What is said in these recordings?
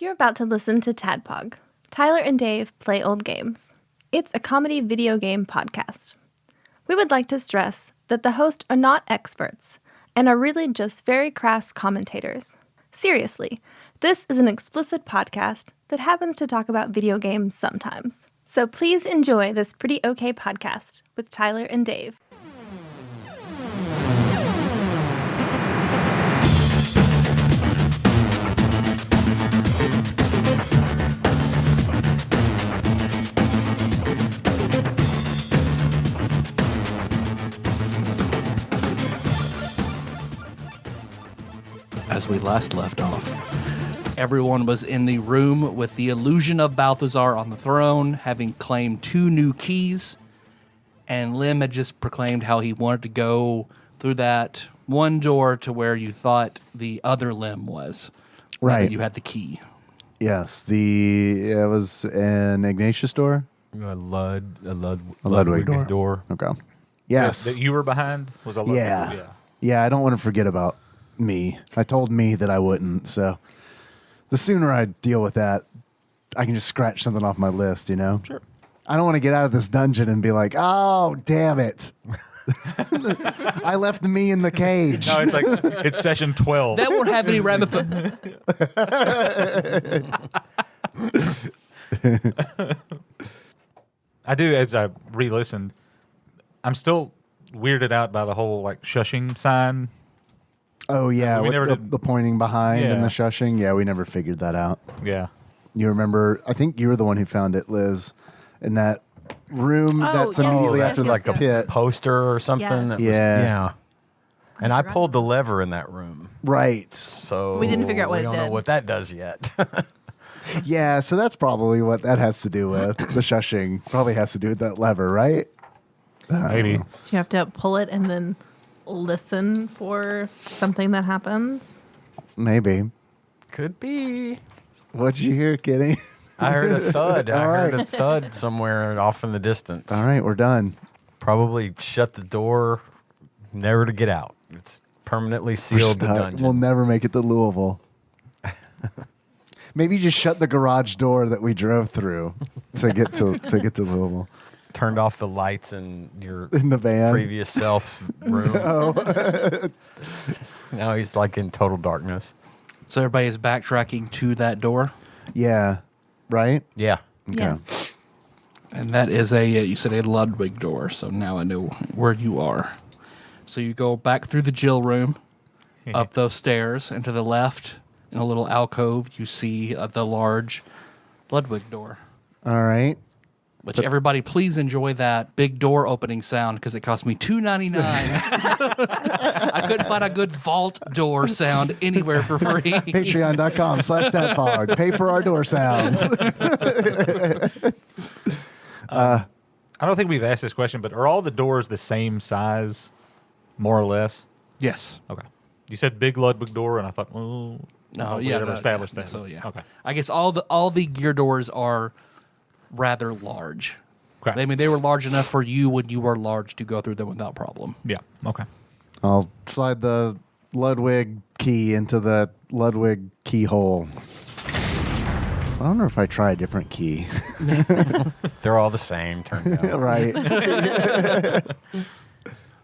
You're about to listen to TADPOG. Tyler and Dave play old games. It's a comedy video game podcast. We would like to stress that the hosts are not experts and are really just very crass commentators. Seriously, this is an explicit podcast that happens to talk about video games sometimes. So please enjoy this pretty okay podcast with Tyler and Dave. As we last left off, everyone was in the room with the illusion of Balthazar on the throne, having claimed 2 new keys, and Lim had just proclaimed how he wanted to go through that one door to where you thought the other Lim was. Right. You had the key. Yes, it was an Ignatius door? A Ludwig door. Okay. Yes. That you were behind was a Ludwig. Yeah. Yeah, I don't want to forget about me. I told me that I wouldn't, so the sooner I deal with that, I can just scratch something off my list, you know? Sure. I don't want to get out of this dungeon and be like, oh, damn it. I left me in the cage. No, it's like, it's session 12. That won't have any ramifications. I do, as I re-listened, I'm still weirded out by the whole, like, shushing sign. Oh, yeah, We with never the, did- the pointing behind and Yeah. the shushing. Yeah, we never figured that out. Yeah. You remember, I think you were the one who found it, Liz, in that room that's yes, immediately yes, after yes, like yes. a pit. Poster or something. Yes. That was, Yeah. And I pulled the lever in that room. Right. So We didn't figure out what we it don't know did. what that does yet. Yeah, so that's probably what that has to do with. The shushing probably has to do with that lever, right? Maybe. You have to pull it and then listen for something that happens. Maybe. Could be. What'd you hear, Kitty? I heard a thud. I All heard right. a thud somewhere off in the distance. All right, we're done. Probably shut the door, never to get out. It's permanently sealed the Stuck. dungeon. We'll never make it to Louisville. Maybe just shut the garage door that we drove through to get to Louisville. Turned off the lights in your In the van. previous self's room. Now he's like in total darkness. So everybody is backtracking to that door. Yeah. Right? Yeah. Okay. Yes. And that is you said a Ludwig door, so now I know where you are. So you go back through the Jill room, up those stairs, and to the left, in a little alcove, you see the large Ludwig door. All right. Which everybody, please enjoy that big door opening sound because it cost me $2.99. I couldn't find a good vault door sound anywhere for free. Patreon.com/TADPOG. Pay for our door sounds. I don't think we've asked this question, but are all the doors the same size, more or less? Yes. Okay. You said big Ludwig door, and I thought, well, No. we Yeah. never established that. So yeah. Okay. I guess all the gear doors are rather large. Okay. I mean, they were large enough for you when you were large to go through them without problem. Yeah. Okay. I'll slide the Ludwig key into the Ludwig keyhole. I don't know if I try a different key. They're all the same, turned out. Right.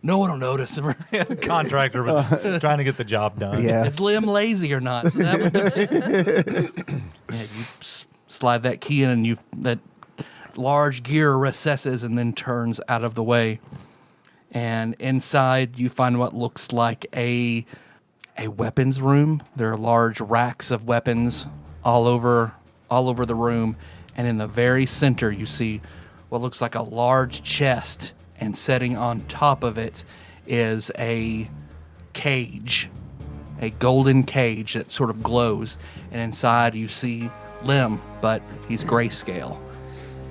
No one will notice. Contractor was trying to get the job done. Yeah. Is Lim lazy or not? So that would yeah, you slide that key in, and that large gear recesses and then turns out of the way. And inside, you find what looks like a weapons room. There are large racks of weapons all over the room, and in the very center, you see what looks like a large chest, and sitting on top of it is a cage, a golden cage that sort of glows, and inside you see Lim, but he's grayscale,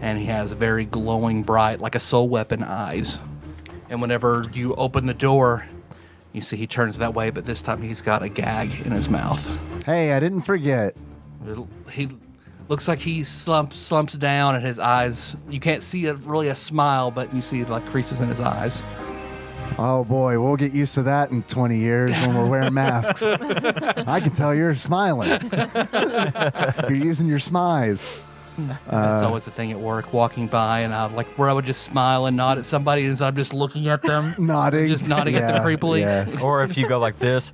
and he has very glowing bright, like a soul weapon, eyes. And whenever you open the door, you see he turns that way, but this time he's got a gag in his mouth. Hey, I didn't forget. He looks like he slumps down, and his eyes, you can't see really a smile, but you see like creases in his eyes. Oh boy, we'll get used to that in 20 years when we're wearing masks. I can tell you're smiling. You're using your smiles. That's always the thing at work, walking by, and where I would just smile and nod at somebody as I'm just looking at them. Nodding. Just nodding at them creepily. Yeah. Or if you go like this,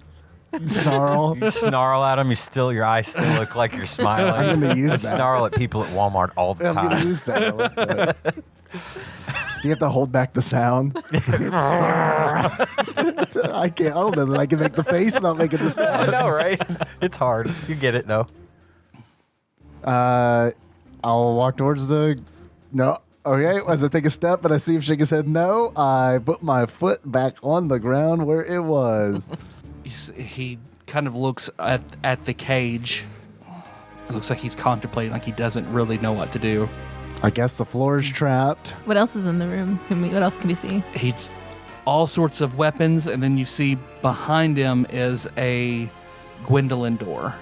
Snarl. you snarl at them, your eyes still look like you're smiling. I'm going to use I that. snarl at people at Walmart all the I'm going to time. use that. I like that. Do you have to hold back the sound? I can't. I don't know that I can make the face not making the I sound. know, right? It's hard. You get it, though. I'll walk towards the. No. Okay. As I take a step and I see him shake his head no, I put my foot back on the ground where it was. He kind of looks at the cage. It looks like he's contemplating, like he doesn't really know what to do. I guess the floor is trapped. What else is in the room? What else can we see? He's all sorts of weapons, and then you see behind him is a Gwendolyn door.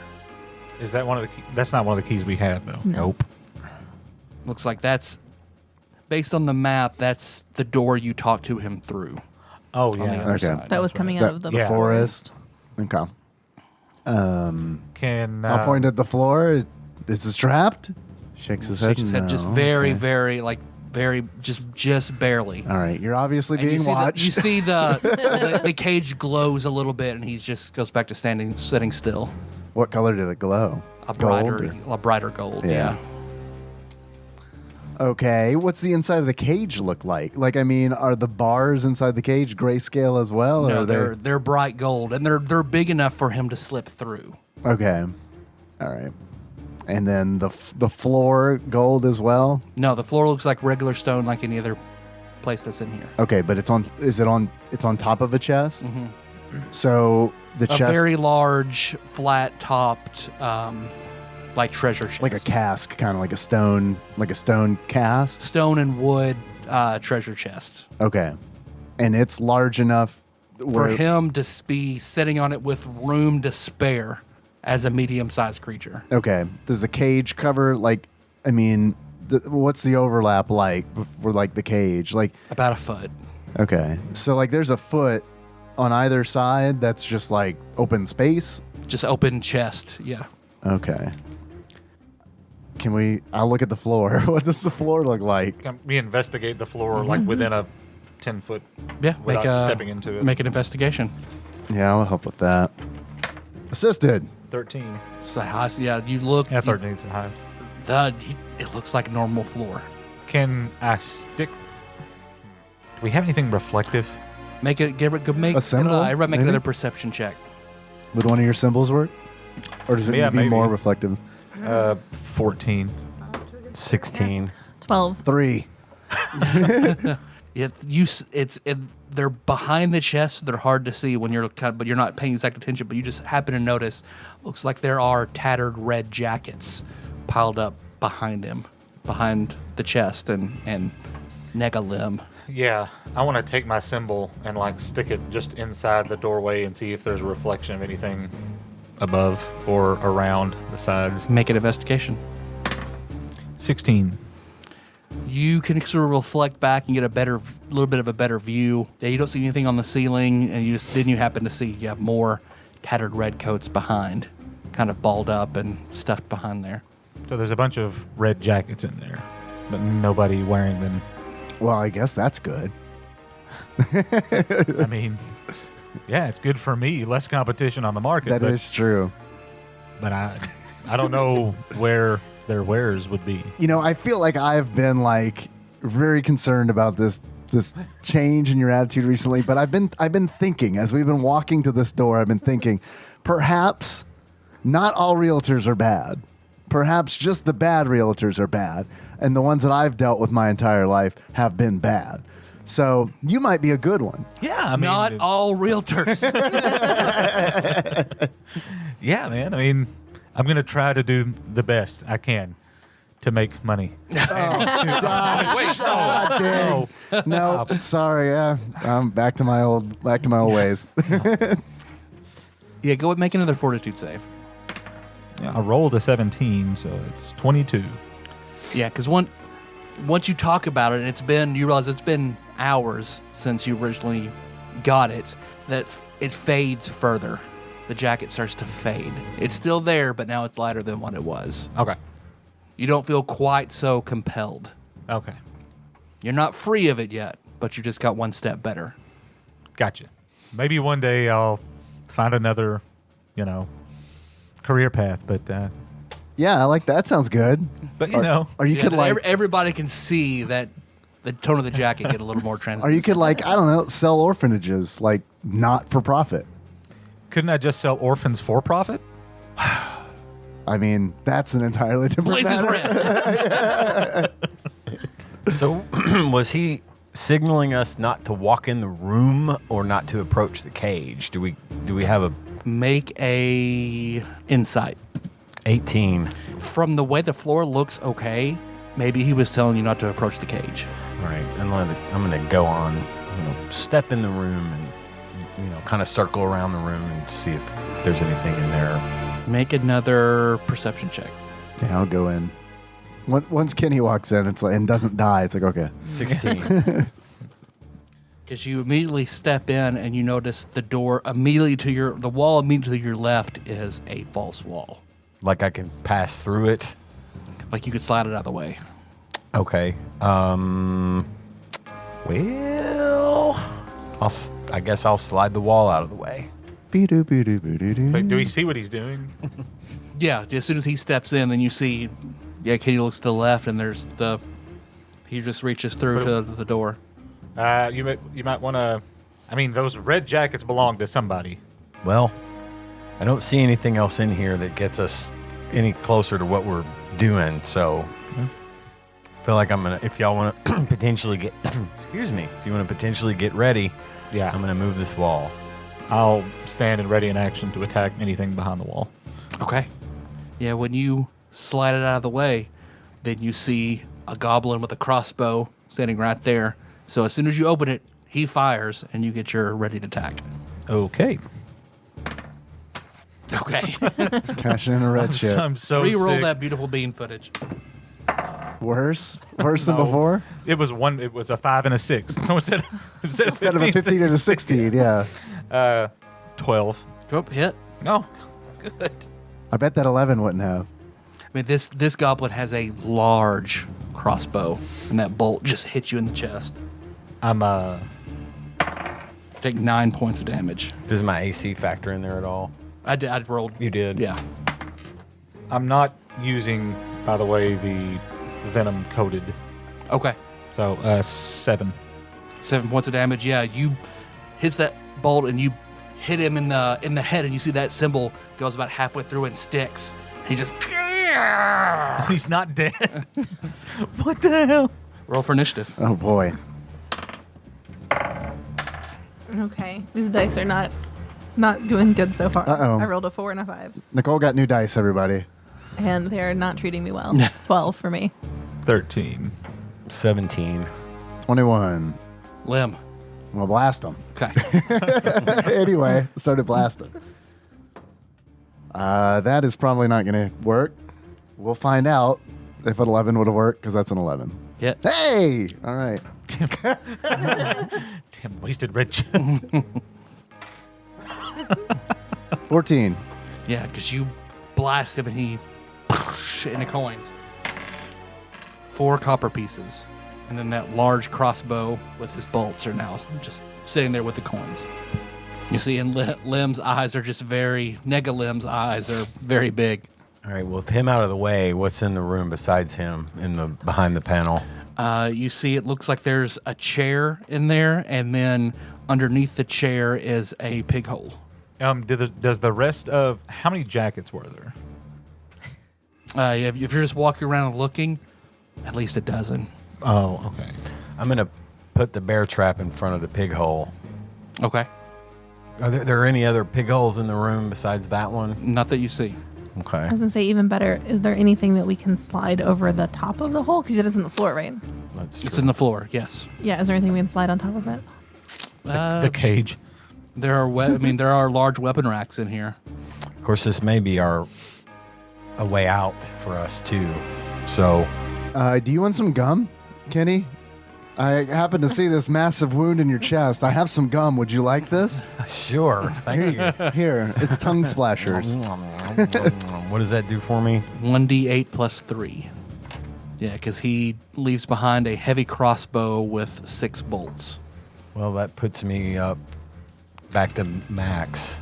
Is that one of the? That's not one of the keys we have, though. Nope. Looks like that's based on the map. That's the door you talked to him through. Oh On the yeah. other Okay. side. That was coming out of the Yeah. Forest. Okay. Can I'll point at the floor. Is this trapped? Shakes his head. Shakes his head no. just very, Okay. very, just barely. All right. You're obviously And being watched. you see the cage glows a little bit, and he just goes back to sitting still. What color did it glow? A Gold brighter gold. Yeah. Yeah. Okay. What's the inside of the cage look like? Like, I mean, are the bars inside the cage grayscale as well? No, or are they're bright gold, and they're big enough for him to slip through. Okay. All right. And then the floor gold as well. No, the floor looks like regular stone, like any other place that's in here. Okay, but it's on top of a chest? Mm-hmm. So the A chest very large, flat-topped, like treasure chest, like a cask, kind of like a stone cast. stone and wood treasure chest. Okay. And it's large enough For where him to be sitting on it with room to spare as a medium-sized creature. Okay. Does the cage cover what's the overlap like for like the cage? Like About a foot. okay. So like there's a foot on either side that's just like open space. Just open chest, yeah. Okay. I'll look at the floor. What does the floor look like? Can we investigate the floor like within a 10-foot? Yeah, Without stepping into it. Make an investigation. Yeah, I'll help with that. Assisted. 13. So, yeah, you look. Yeah, 13 is the highest. It looks like normal floor. Can I stick? Do we have anything reflective? Make it. Make A symbol, everybody make maybe? another perception check. Would one of your symbols work? Or does it Yeah, need to be maybe. more reflective? 14. 16. 12. 3. They're behind the chest. They're hard to see when but you're not paying exact attention. But you just happen to notice. Looks like there are tattered red jackets piled up behind him, behind the chest and neck a limb. Yeah, I want to take my symbol and like stick it just inside the doorway and see if there's a reflection of anything above or around the sides. Make an investigation. 16. You can sort of reflect back and get little bit of a better view. Yeah, you don't see anything on the ceiling, and you happen to see you have more tattered red coats behind, kind of balled up and stuffed behind there. So there's a bunch of red jackets in there, but nobody wearing them. Well, I guess that's good. I mean, yeah, it's good for me. Less competition on the market. That is true. But I don't know where their wares would be. You know, I feel like I've been like very concerned about this change in your attitude recently, but I've been thinking as we've been walking to this door, I've been thinking perhaps not all realtors are bad. Perhaps just the bad realtors are bad, and the ones that I've dealt with my entire life have been bad. So you might be a good one. Yeah, I mean, Not all realtors. yeah, man. I mean, I'm gonna try to do the best I can to make money. God dang. No, sorry. Yeah, I'm back to my old ways. Yeah, go and make another fortitude save. Yeah, I rolled a 17, so it's 22. Yeah, because once you talk about it, you realize it's been hours since you originally got it, that it fades further. The jacket starts to fade. It's still there, but now it's lighter than what it was. Okay. You don't feel quite so compelled. Okay. You're not free of it yet, but you just got one step better. Gotcha. Maybe one day I'll find another, career path. But Yeah, I like that. Sounds good. But Or you Yeah, could like, everybody can see that the tone of the jacket get a little more or translucent. you could like, I don't know, sell orphanages like not for profit. couldn't I just sell orphans for profit? I mean, that's an entirely different Place is matter. red. So was he signaling us not to walk in the room or not to approach the cage? Do we have a Make a insight. 18? From the way the floor looks okay, maybe he was telling you not to approach the cage. All right, I'm gonna go on, step in the room and kind of circle around the room and see if there's anything in there. Make another perception check. Yeah, I'll go in. Once Kenny walks in, it's like and doesn't die. It's like okay. 16. Because you immediately step in and you notice the door immediately to the wall immediately to your left is a false wall. Like I can pass through it. Like you could slide it out of the way. Okay. Well, I guess I'll slide the wall out of the way. Wait, do we see what he's doing? Yeah, as soon as he steps in, then you see, Katie looks to the left and there's he just reaches through to the door. You might want to. I mean, those red jackets belong to somebody. Well, I don't see anything else in here that gets us any closer to what we're doing, so I feel like if y'all want to potentially get, excuse me, if you want to potentially get ready, Yeah. I'm going to move this wall. I'll stand and ready in action to attack anything behind the wall. Okay. Yeah, when you slide it out of the way, then you see a goblin with a crossbow standing right there. So as soon as you open it, he fires and you get your ready to attack. Okay. Okay. Cashing in a red chip. I'm so Reroll sick. that beautiful bean footage. Worse than No. before. It was a 5 and a 6. So instead Instead of a 15 and a 16, yeah. 12. Go hit. No. Good. I bet that 11 wouldn't have. I mean, this goblin has a large crossbow, and that bolt just hits you in the chest. I'm Take 9 points of damage. Does my AC factor in there at all? I rolled. You did? Yeah. I'm not using, by the way, the venom coated. Okay. So 7. 7 points of damage. Yeah, you hits that bolt and you hit him in the head, and you see that symbol goes about halfway through and sticks. He just He's not dead. What the hell? roll for initiative. Oh boy. Okay, these dice are not doing good so far. Uh-oh. I rolled a 4 and a 5, Nicole got new dice, everybody. and they're not treating me well. It's 12 for me. 13. 17. 21. Lim. I'm gonna blast them. Okay. Anyway, started blasting. That is probably not gonna work. We'll find out if an 11 would have worked, because that's an 11. Hit. Hey! All right. Damn, wasted red chip. 14. Yeah, because you blast him and he in the coins. 4 copper pieces. And then that large crossbow with his bolts are now just sitting there with the coins. You see, and Lim's eyes are just Nega Lim's eyes are very big. All right, well, with him out of the way, what's in the room besides him behind the panel? You see, it looks like there's a chair in there, and then underneath the chair is a pig hole. Does the rest of how many jackets were there? If you're just walking around and looking, at least a dozen. Oh, okay. I'm going to put the bear trap in front of the pig hole. Okay. Are there any other pig holes in the room besides that one? Not that you see. Okay. I was gonna say, even better, is there anything that we can slide over the top of the hole? Because it is in the floor, right? That's It's true. in the floor, yes. Yeah, is there anything we can slide on top of it? The cage. There are there are large weapon racks in here. Of course, this may be a way out for us, too. So, Do you want some gum, Kenny? I happen to see this massive wound in your chest. I have some gum. Would you like this? Sure. Thank you. Here, it's tongue splashers. What does that do for me? 1d8 plus 3. Yeah, because he leaves behind a heavy crossbow with 6 bolts. Well, that puts me up back to max.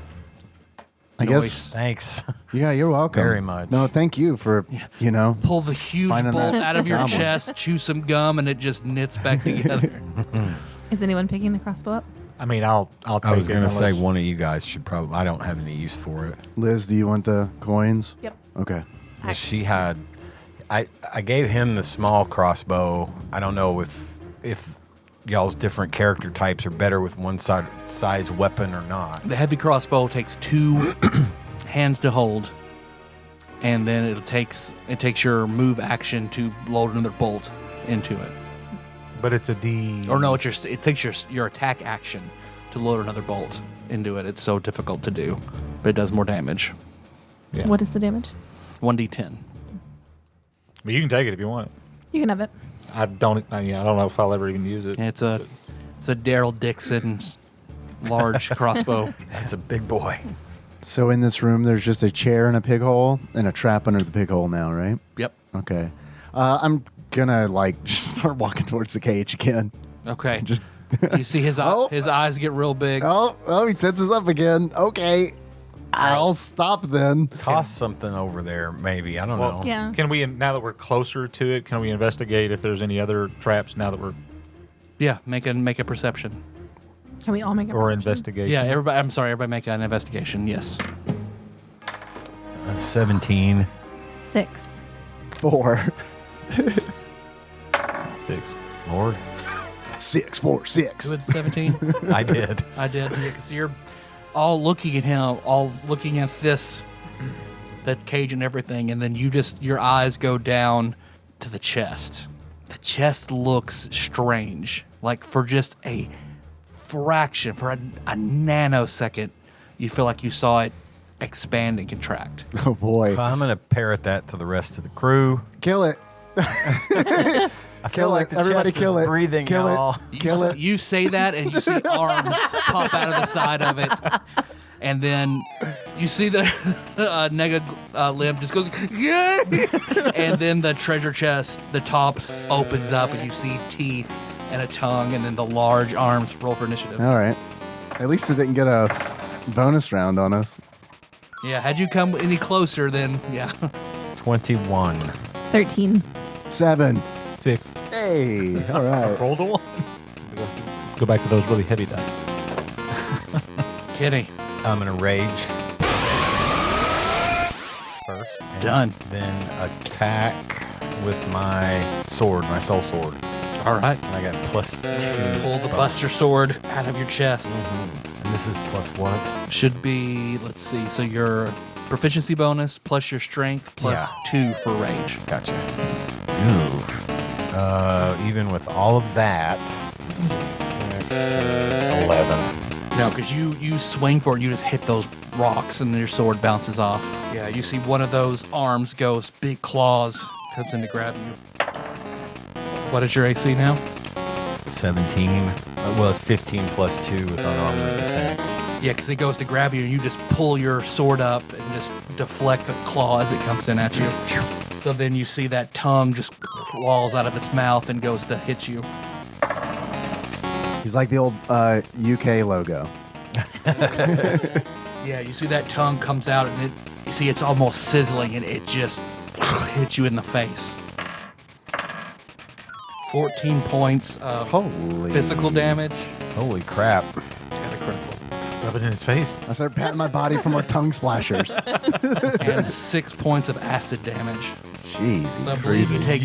I Nice. guess. Thanks. Yeah, you're welcome. Very much. No, thank you for, Pull the huge Finding bolt that out of your goblin. chest, chew some gum, and it just knits back together. Is anyone picking the crossbow up? I mean, I'll take I was it going to say unless- one of you guys should probably. I don't have any use for it. Liz, do you want the coins? Yep. Okay. Well, she had. I gave him the small crossbow. I don't know if y'all's different character types are better with one size weapon or not. The heavy crossbow takes 2 hands to hold, and then it takes your move action to load another bolt into it. But it's a D. Or no, it takes your attack action to load another bolt into it. It's so difficult to do, but it does more damage. Yeah. What is the damage? 1d10. But you can take it if you want. You can have it. I don't know if I'll ever even use it. Yeah, it's a Daryl Dixon's large crossbow. That's a big boy. So in this room, there's just a chair and a pig hole and a trap under the pig hole now, right? Yep. Okay. I'm gonna just start walking towards the cage again. Okay. Just You see his eyes get real big. oh, he tenses up again. Okay. I'll stop then. Toss something over there, maybe. I don't know. Yeah. Can we, now that we're closer to it, can we investigate if there's any other traps now that we're, Yeah, make a perception. Can we all make a or perception? investigation? Yeah, everybody make an investigation. Yes. 17. 6. 4. 6. Lord. 6, 4, 6. Who had 17? I did. I did. Because you're all looking at him, all looking at that cage and everything, and then your eyes go down to the chest. The chest looks strange. Like for just a fraction, for a nanosecond, you feel like you saw it expand and contract. Oh boy. I'm going to parrot that to the rest of the crew. Kill it. I feel like the Everybody chest kill is it. breathing, Kill it. y'all. Kill it. You say that, and you see arms pop out of the side of it, and then you see the nega limb just goes, yeah, and then the treasure chest, the top opens up, and you see teeth and a tongue, and then the large arms. Roll for initiative. All right. At least it didn't get a bonus round on us. Yeah, had you come any closer, then yeah. 21. 13. 7. 6. Hey. All right. Rolled a 1. Go back to those really heavy dice. Kitty, I'm going to rage first. And Done. Then attack with my sword, my soul sword. all right. And I got +2. Pull the Buster Sword out of your chest. And this is plus what? Should be, let's see, so your proficiency bonus plus your strength plus 2 for rage. Gotcha. Ooh. Even with all of that, 11. No, because you swing for it and you just hit those rocks and then your sword bounces off. Yeah, you see one of those arms goes, big claws, comes in to grab you. What is your AC now? 17. Well, it's 15 plus 2 with unarmored defense. Yeah, because it goes to grab you and you just pull your sword up and just deflect the claw as it comes in at you. So then you see that tongue just walls out of its mouth and goes to hit you. He's like the old UK logo. Yeah, you see that tongue comes out and you see it's almost sizzling and it just hits you in the face. 14 points of Holy. physical damage. Holy crap. It's got a critical. Rub it in his face. I started patting my body for more tongue splashers. And 6 points of acid damage. Jeez. So I believe you take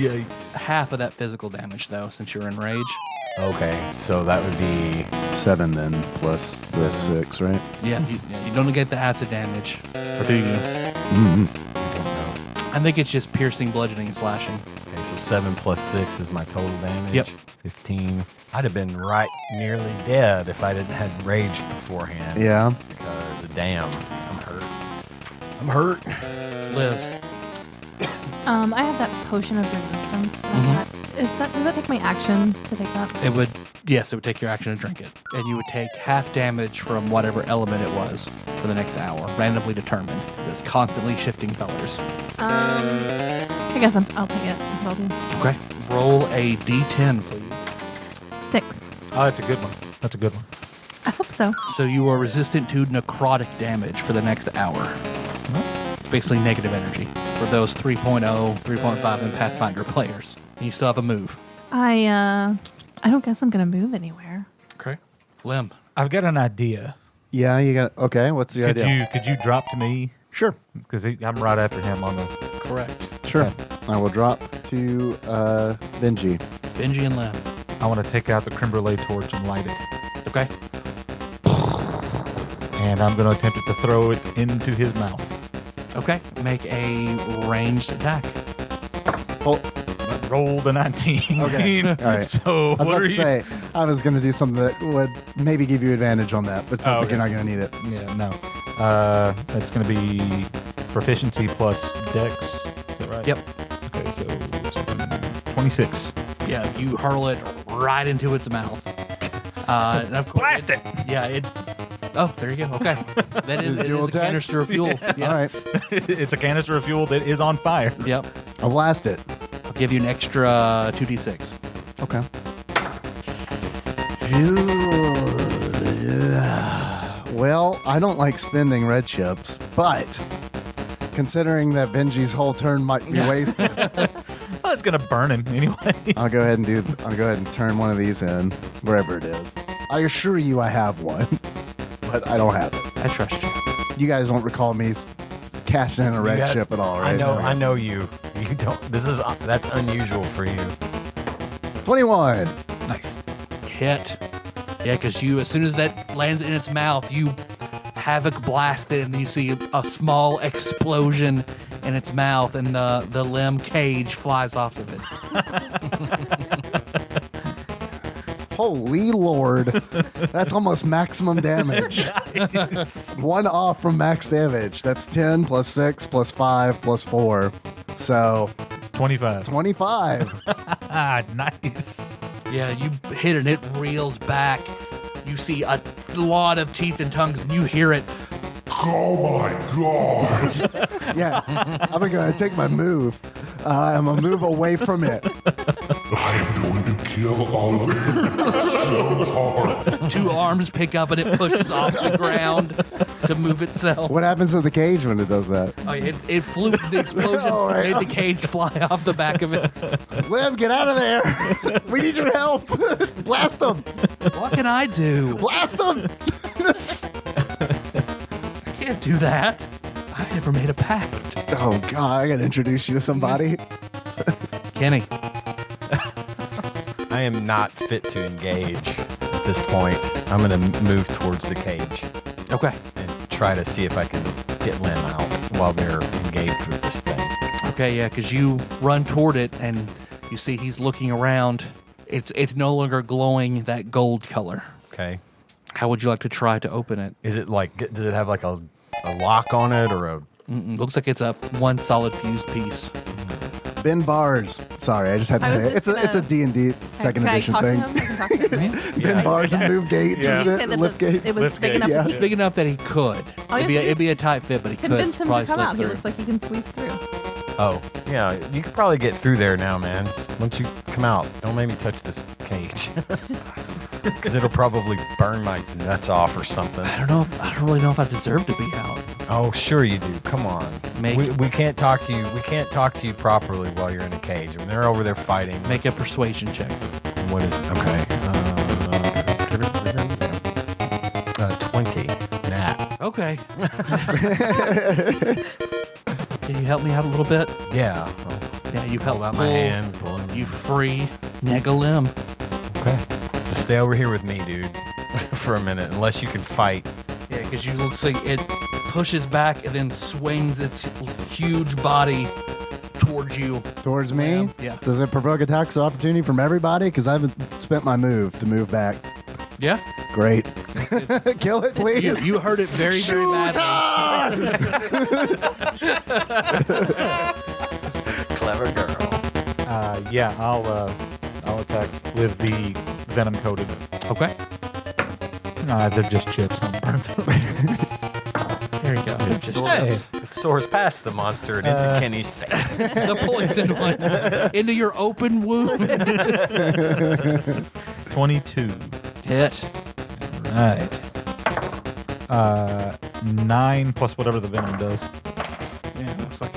half of that physical damage, though, since you're in rage. Okay, so that would be 7 then, plus the 6, right? Yeah, you don't get the acid damage. Or do you? I think it's just piercing, bludgeoning, and slashing. okay. So 7 plus 6 is my total damage. Yep. 15. I'd have been right nearly dead if I didn't had rage beforehand. Yeah. Because damn, I'm hurt. Liz. I have that potion of resistance. Does that take my action to take that? It would take your action to drink it. And you would take half damage from whatever element it was for the next hour, randomly determined. It's constantly shifting colors. I guess I'll take it as well. Okay. Roll a d10, please. 6. Oh, that's a good one. That's a good one. I hope so. So you are resistant to necrotic damage for the next hour. It's basically negative energy for those 3.0, 3.5, and Pathfinder players. And you still have a move. I don't guess I'm gonna move anywhere. Okay. Lim. I've got an idea. Yeah, you got. Okay, what's your idea? Could you drop to me? Sure. Because I'm right after him on the. Correct. Sure. Okay. I will drop to Benji. Benji and Lim. I want to take out the creme brulee torch and light it. Okay. And I'm going to attempt to throw it into his mouth. Okay. Make a ranged attack. Oh, Rolled a 19. Okay. All right. So I was what about are to you? say, I was going to do something that would maybe give you advantage on that, but sounds like okay. you're not going to need it. Yeah, no. That's going to be proficiency plus dex. Is that right? Yep. Okay, so 26. Yeah, you hurl it right into its mouth. And of course, Blast it! Yeah, it. Oh, there you go. Okay. That is, it Dual is a attack? canister of fuel. Yep. All right. It's a canister of fuel that is on fire. Yep. I'll blast it. I'll give you an extra 2d6. Okay. Well, I don't like spending red chips, but considering that Benji's whole turn might be wasted, Well, it's going to burn him anyway. I'll go ahead and turn one of these in wherever it is. I assure you I have one, but I don't have it. I trust you. You guys don't recall me cashing in a red chip at all, right? I know you. You don't. That's unusual for you. 21. Nice. Hit. Yeah, because as soon as that lands in its mouth, you havoc blast it, and then you see a small explosion in its mouth, and the limb cage flies off of it. Holy Lord. That's almost maximum damage. One off from max damage. That's 10 plus 6 plus 5 plus 4. So 25. 25. Ah, nice. Yeah, you hit it, and it reels back. You see a lot of teeth and tongues, and you hear it. Oh my god! Yeah. I'm going to take my move. I'm going to move away from it. I am going to kill all of you so hard. Two arms pick up, and it pushes off the ground to move itself. What happens to the cage when it does that? Oh, it flew. The explosion All right. made the cage fly off the back of it. Lim, get out of there. We need your help. Blast them. What can I do? Blast them. I can't do that. I never made a pact. Oh, God. I got to introduce you to somebody. Kenny. I am not fit to engage at this point. I'm going to move towards the cage Okay. and try to see if I can get Lim out while they're engaged with this thing. Okay, yeah, because you run toward it, and you see he's looking around. It's no longer glowing that gold color. Okay. How would you like to try to open it? Is it like, does it have like a lock on it or a... Looks like it's a one solid fused piece. Ben Bars. Sorry, I just had to I was say it. just It's a D&D second Can edition I talk thing. to him? I can talk to him, right? Ben Bars and move gates, Did isn't you it? say that Lift gates. it was Lift big gate. enough Yeah. that It's he big enough that he could. All you have to do It'd is be a tight fit, but he could convince him probably to come slip out? through. He looks like he can squeeze through. Oh, yeah, you could probably get through there now, man. Once you come out, don't make me touch this cage. Because it'll probably burn my nuts off or something. I don't really know if I deserve to be out. Oh, sure you do. Come on. We can't talk to you. We can't talk to you properly while you're in a cage. I mean, they're over there fighting. Make a persuasion check. What is... Okay. 20. Nat. Okay. Can you help me out a little bit? Yeah. Yeah, you help Hold out my hand. Pull him. You free Negalim. Okay. Just stay over here with me, dude, for a minute, unless you can fight. Yeah, because you looks like it pushes back and then swings its huge body towards you. Towards me? Yeah. Does it provoke attacks of opportunity from everybody? Because I haven't spent my move to move back. Yeah. Great. Kill it, please. You heard it very, very badly. Clever girl. Yeah, I'll I'll attack with the venom coated. Okay. They're just chips. I'll burn through. There you go. It soars past the monster and into Kenny's face. The poison one into your open wound. 22. Hit. Right. 9 plus whatever the venom does. Yeah, looks like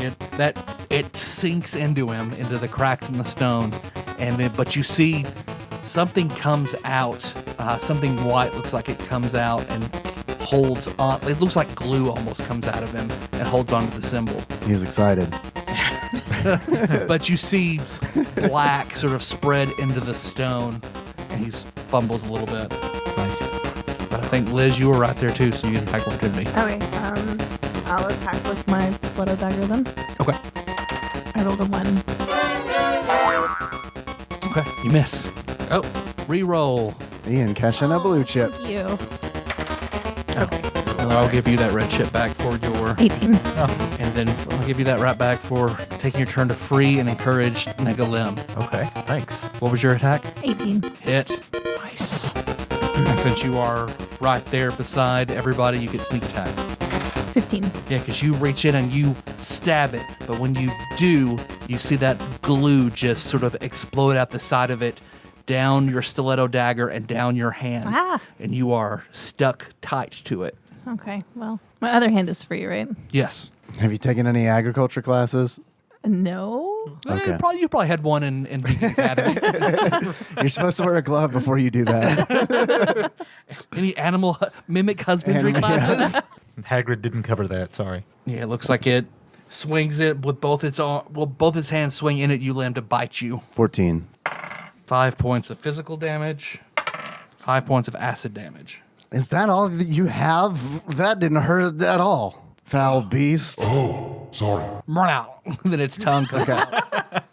it sinks into him, into the cracks in the stone, and then but you see something comes out, something white looks like it comes out and holds on. It looks like glue almost comes out of him and holds onto the symbol. He's excited. But you see black sort of spread into the stone, and he fumbles a little bit. Nice. But I think Liz, you were right there too, so you can attack opportunity. Okay, I'll attack with my stiletto dagger then. Okay. I rolled a 1. Okay, you miss. Oh, re-roll. Ian catching a blue chip. Thank you. And I'll give you that red chip back for your... 18. And then I'll give you that right back for taking your turn to free and encourage Negalim. Okay, thanks. What was your attack? 18. Hit. Nice. And since you are right there beside everybody, you get sneak attack. 15. Yeah, because you reach in and you stab it. But when you do, you see that glue just sort of explode out the side of it, down your stiletto dagger and down your hand. Ah. And you are stuck tight to it. Okay, well, my other hand is free, right? Yes. Have you taken any agriculture classes? No. Okay. You probably had one in Vegan Academy. You're supposed to wear a glove before you do that. Any animal mimic husbandry classes? Hagrid didn't cover that. Sorry. Yeah, it looks like it swings it with both its both its hands swing in at you, Lim, to bite you. 14. 5 points of physical damage, 5 points of acid damage. Is that all that you have? That didn't hurt at all. Foul beast. Oh, sorry. Then its tongue comes out.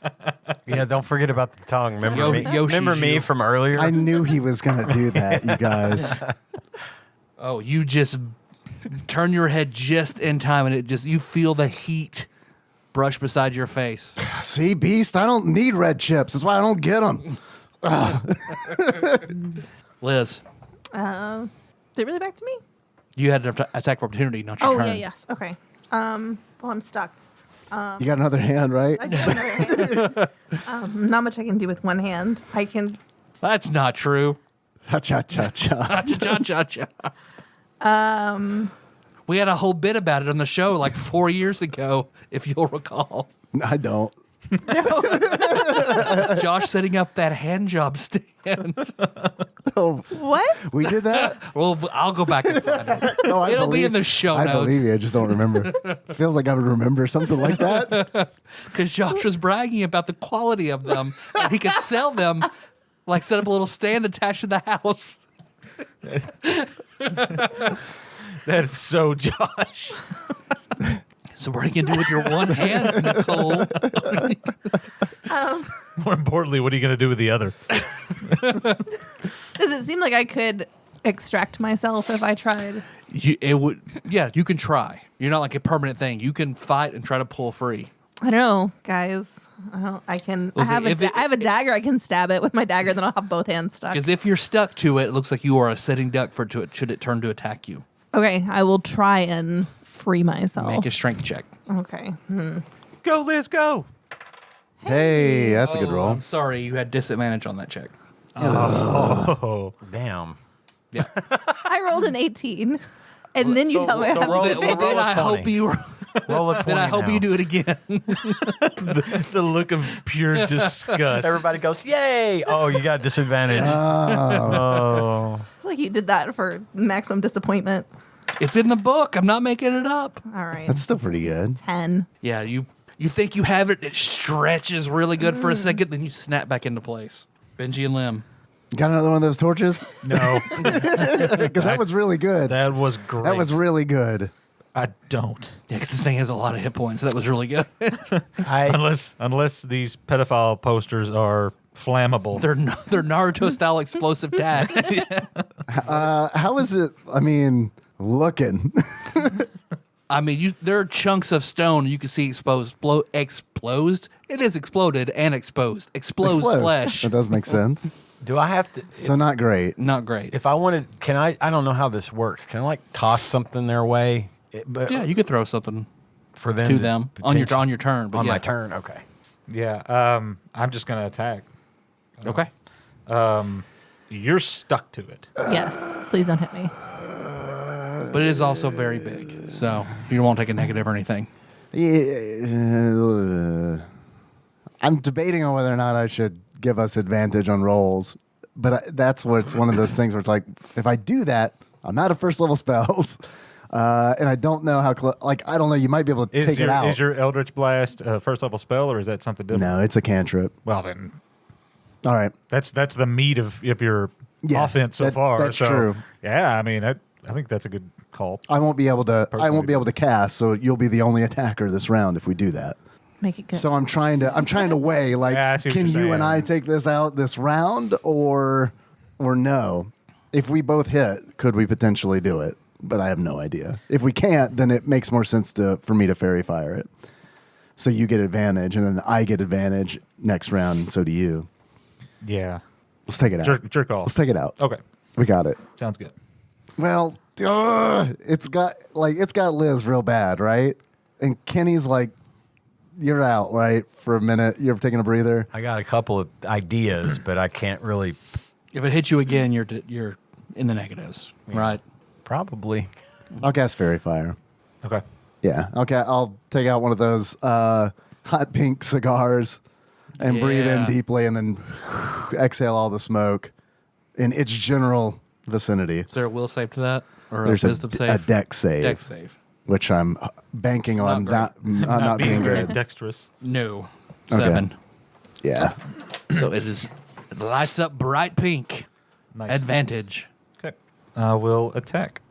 Yeah, don't forget about the tongue. Remember me? Yoshi's Remember me you. from earlier? I knew he was going to do that, you guys. Oh, you just turn your head just in time, and you feel the heat brush beside your face. See, beast, I don't need red chips. That's why I don't get them. Liz, Is it really back to me? you had an attack of opportunity, not your Oh, turn. yeah, yes. Okay. Well, I'm stuck. You got another hand, right? I do another hand. Not much I can do with one hand. I can... That's not true. Cha-cha-cha-cha. Cha. We had a whole bit about it on the show like 4 years ago, if you'll recall. I don't. Josh setting up that hand job stand. Oh, What? we did that? Well, I'll go back and find it. No, I It'll be believe- in the show I notes. believe you. I just don't remember. Feels like I would remember something like that. Because Josh was bragging about the quality of them, and he could sell them, like set up a little stand attached to the house. That's so Josh. So what are you gonna do with your one hand, Nicole? More importantly, what are you going to do with the other? Does it seem like I could extract myself if I tried? You can try. You're not like a permanent thing. You can fight and try to pull free. I don't know, guys. I have a dagger. I can stab it with my dagger, then I'll have both hands stuck. Because if you're stuck to it, it looks like you are a sitting duck should it turn to attack you. Okay, I will try and free myself. Make a strength check. Okay. Go, Liz, go. Hey, that's a good roll. I'm sorry, you had disadvantage on that check. Oh. Damn. Yeah. I rolled an 18. And then you So- tell me I so have roll- to so Then roll a I 20. hope you. Roll a 20 Then I hope now. you do it again. The look of pure disgust. Everybody goes, yay! Oh, you got disadvantage. Oh. like you did that for maximum disappointment. It's in the book. I'm not making it up. All right. That's still pretty good. 10. Yeah, you think you have it. It stretches really good for a second, then you snap back into place. Benji and Lim. Got another one of those torches? No, Because that was really good. that was great. That was really good. I don't. Yeah, because this thing has a lot of hit points. That was really good. Unless these pedophile posters are flammable. they're Naruto style explosive tag. How is it, looking? I mean, there are chunks of stone you can see exposed It is exploded and exposed. Exposed Explodes. flesh. That does make sense. Do I have to? So not great. Not great. If I wanted, can I? I don't know how this works. Can I like toss something their way? But Yeah, you could throw something for them to them on your potentially- turn. But on yeah. my turn. Okay. Yeah. I'm just gonna attack. Okay. You're stuck to it. Yes. Please don't hit me. But it is also very big, so you won't take a negative or anything. Yeah, I'm debating on whether or not I should give us advantage on rolls, but that's where it's one of those things where it's like, if I do that, I'm out of first level spells, and I don't know how. I don't know. You might be able to take it out. Is your Eldritch Blast a first level spell, or is that something different? No, it's a cantrip. Well, then All right. that's the meat of your Yeah, offense so that- far. that's So, true. Yeah, I mean, I think that's a good call. I won't be able to. I won't Personally. be able to cast, so you'll be the only attacker this round if we do that. Make it good. So I'm trying to weigh, like, Yeah, I see what can you're you and saying. I take this out this round, or no? If we both hit, could we potentially do it? But I have no idea. If we can't, then it makes more sense for me to fairy fire it. So you get advantage, and then I get advantage next round, and so do you. Yeah. Let's take it out. Jerk off. Let's take it out. Okay. We got it. Sounds good. Well, it's got Liz real bad, right? And Kenny's like, you're out, right? For a minute. You're taking a breather. I got a couple of ideas, but I can't really. If it hits you again, you're in the negatives, right? Probably. I'll cast Fairy Fire. Okay. Yeah. Okay. I'll take out one of those hot pink cigars and breathe in Yeah. deeply and then exhale all the smoke in its general vicinity. Is there a will save to that, or There's a wisdom a save? deck save, Deck save. which I'm banking on Not not being very good. dexterous. No. Okay. 7. Yeah. So it lights up bright pink. Nice. Advantage. Okay. I will attack.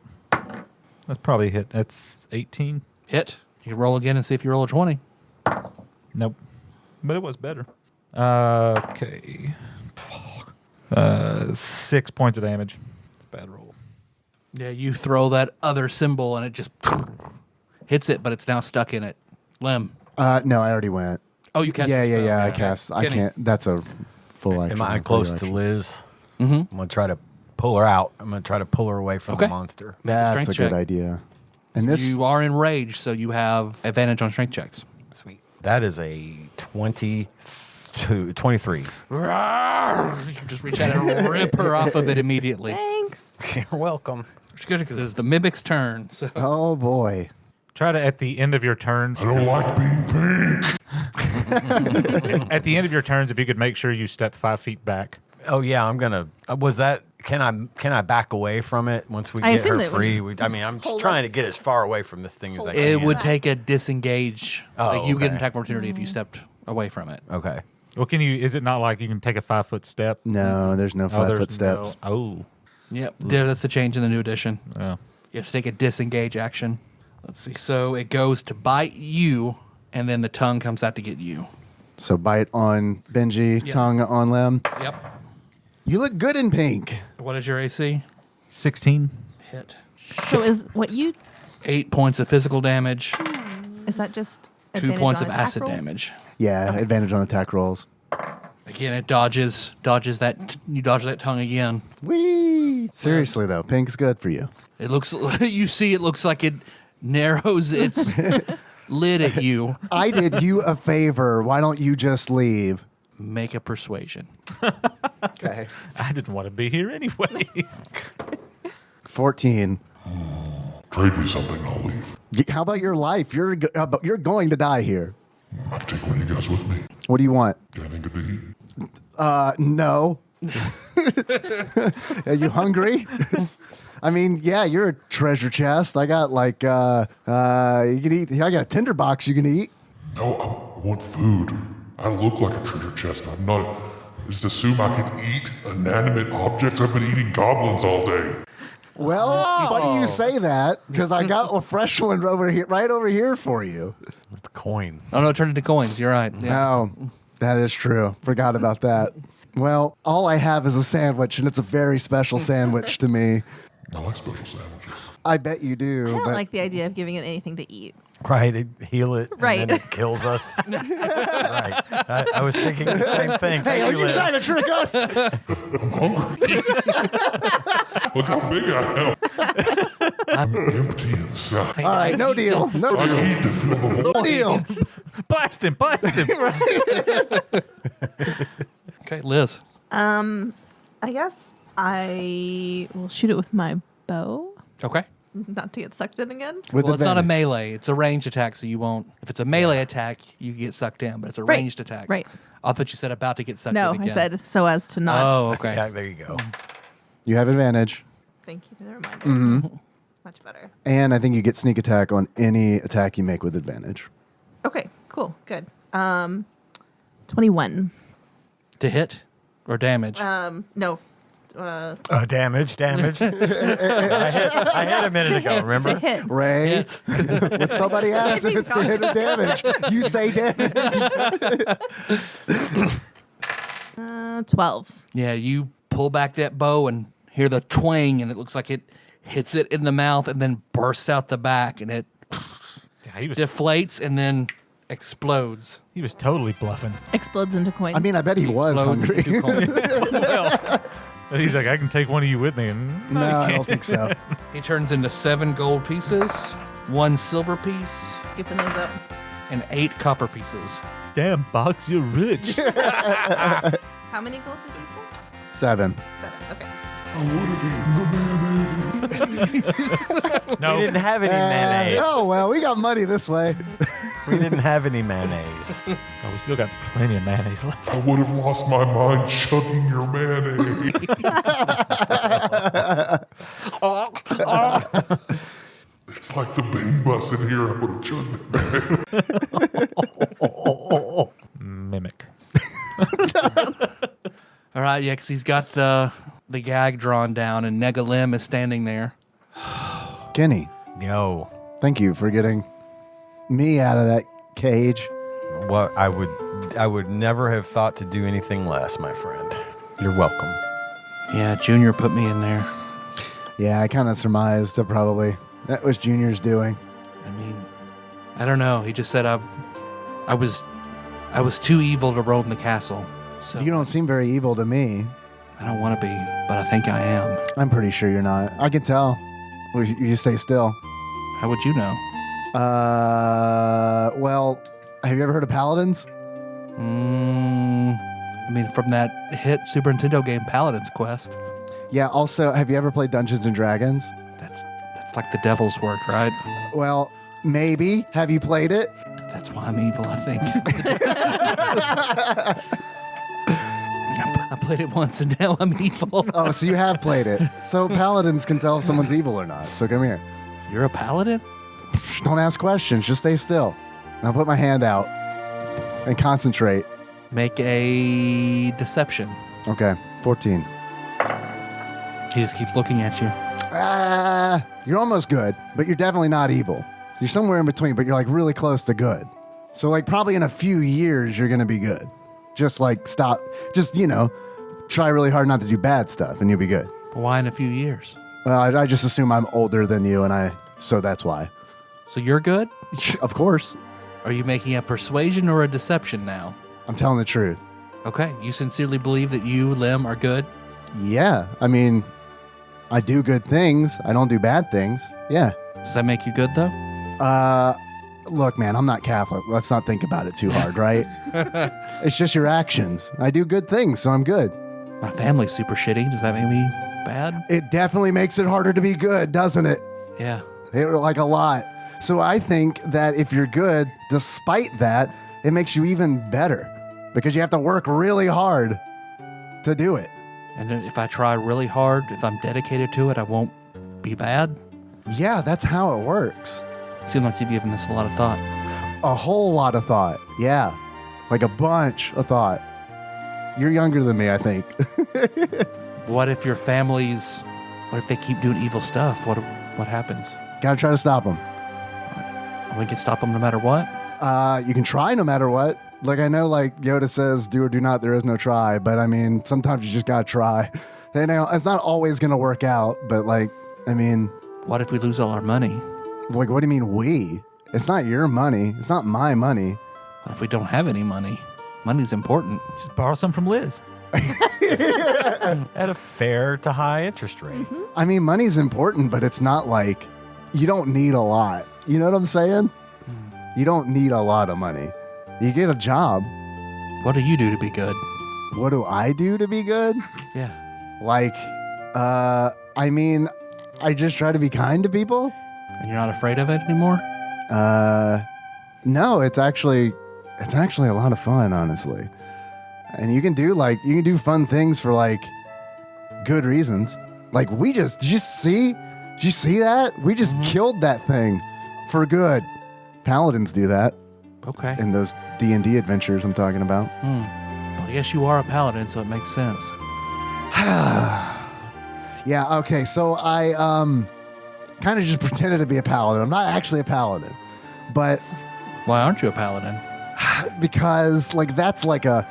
That's probably a hit. That's 18. Hit. You can roll again and see if you roll a 20. Nope. But it was better. Okay. 6 points of damage. It's a bad roll. Yeah, you throw that other symbol and it just hits it, but it's now stuck in it. Lem. No, I already went. Oh, you cast. Yeah. I Okay. cast. I Kenny. can't. That's a full action. Am I full close to action. Liz? Mm-hmm. I'm gonna try to pull her out. I'm gonna try to pull her away from Okay. the monster. That's Strength a good check. idea. And this. You are enraged, so you have advantage on strength checks. Sweet. That is a 23. You just reach out and rip her off of it immediately. Thanks. You're welcome. It's good because it's the mimic's turn. So Oh boy. Try to, at the end of your turn, I don't like being pink. at the end of your turns, if you could make sure you step 5 feet back. Oh yeah, I'm gonna. Was that? Can I back away from it once we I get assume her that when free? you I'm just hold trying us- to get as far away from this thing as I can. it would take a disengage. Oh, Like you get an okay. attack opportunity if you stepped away from it. Okay. Well, is it not like you can take a 5 foot step? No, there's no 5 there's foot steps. No, oh. Yep. There, that's the change in the new edition. Yeah. You have to take a disengage action. Let's see. So it goes to bite you, and then the tongue comes out to get you. So bite on Benji, Yep. tongue on Lem. Yep. You look good in pink. What is your AC? 16. Hit. So is what you 8 points of physical damage, is that just 2 advantage points on of attack acid rolls? damage. Yeah, advantage on attack rolls. Again, it dodges that. You dodge that tongue again. Whee! Seriously though, pink's good for you. It looks. You see, it looks like it narrows its lid at you. I did you a favor. Why don't you just leave? Make a persuasion. Okay. I didn't want to be here anyway. 14. Trade me something, I'll leave. How about your life? You're going to die here. I can take one of you guys with me. What do you want? Got anything good to eat? No. Are you hungry? I mean, yeah, you're a treasure chest. I got like you can eat. I got a tinderbox you can eat. No, I want food. I look like a treasure chest. I'm not. Just assume I can eat inanimate objects. I've been eating goblins all day. Well, funny you say that because I got a fresh one right over here for you. With the coin. Oh no, it turned into coins. You're right. Yeah. No, that is true. Forgot about that. Well, all I have is a sandwich, and it's a very special sandwich to me. I like special sandwiches. I bet you do. I don't but like the idea of giving it anything to eat. Right, heal it, Right. and then it kills us. Right. I was thinking the same thing. Hey, are Thank you Liz. trying to trick us? I'm hungry. Look how big I am. I'm empty inside. All right, no deal. No I deal. need to fill the void. No deal. Blast him! Blast him! Okay, Liz. I guess I will shoot it with my bow, Okay. not to get sucked in again. With Well, it's not a advantage. melee. It's a ranged attack, so you won't. If it's a melee attack, you get sucked in, but it's a Right, ranged attack. right. I thought you said about to get sucked No, in again. I said so as to not. Oh, okay. Yeah, there you go. You have advantage. Thank you for the reminder. Much better. And I think you get sneak attack on any attack you make with advantage. Okay, cool, good. 21. To hit or damage? No. Damage. I hit a minute ago, remember? To hit. Ray, Hit. when somebody asks if it's the hit or damage, you say damage. 12. Yeah, you pull back that bow and hear the twang, and it looks like it hits it in the mouth and then bursts out the back, and it Yeah, he was deflates and then explodes. totally bluffing. Explodes into coins. I mean, I bet he was Explodes hungry. into coin. Well, but he's like, I can take one of you with me, and No, you I can't. don't think so. He turns into 7 gold pieces, 1 silver piece, scooping those up. and 8 copper pieces. Damn, Box, you're rich. How many gold did you say? 7. 7. Okay. I would have eaten the mayonnaise. No, We didn't have any mayonnaise. Oh, well, we got money this way. We didn't have any mayonnaise. oh, we still got plenty of mayonnaise left. I would have lost my mind chugging your mayonnaise. It's like the Bing bus in here. I would have chugged the mayonnaise. Mimic. All right, yeah, because he's got the gag drawn down, and Negalim is standing there. Kenny, Yo, thank you for getting me out of that cage. what I would never have thought to do anything less, my friend. You're welcome. Yeah, Junior put me in there. Yeah, I kind of surmised that probably that was Junior's doing. I mean, I don't know. He just said I was too evil to roam the castle. So You don't seem very evil to me. I don't want to be, but I think I am. I'm pretty sure you're not. I can tell. Well, you stay still. How would you know? Well, have you ever heard of paladins? I mean, from that hit Super Nintendo game Paladin's Quest. Yeah, also, have you ever played Dungeons and Dragons? That's like the devil's work, right? Well, maybe. Have you played it? That's why I'm evil, I think. I played it once and now I'm evil. Oh, so you have played it. So paladins can tell if someone's evil or not. So come here. You're a paladin? Don't ask questions. Just stay still. And I'll put my hand out and concentrate. Make a deception. Okay, 14. He just keeps looking at you. You're almost good, but you're definitely not evil. So you're somewhere in between, but you're like really close to good. So like probably in a few years, you're going to be good. Just like stop, just, try really hard not to do bad stuff and you'll be good. Why in a few years? Well, I just assume I'm older than you so that's why. So you're good? Of course. Are you making a persuasion or a deception now? I'm telling the truth. Okay, you sincerely believe that you, Lim, are good? Yeah. I mean, I do good things. I don't do bad things. Yeah. Does that make you good, though? Look, man, I'm not Catholic. Let's not think about it too hard, right? It's just your actions. I do good things, so I'm good. My family's super shitty. Does that make me bad? It definitely makes it harder to be good, doesn't it? Yeah. Like a lot. So I think that if you're good, despite that, it makes you even better because you have to work really hard to do it. And then if I try really hard, if I'm dedicated to it, I won't be bad? Yeah, that's how it works. Seems like you've given this a lot of thought. A whole lot of thought. Yeah. Like a bunch of thought. You're younger than me, I think. What if your family's... What if they keep doing evil stuff? What happens? Gotta try to stop them. We can stop them no matter what? You can try no matter what. Like I know, like Yoda says, do or do not, there is no try. But I mean, sometimes you just gotta try. And it's not always gonna work out, but like, I mean... What if we lose all our money? Like, what do you mean we? It's not your money. It's not my money. What if we don't have any money? Money's important. Just borrow some from Liz. At a fair to high interest rate. I mean, money's important, but it's not like you don't need a lot. You know what I'm saying? You don't need a lot of money. You get a job. What do you do to be good? What do I do to be good? Yeah. Like, I mean, I just try to be kind to people. And you're not afraid of it anymore? No, it's actually a lot of fun, honestly. And you can do fun things for like good reasons. Like did you see that? We just killed that thing for good. Paladins do that Okay. in those D&D adventures I'm talking about. Well, yes, you are a paladin, so it makes sense. Yeah, okay. So I kind of just pretended to be a paladin. I'm not actually a paladin. But Why aren't you a paladin? because like that's like a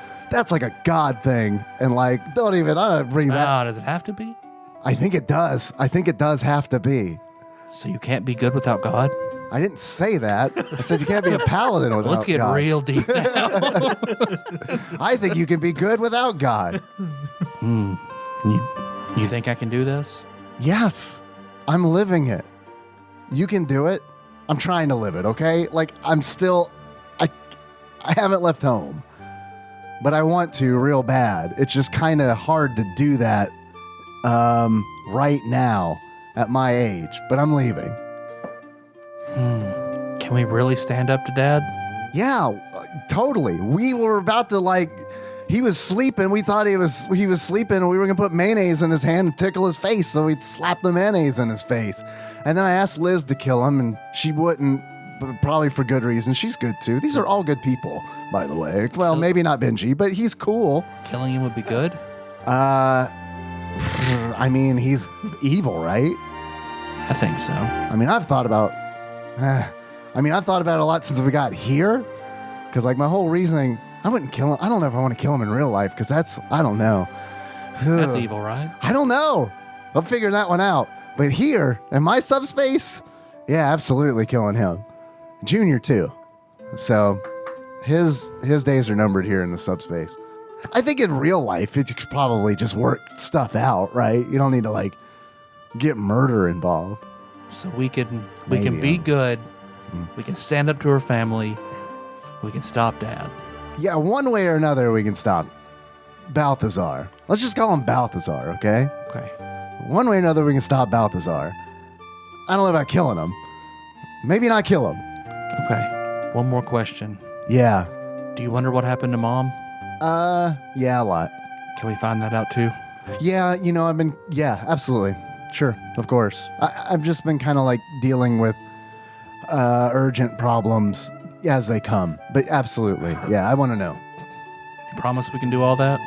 god thing, and like don't even bring that. Does it have to be? I think it does. I think it does have to be. So you can't be good without God? I didn't say that. I said you can't be a paladin without Let's get God. real deep now. I think you can be good without God. You think I can do this? Yes, I'm living it. You can do it. I'm trying to live it, okay? Like I'm still, I haven't left home, but I want to real bad. It's just kind of hard to do that right now at my age, but I'm leaving. Can we really stand up to Dad? Yeah, totally. We were about to he was sleeping. We thought he was sleeping, and we were gonna put mayonnaise in his hand and tickle his face, so we'd slap the mayonnaise in his face. And then I asked Liz to kill him, and she wouldn't, but probably for good reason. She's good too. These are all good people, by the way. Well, maybe not Benji, but he's cool. Killing him would be good? I mean, he's evil, right? I think so. I mean, I've thought about it a lot since we got here, because like my whole reasoning. I wouldn't kill him. I don't know if I want to kill him in real life because I don't know. That's evil, right? I don't know. I'll figure that one out. But here, in my subspace, yeah, absolutely killing him. Junior, too. So his days are numbered here in the subspace. I think in real life, it could probably just work stuff out, right? You don't need to, get murder involved. So we can Maybe, be good. We can stand up to our family. We can stop Dad. Yeah, one way or another, we can stop Balthazar. Let's just call him Balthazar, okay? Okay. One way or another, we can stop Balthazar. I don't know about killing him. Maybe not kill him. Okay. One more question. Yeah. Do you wonder what happened to Mom? Yeah, a lot. Can we find that out too? Yeah, absolutely. Sure, of course. I've just been kind of dealing with urgent problems as they come. But absolutely, yeah, I want to know. You promise we can do all that?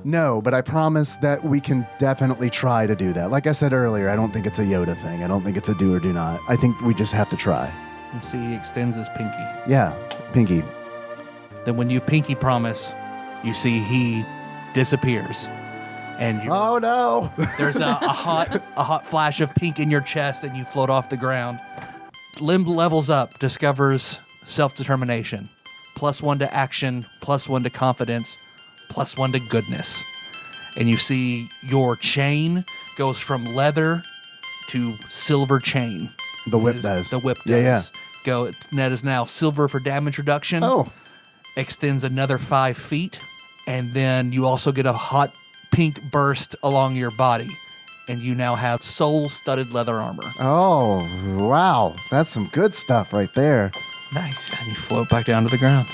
No, but I promise that we can definitely try to do that. Like I said earlier, I don't think it's a Yoda thing. I don't think it's a do or do not. I think we just have to try. And see, he extends his pinky. Yeah, pinky. Then when you pinky promise, you see he disappears. And you, Oh no! there's a hot flash of pink in your chest, and you float off the ground. Limb levels up, discovers self-determination. +1 to action, +1 to confidence, +1 to goodness. And you see your chain goes from leather to silver chain. The whip does. The whip Yeah, does. That is now silver for damage reduction. Oh, Extends another 5 feet. And then you also get a hot pink burst along your body. And you now have soul-studded leather armor. oh, wow. That's some good stuff right there. Nice. And you float back down to the ground.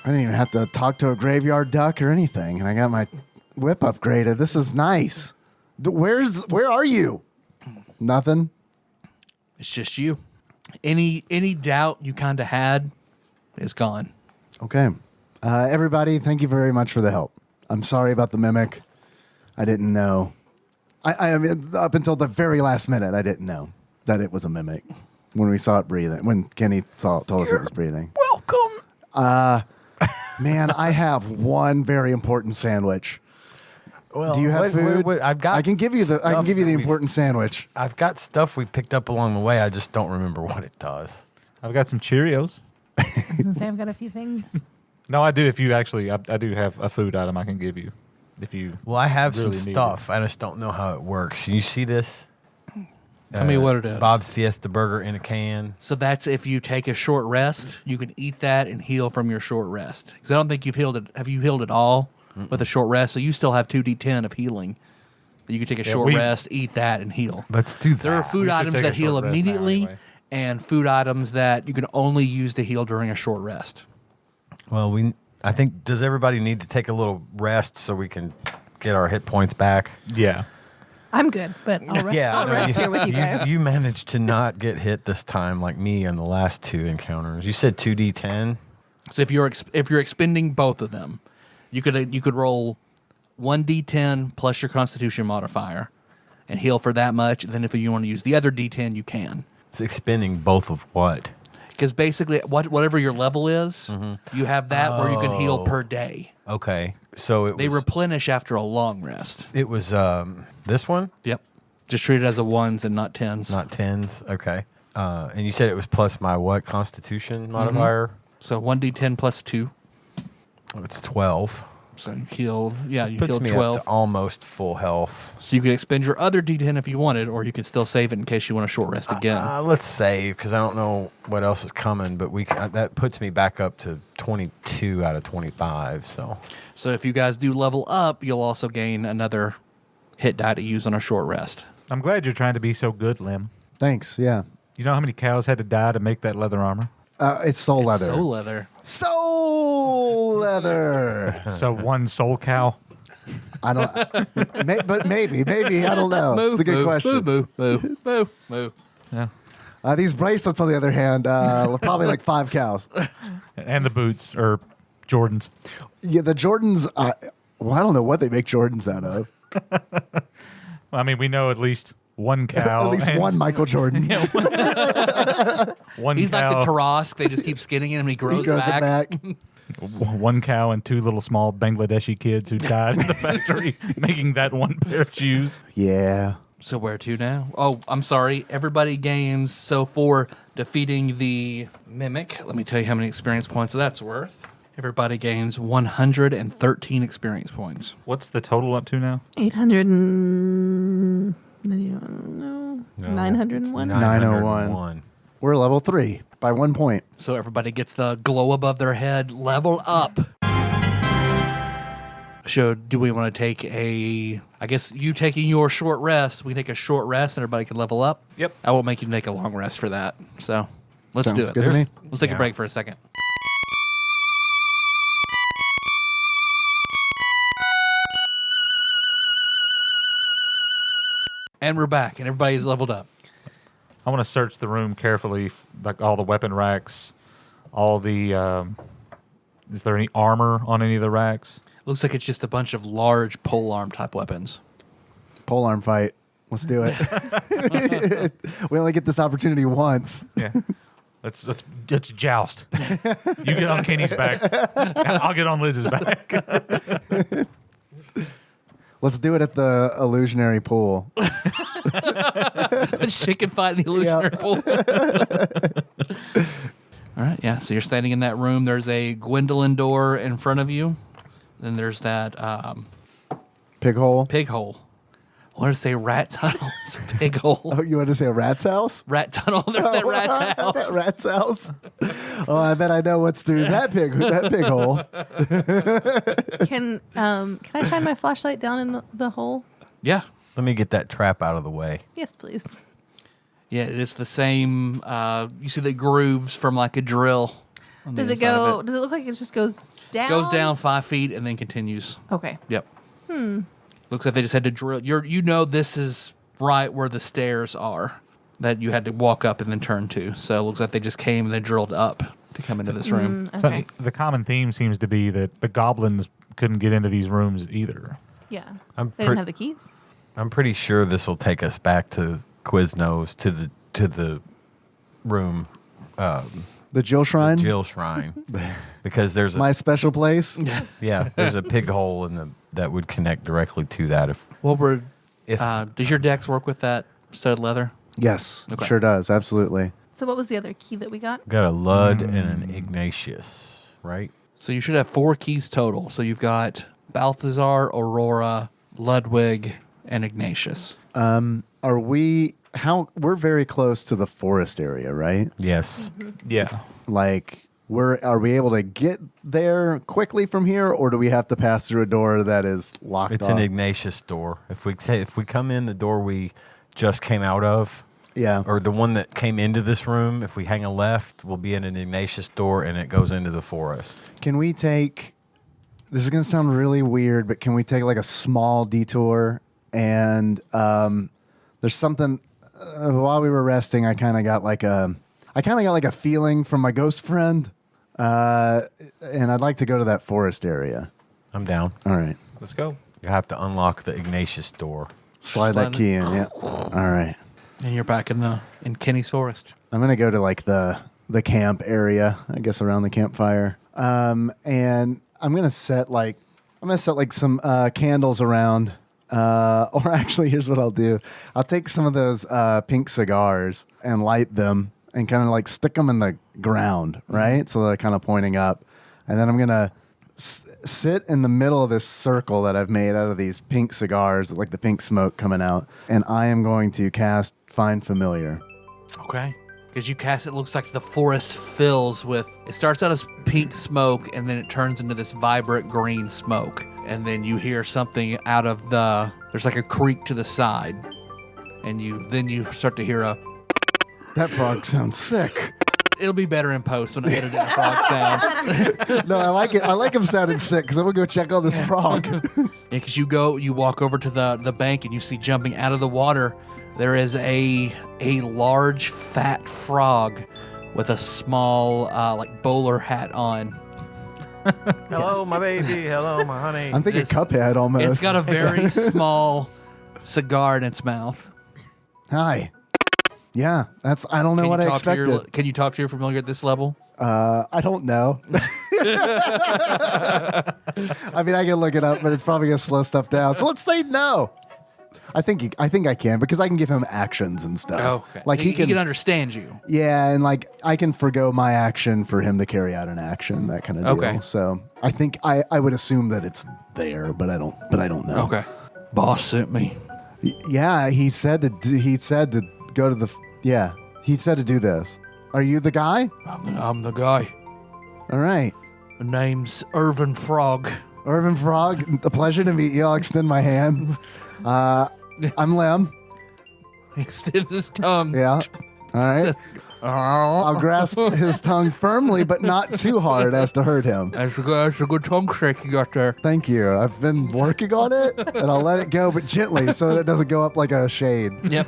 I didn't even have to talk to a graveyard duck or anything, and I got my whip upgraded. This is nice. Where are you? Nothing. It's just you. Any doubt you kind of had is gone. Okay. Everybody, thank you very much for the help. I'm sorry about the mimic. I didn't know. I mean, up until the very last minute, I didn't know that it was a mimic when we saw it breathing. When Kenny told us it was breathing. Welcome. Man, I have one very important sandwich. Well, Do you have food? I've got. I can give you the stuff important sandwich. I've got stuff we picked up along the way. I just don't remember what it does. I've got some Cheerios. I was gonna say I've got a few things. No, I do. If you actually, I do have a food item I can give you. If you Well, I have really some need stuff. I just don't know how it works. You see this? Tell me what it is. Bob's Fiesta burger in a can. So that's if you take a short rest, you can eat that and heal from your short rest. Because I don't think you've healed it. Have you healed it all with a short rest? So you still have 2d10 of healing. You can take a short rest, eat that, and heal. Let's do that. There are food should items take a that heal short rest now immediately, anyway. and food items that you can only use to heal during a short rest. Well, I think, does everybody need to take a little rest so we can get our hit points back? Yeah. I'm good, but I'll rest, I'll rest here with you guys. You managed to not get hit this time like me on the last two encounters. You said 2d10. So if you're expending both of them, you could roll 1d10 plus your Constitution modifier, and heal for that much. And then if you want to use the other d10, you can. It's expending both of what? Because basically, whatever your level is, you have that where you can heal per day. Okay, so They replenish after a long rest. it was this one, Yep. Just treat it as a ones and not tens. not tens. Okay, and you said it was plus my what Constitution modifier? So 1d10 plus 2. Oh, it's 12. So you healed. Yeah, you Puts healed me 12. up to almost full health. So you could expend your other d10 if you wanted, or you could still save it in case you want a short rest again. Let's save because I don't know what else is coming, but that puts me back up to 22 out of 25. So if you guys do level up, you'll also gain another hit die to use on a short rest. I'm glad you're trying to be so good, Lim. Thanks. Yeah. You know how many cows had to die to make that leather armor? It's soul leather. Soul leather. Soul leather. So one soul cow. I don't. But maybe I don't know. Moo, It's a good moo, question. Moo, moo, moo, moo, moo. Yeah. These bracelets, on the other hand, probably like 5 cows. And the boots or Jordans. Yeah, the Jordans. Well, I don't know what they make Jordans out of. Well, I mean, we know at least one cow. At least and one Michael Jordan. one He's cow, like the Tarask. They just keep skinning him and he grows, He grows back. it back. one cow and 2 little small Bangladeshi kids who died in the factory making that one pair of shoes. Yeah. So where to now? Oh, I'm sorry. Everybody gains. So for defeating the mimic, let me tell you how many experience points that's worth. Everybody gains 113 experience points. What's the total up to now? 800 and... No, 901. 901. We're level 3 by 1 point. So everybody gets the glow above their head, level up. So do we want to take I guess you taking your short rest, we take a short rest and everybody can level up? Yep. I won't make you take a long rest for that. So let's Sounds do it. good to me. Let's take a Yeah. break for a second. And we're back, and everybody's leveled up. I want to search the room carefully, like all the weapon racks, all the. Is there any armor on any of the racks? Looks like it's just a bunch of large polearm type weapons. Polearm fight. Let's do it. We only get this opportunity once. Yeah. Let's joust. You get on Kenny's back. I'll get on Liz's back. Let's do it at the illusionary pool. Chicken fight in the illusionary pool. All right, yeah. So you're standing in that room. There's a Gwendolyn door in front of you. Then there's that Pig hole. pig hole. I want to say rat tunnel. It's a pig hole. Oh, you want to say a rat's house? Rat tunnel. There's that rat's house. That rat's house. Oh, I bet I know what's through that pig hole. Can I shine my flashlight down in the hole? Yeah. Let me get that trap out of the way. Yes, please. Yeah, it's the same. You see the grooves from like a drill. on the Does it inside of go? Does it look like it just goes down? Goes down 5 feet and then continues. Okay. Yep. Looks like they just had to drill. You know this is right where the stairs are that you had to walk up and then turn to. So it looks like they just came and they drilled up to come into this room. Okay. So the common theme seems to be that the goblins couldn't get into these rooms either. Yeah. I'm They didn't have the keys. I'm pretty sure this will take us back to Quiznos to the room The Jill Shrine? Jill Shrine. Because there's My special place? there's a pig hole that would connect directly to that. Does your dex work with that studded leather? Yes, Okay. sure does. Absolutely. So what was the other key that we got? Got a Lud and an Ignatius, right? So you should have 4 keys total. So you've got Balthazar, Aurora, Ludwig, and Ignatius. We're very close to the forest area, right? Yes. Yeah. Like, are we able to get there quickly from here, or do we have to pass through a door that is locked It's off? an Ignatius door. If we come in the door we just came out of, Yeah. or the one that came into this room, if we hang a left, we'll be in an Ignatius door, and it goes into the forest. Can we take, this is going to sound really weird, but can we take like a small detour? And there's something, while we were resting, I kind of got like a feeling from my ghost friend. And I'd like to go to that forest area. I'm down. All right. Let's go. You have to unlock the Ignatius door. Slide that key in. Yeah. All right. And you're back in Kenny's Forest. I'm going to go to like the camp area, I guess, around the campfire. And I'm going to set like some candles around. Or actually, here's what I'll do. I'll take some of those pink cigars and light them and kind of like stick them in the ground, right? So they're kind of pointing up. And then I'm going to sit in the middle of this circle that I've made out of these pink cigars, like the pink smoke coming out. And I am going to cast Find Familiar. Okay. Because you cast it, looks like the forest fills with, it starts out as pink smoke and then it turns into this vibrant green smoke. And then you hear something out of there's like a creek to the side. And then you start to hear That frog sounds sick. it'll be better in post when I edit in a frog sound. No, I like it. I like him sounding sick because I'm going to go check on this frog. Because you walk over to the bank and you see jumping out of the water, there is a large fat frog with a small like bowler hat on. Hello, my baby. Hello, my honey. I'm thinking Cuphead almost. It's got a very small cigar in its mouth. Hi. Yeah, I don't know what I expected. Can you talk to your familiar at this level? I don't know. I mean, I can look it up, but it's probably going to slow stuff down. So let's say no. I think I can because I can give him actions and stuff. Oh, okay. Like he can understand you. Yeah, and like I can forgo my action for him to carry out an action, that kind of deal. Okay. So I think I would assume that it's there, but I don't know. Okay. Boss sent me. Yeah, he said to go to the. Yeah, he said to do this. Are you the guy? I'm the guy. All right. The name's Irvin Frog. Irvin Frog, a pleasure to meet you. I'll extend my hand. I'm Lem. He extends his tongue. Yeah. All right. I'll grasp his tongue firmly, but not too hard as to hurt him. That's a good tongue shake you got there. Thank you. I've been working on it, and I'll let it go, but gently, so that it doesn't go up like a shade. Yep.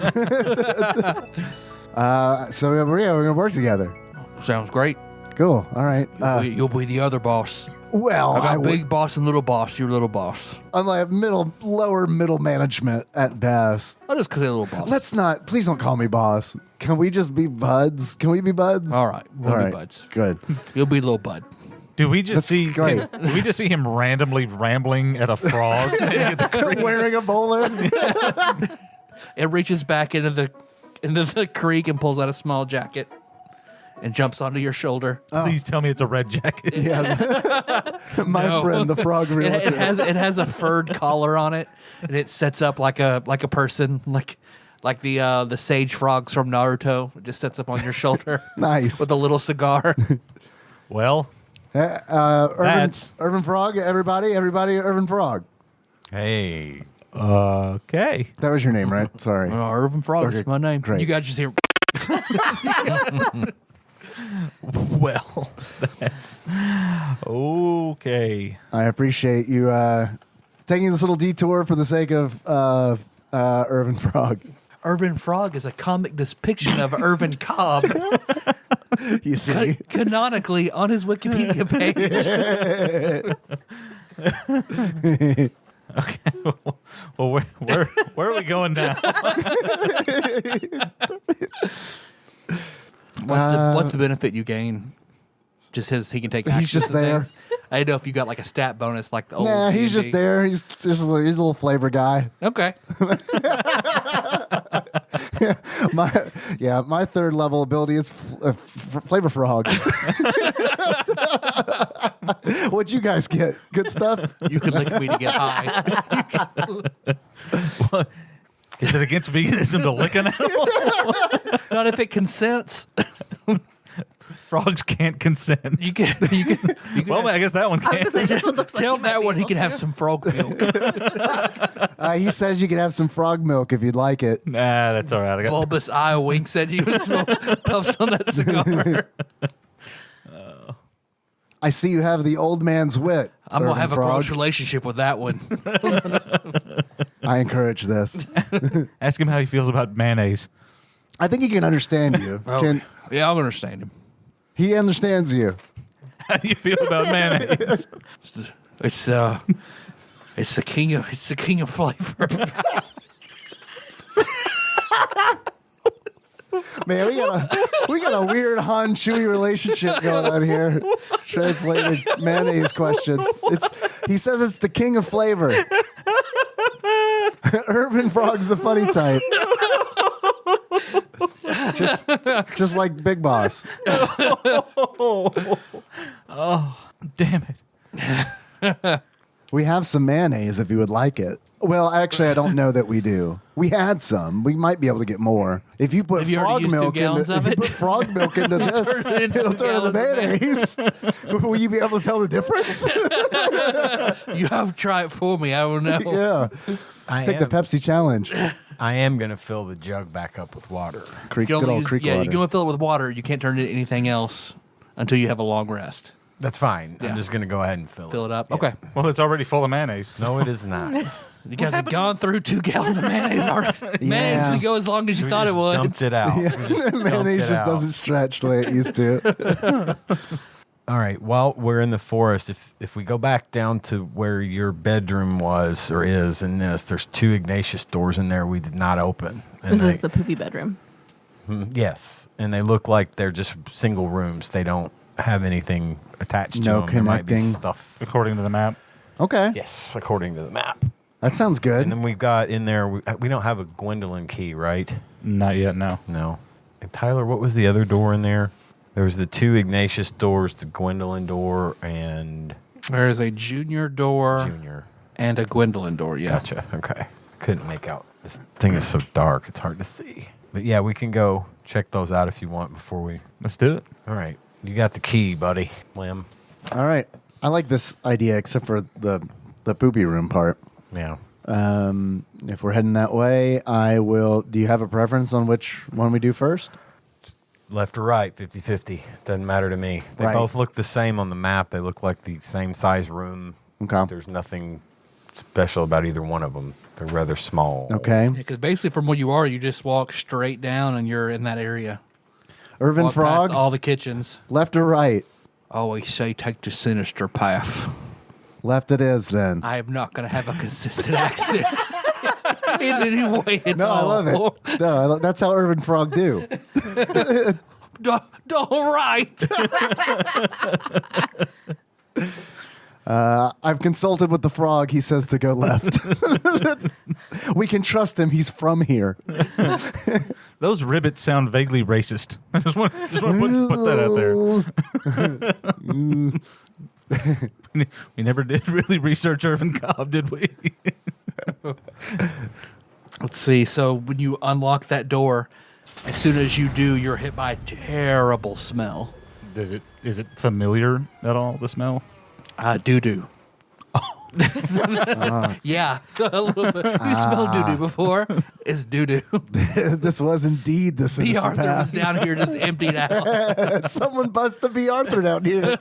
So we're going to work together. Sounds great. Cool. All right. You'll be the other boss. Well, I got big boss and little boss. You're little boss. I'm like lower middle management at best. I'll just call you little boss. Please don't call me boss. Can we just be buds? Can we be buds? All right. We'll All be right. buds. Good. You'll be little bud. Do we just see great. Do we just see him randomly rambling at a frog? Wearing a bowler. It reaches back into the creek and pulls out a small jacket and jumps onto your shoulder. Please tell me it's a red jacket. Yeah. My No. friend, the frog realtor. It has a furred collar on it, and it sets up like a person, like the sage frogs from Naruto. It just sets up on your shoulder. Nice. With a little cigar. Well, Urban Frog, everybody, Urban Frog. Hey. okay. That was your name, right? Sorry. Irvin Frog is Okay, my name. great. You guys just hear. Well, that's okay. I appreciate you taking this little detour for the sake of Urban Frog. Irvin Frog is a comic depiction of Irvin Cobb, You see? canonically on his Wikipedia page. Okay. Well, where are we going now? What's the benefit you gain? Just he can take. He's just to there. things? I didn't know if you got like a stat bonus, like the old. Nah, he's D&D. just there. He's a little flavor guy. Okay. My third level ability is flavor frog. What'd you guys get? Good stuff. You can lick me to get high. Is it against veganism to lick an animal? Not if it consents. Frogs can't consent. You can Well, I guess that one I was can't. gonna say this one looks like tell you might that be one he able can have to. some frog milk. He says you can have some frog milk if you'd like it. Nah, that's all right. I got Bulbous eye winks at you and puffs on that cigar. I see you have the old man's wit. I'm gonna Urban have a Frog. close relationship with that one. I encourage this. Ask him how he feels about mayonnaise. I think he can understand you. Oh, yeah, I understand him. He understands you. How do you feel about mayonnaise? It's the king of flavor. Man, we got a weird Han Chewie relationship going on here. Translated mayonnaise questions. He says it's the king of flavor. Urban Frog's the funny type. Just like Big Boss. Damn it. We have some mayonnaise if you would like it. Well, actually, I don't know that we do. We had some. We might be able to get more. If you put Have you already frog used 2 milk gallons into, of if it? you put frog milk into this, turn it into it'll 2 turn into gallons mayonnaise. Will you be able to tell the difference? You have to try it for me. I will know. Yeah. I Take the Pepsi challenge. I am going to fill the jug back up with water. You can Good only old use, creek yeah, water. you can only fill it with water. You can't turn it into anything else until you have a long rest. That's fine. Yeah. I'm just going to go ahead and fill Fill it. it up. Yeah. Okay. Well, it's already full of mayonnaise. No, it is not. You guys have gone through 2 gallons of mayonnaise already. Mayonnaise doesn't go as long as you We thought it just would. dumped it out. We just dumped Mayonnaise it just out. doesn't stretch the way it used to. All right. While we're in the forest, if we go back down to where your bedroom was or is in this, there's 2 Ignatius doors in there we did not open. And This they- is the poopy bedroom. Yes, and they look like they're just single rooms. They don't have anything attached to No them. There might be connecting. stuff. According to the map. Okay. Yes, according to the map. That sounds good. And then we've got in there, we don't have a Gwendolyn key, right? Not yet, no. No. And Tyler, what was the other door in there? There was the 2 Ignatius doors, the Gwendolyn door, and There is a junior door Junior. and a Gwendolyn door. Yeah. Gotcha. Okay. Couldn't make out. This thing is so dark, it's hard to see. But yeah, we can go check those out if you want before we. Let's do it. All right. You got the key, buddy. Lim. All right. I like this idea, except for the poopy room part. Yeah. If we're heading that way, I will. Do you have a preference on which one we do first? Left or right, 50-50. Doesn't matter to me. They Right. both look the same on the map. They look like the same size room. Okay. There's nothing special about either one of them. They're rather small. Okay. Because basically, from where you are, you just walk straight down and you're in that area. Irvin Walk Frog, past all the kitchens. left or right? Always say take the sinister path. Left it is then. I am not going to have a consistent accent in any way at No, I all. love it. No, that's how Irvin Frog do. All right. I've consulted with the frog. He says to go left. We can trust him. He's from here. Those ribbits sound vaguely racist. I just want to put that out there. We never did really research Irvin Cobb, did we? Let's see. So when you unlock that door, as soon as you do, you're hit by a terrible smell. Is it familiar at all, the smell? Doo-doo. Yeah. So a little bit. You smelled doo-doo before. It's doo-doo. This was indeed the B. sinister Arthur was path. down here just emptied out. Someone bust the B. Arthur down here.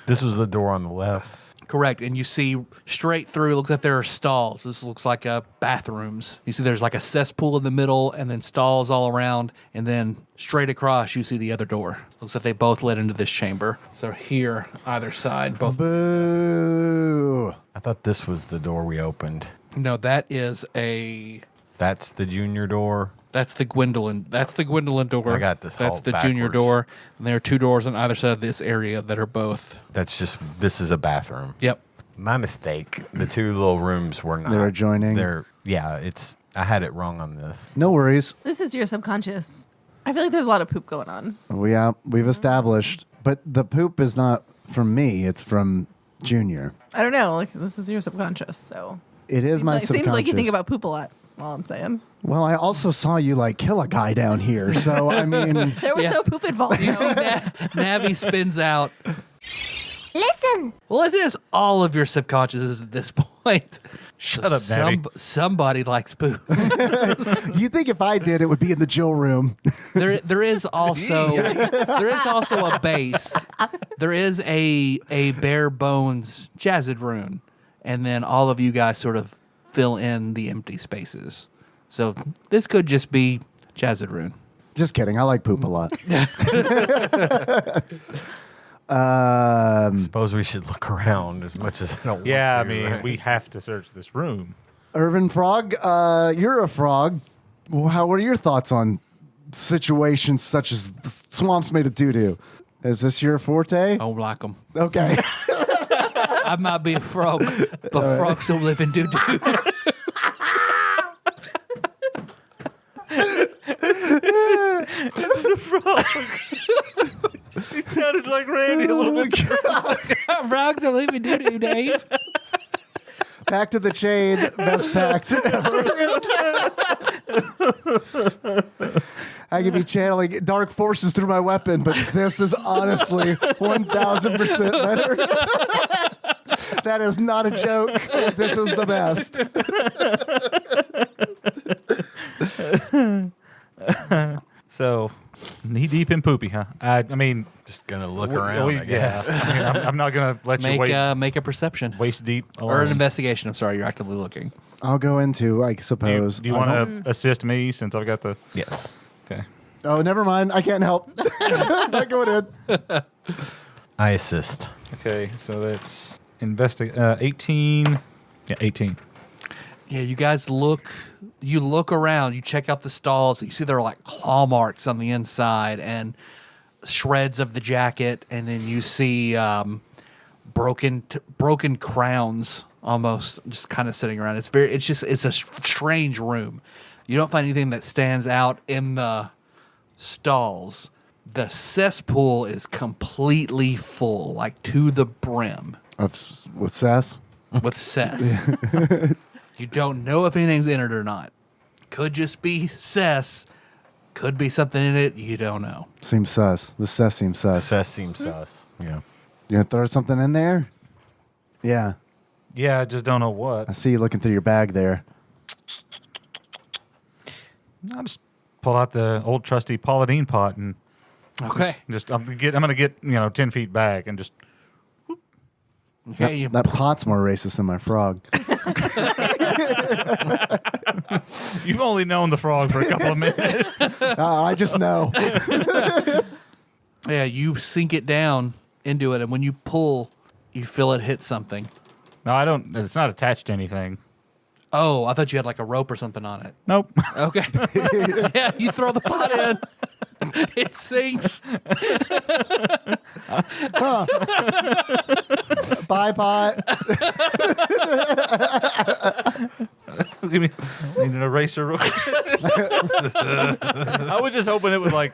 This was the door on the left. Correct. And you see straight through, it looks like there are stalls. This looks like bathrooms. You see there's like a cesspool in the middle and then stalls all around. And then straight across, you see the other door. Looks like they both led into this chamber. So here, either side, both. Boo. I thought this was the door we opened. No, that is a. That's the junior door. That's the Gwendolyn. That's the Gwendolyn door. I got this That's halt the junior backwards. door. And there are 2 doors on either side of this area that are both. This is a bathroom. Yep. My mistake. The 2 little rooms were not. They're adjoining. I had it wrong on this. No worries. This is your subconscious. I feel like there's a lot of poop going on. We've established, but the poop is not from me. It's from Junior. I don't know. Like this is your subconscious, so It is my subconscious. seems like you think about poop a lot. All I'm saying. Well, I also saw you like kill a guy down here, so I mean, There was no poop involved. You see Navi spins out. Listen. Well, it is all of your subconscious at this point. Shut up, Navi. Somebody likes poop. you think if I did, it would be in the Jill room. There is also a base. There is a bare bones jazzed rune, and then all of you guys sort of fill in the empty spaces. So this could just be jazzed rune. Just kidding. I like poop a lot. Suppose we should look around as much as I don't Yeah, I want to. mean, right? we have to search this room. Irvin Frog, you're a frog. Well, what are your thoughts on situations such as the swamps made of doo-doo? Is this your forte? I don't like them. Okay. I might be a frog, but frogs don't live in doo-doo. He sounded like Randy a little bit. Frogs don't live in doo-doo, Dave. Pack to the chain, best pact ever. I could be channeling dark forces through my weapon, but this is honestly 1,000% better. That is not a joke. This is the best. So, knee deep in poopy, huh? I mean, Just gonna look around, I guess. Yeah. I mean, I'm not gonna let you Make a perception waist deep. or an investigation. I'm sorry, you're actively looking. I'll go into, I Do suppose. you want to assist me since I've got the? Yes. Okay. Oh, never mind. I can't help. Not going in. I assist. Okay, so that's 18. Yeah, 18. Yeah, you guys look. You look around. You check out the stalls. You see there are like claw marks on the inside and shreds of the jacket, and then you see broken crowns almost just kind of sitting around. It's a strange room. You don't find anything that stands out in the stalls. The cesspool is completely full, like to the brim, With sass? with cess. You don't know if anything's in it or not. Could just be cess. Could be something in it. You don't know. Seems sus. The cess seems sus. Assess seems sus. Yeah. You gonna throw something in there? Yeah. Yeah, I just don't know what. I see you looking through your bag there. I'll just pull out the old trusty Pauladine pot and Okay. I'm gonna get 10 feet back and just. Okay. You That pot's more racist than my frog. You've only known the frog for a couple of minutes. I just know. Yeah, you sink it down into it, and when you pull, you feel it hit something. No, I don't. It's not attached to anything. Oh, I thought you had like a rope or something on it. Nope. Okay. Yeah, you throw the pot in. It sinks. Bye, pot. Give me need an eraser real quick. I was just hoping it would like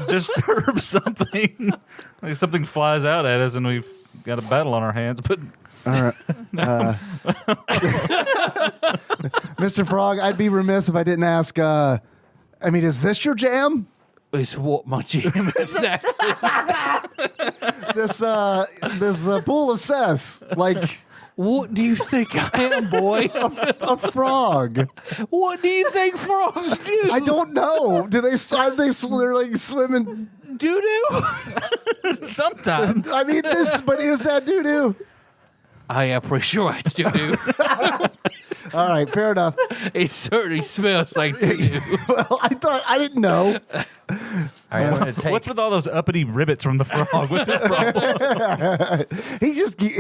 disturb something. Like something flies out at us and we've got a battle on our hands. But All right. Mr. Frog, I'd be remiss if I didn't ask. Is this your jam? It's what my jam exactly. This pool of cess, like What do you think I am, boy? a frog. What do you think frogs do? I don't know. Do they? They're like swimming. doo doo. sometimes. I mean, but is that doo doo? I am pretty sure it's doo doo. All right, fair enough. It certainly smells like doo doo. Well, I didn't know. All right, I'm gonna take. What's with all those uppity ribbits from the frog? What's his problem?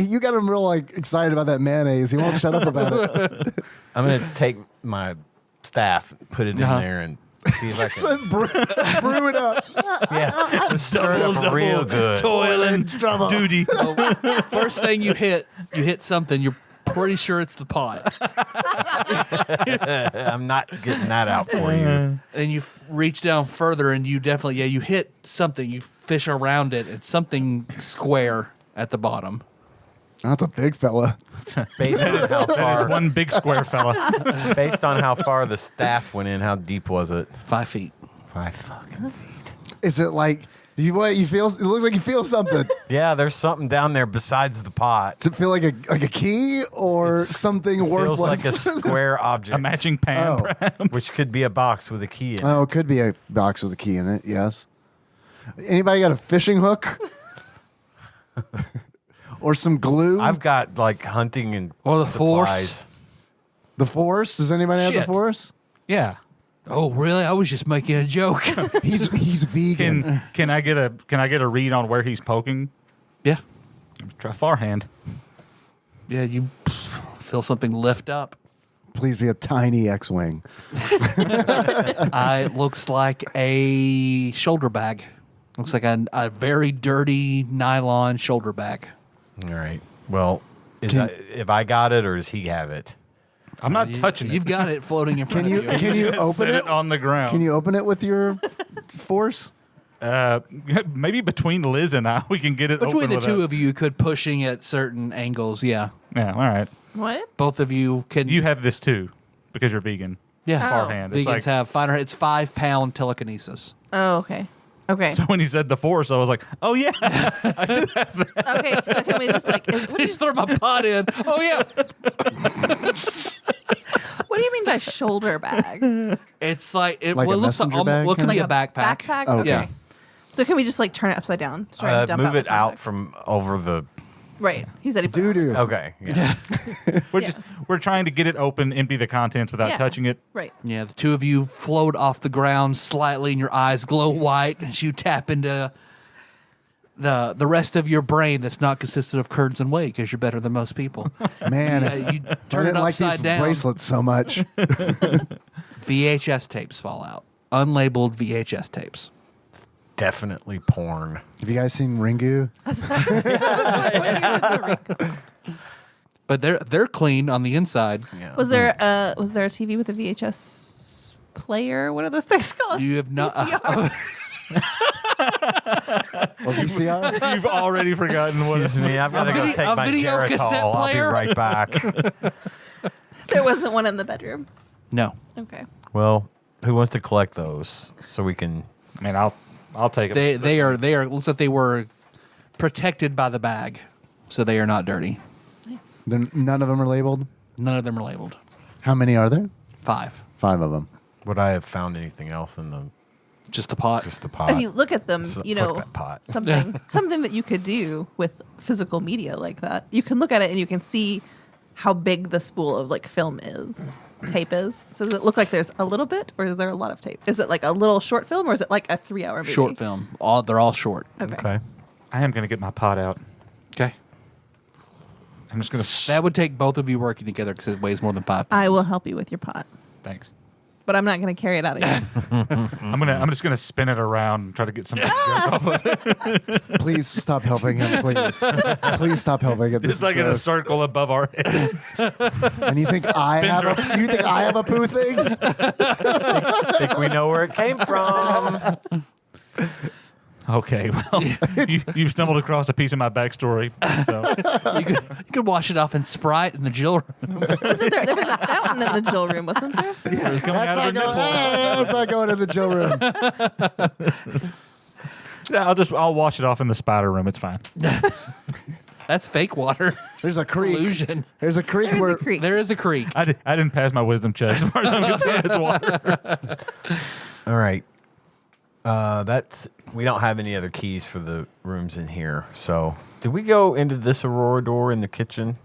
You got him real excited about that mayonnaise. He won't shut up about it. I'm gonna take my staff, put it in Uh-huh. there, and See if I can. Brew it up. Yeah, stir it up real good. Toiling duty. First thing you hit something. You're pretty sure it's the pot, I'm not getting that out for you. and you reach down further, and you definitely you hit something. You fish around it. It's something square at the bottom. That's a big fella. Based on how That is far, one big square fella. based on how far the staff went in, how deep was it? 5 feet. 5 fucking feet. Is it like you feel? It looks like you feel something. Yeah, there's something down there besides the pot. Does it feel like a key or something Feels worthless? like a square object, A matching pan, Oh. perhaps. which could be a box with a key in it. Oh, it could be a box with a key in it. Yes. Anybody got a fishing hook? Or some glue? I've got like hunting and Or the supplies. force. The force? Does anybody have Shit. the force? Yeah. Oh, really? I was just making a joke. He's vegan. Can I get a read on where he's poking? Yeah. Try far hand. Yeah, you feel something lift up. Please be a tiny X-wing. It looks like a shoulder bag. Looks like a very dirty nylon shoulder bag. All right. Well, if I got it or does he have it? I'm not touching it. You've got it floating in front Can you of you. can you open Set it? it on the ground. Can you open it with your force? Maybe between Liz and I, we can get it Between open the with two of you could pushing at certain angles, yeah. Yeah, all right. What? Both of you can. You have this too because you're vegan. yeah. Oh. Far hand. It's Vegans like, have finer. It's 5-pound telekinesis. Oh, okay. Okay. so when he said the force, I was like, oh yeah. Okay. So can we just like? What do Just throw my pot in. Oh yeah. you mean by shoulder bag? It's like it, Like well, a it looks like messenger bag what could kind be of? a backpack. Backpack. Oh, okay. Yeah. So can we just like turn it upside down? Just try and dump Move the it out contacts? from over the. Right. He said he put Doo doo. Okay. Yeah. We're trying to get it open, empty the contents without Yeah. touching it. Right. Yeah, the two of you float off the ground slightly, and your eyes glow white as you tap into the rest of your brain that's not consisted of curds and whey because you're better than most people. Man, You I turn it didn't like upside these down. bracelets so much. VHS tapes fall out. Unlabeled VHS tapes. Definitely porn. Have you guys seen Ringu? But they're clean on the inside. Yeah. Was there a TV with a VHS player? What are those things called? You have not. Or VCR? You've already forgotten what Excuse me, I've got to go video- take a my video cassette Geritol. I'll be player? right back. There wasn't one in the bedroom. No. Okay. Well, who wants to collect those so we can? I mean, I'll take it. They are. Looks like they were protected by the bag, so they are not dirty. Nice. None of them are labeled? None of them are labeled. How many are there? 5. 5 of them. Would I have found anything else in the Just the pot. just the pot? If you look at them, So- you fuck know, that pot. something that you could do with physical media like that. You can look at it and you can see how big the spool of like film is, tape is. So does it look like there's a little bit, or is there a lot of tape? Is it like a little short film, or is it like a 3-hour movie? Short film. They're all short. Okay. Okay. I am going to get my pot out. Okay. I'm just going to. That would take both of you working together because it weighs more than 5 pounds. I will help you with your pot, Thanks. but I'm not going to carry it out again. I'm just gonna spin it around and try to get some jerk off of it. Please stop helping him, please. Please stop helping him. This It's is like in a gross. circle above our heads. And you think I have a poo thing? I think we know where it came from. Okay, well, you've stumbled across a piece of my backstory. So. you could wash it off in Sprite in the Jill room. Wasn't there was a fountain in the Jill room, wasn't there? Yeah, it's coming out of her nipple. That's not going in the Joe room. Yeah, I'll wash it off in the spider room. It's fine. That's fake water. There's a creek. Illusion. There's a creek There is where a creek. There is a creek. I didn't pass my wisdom check as far as I'm concerned. It's water. All right. We don't have any other keys for the rooms in here. So, did we go into this Aurora door in the kitchen?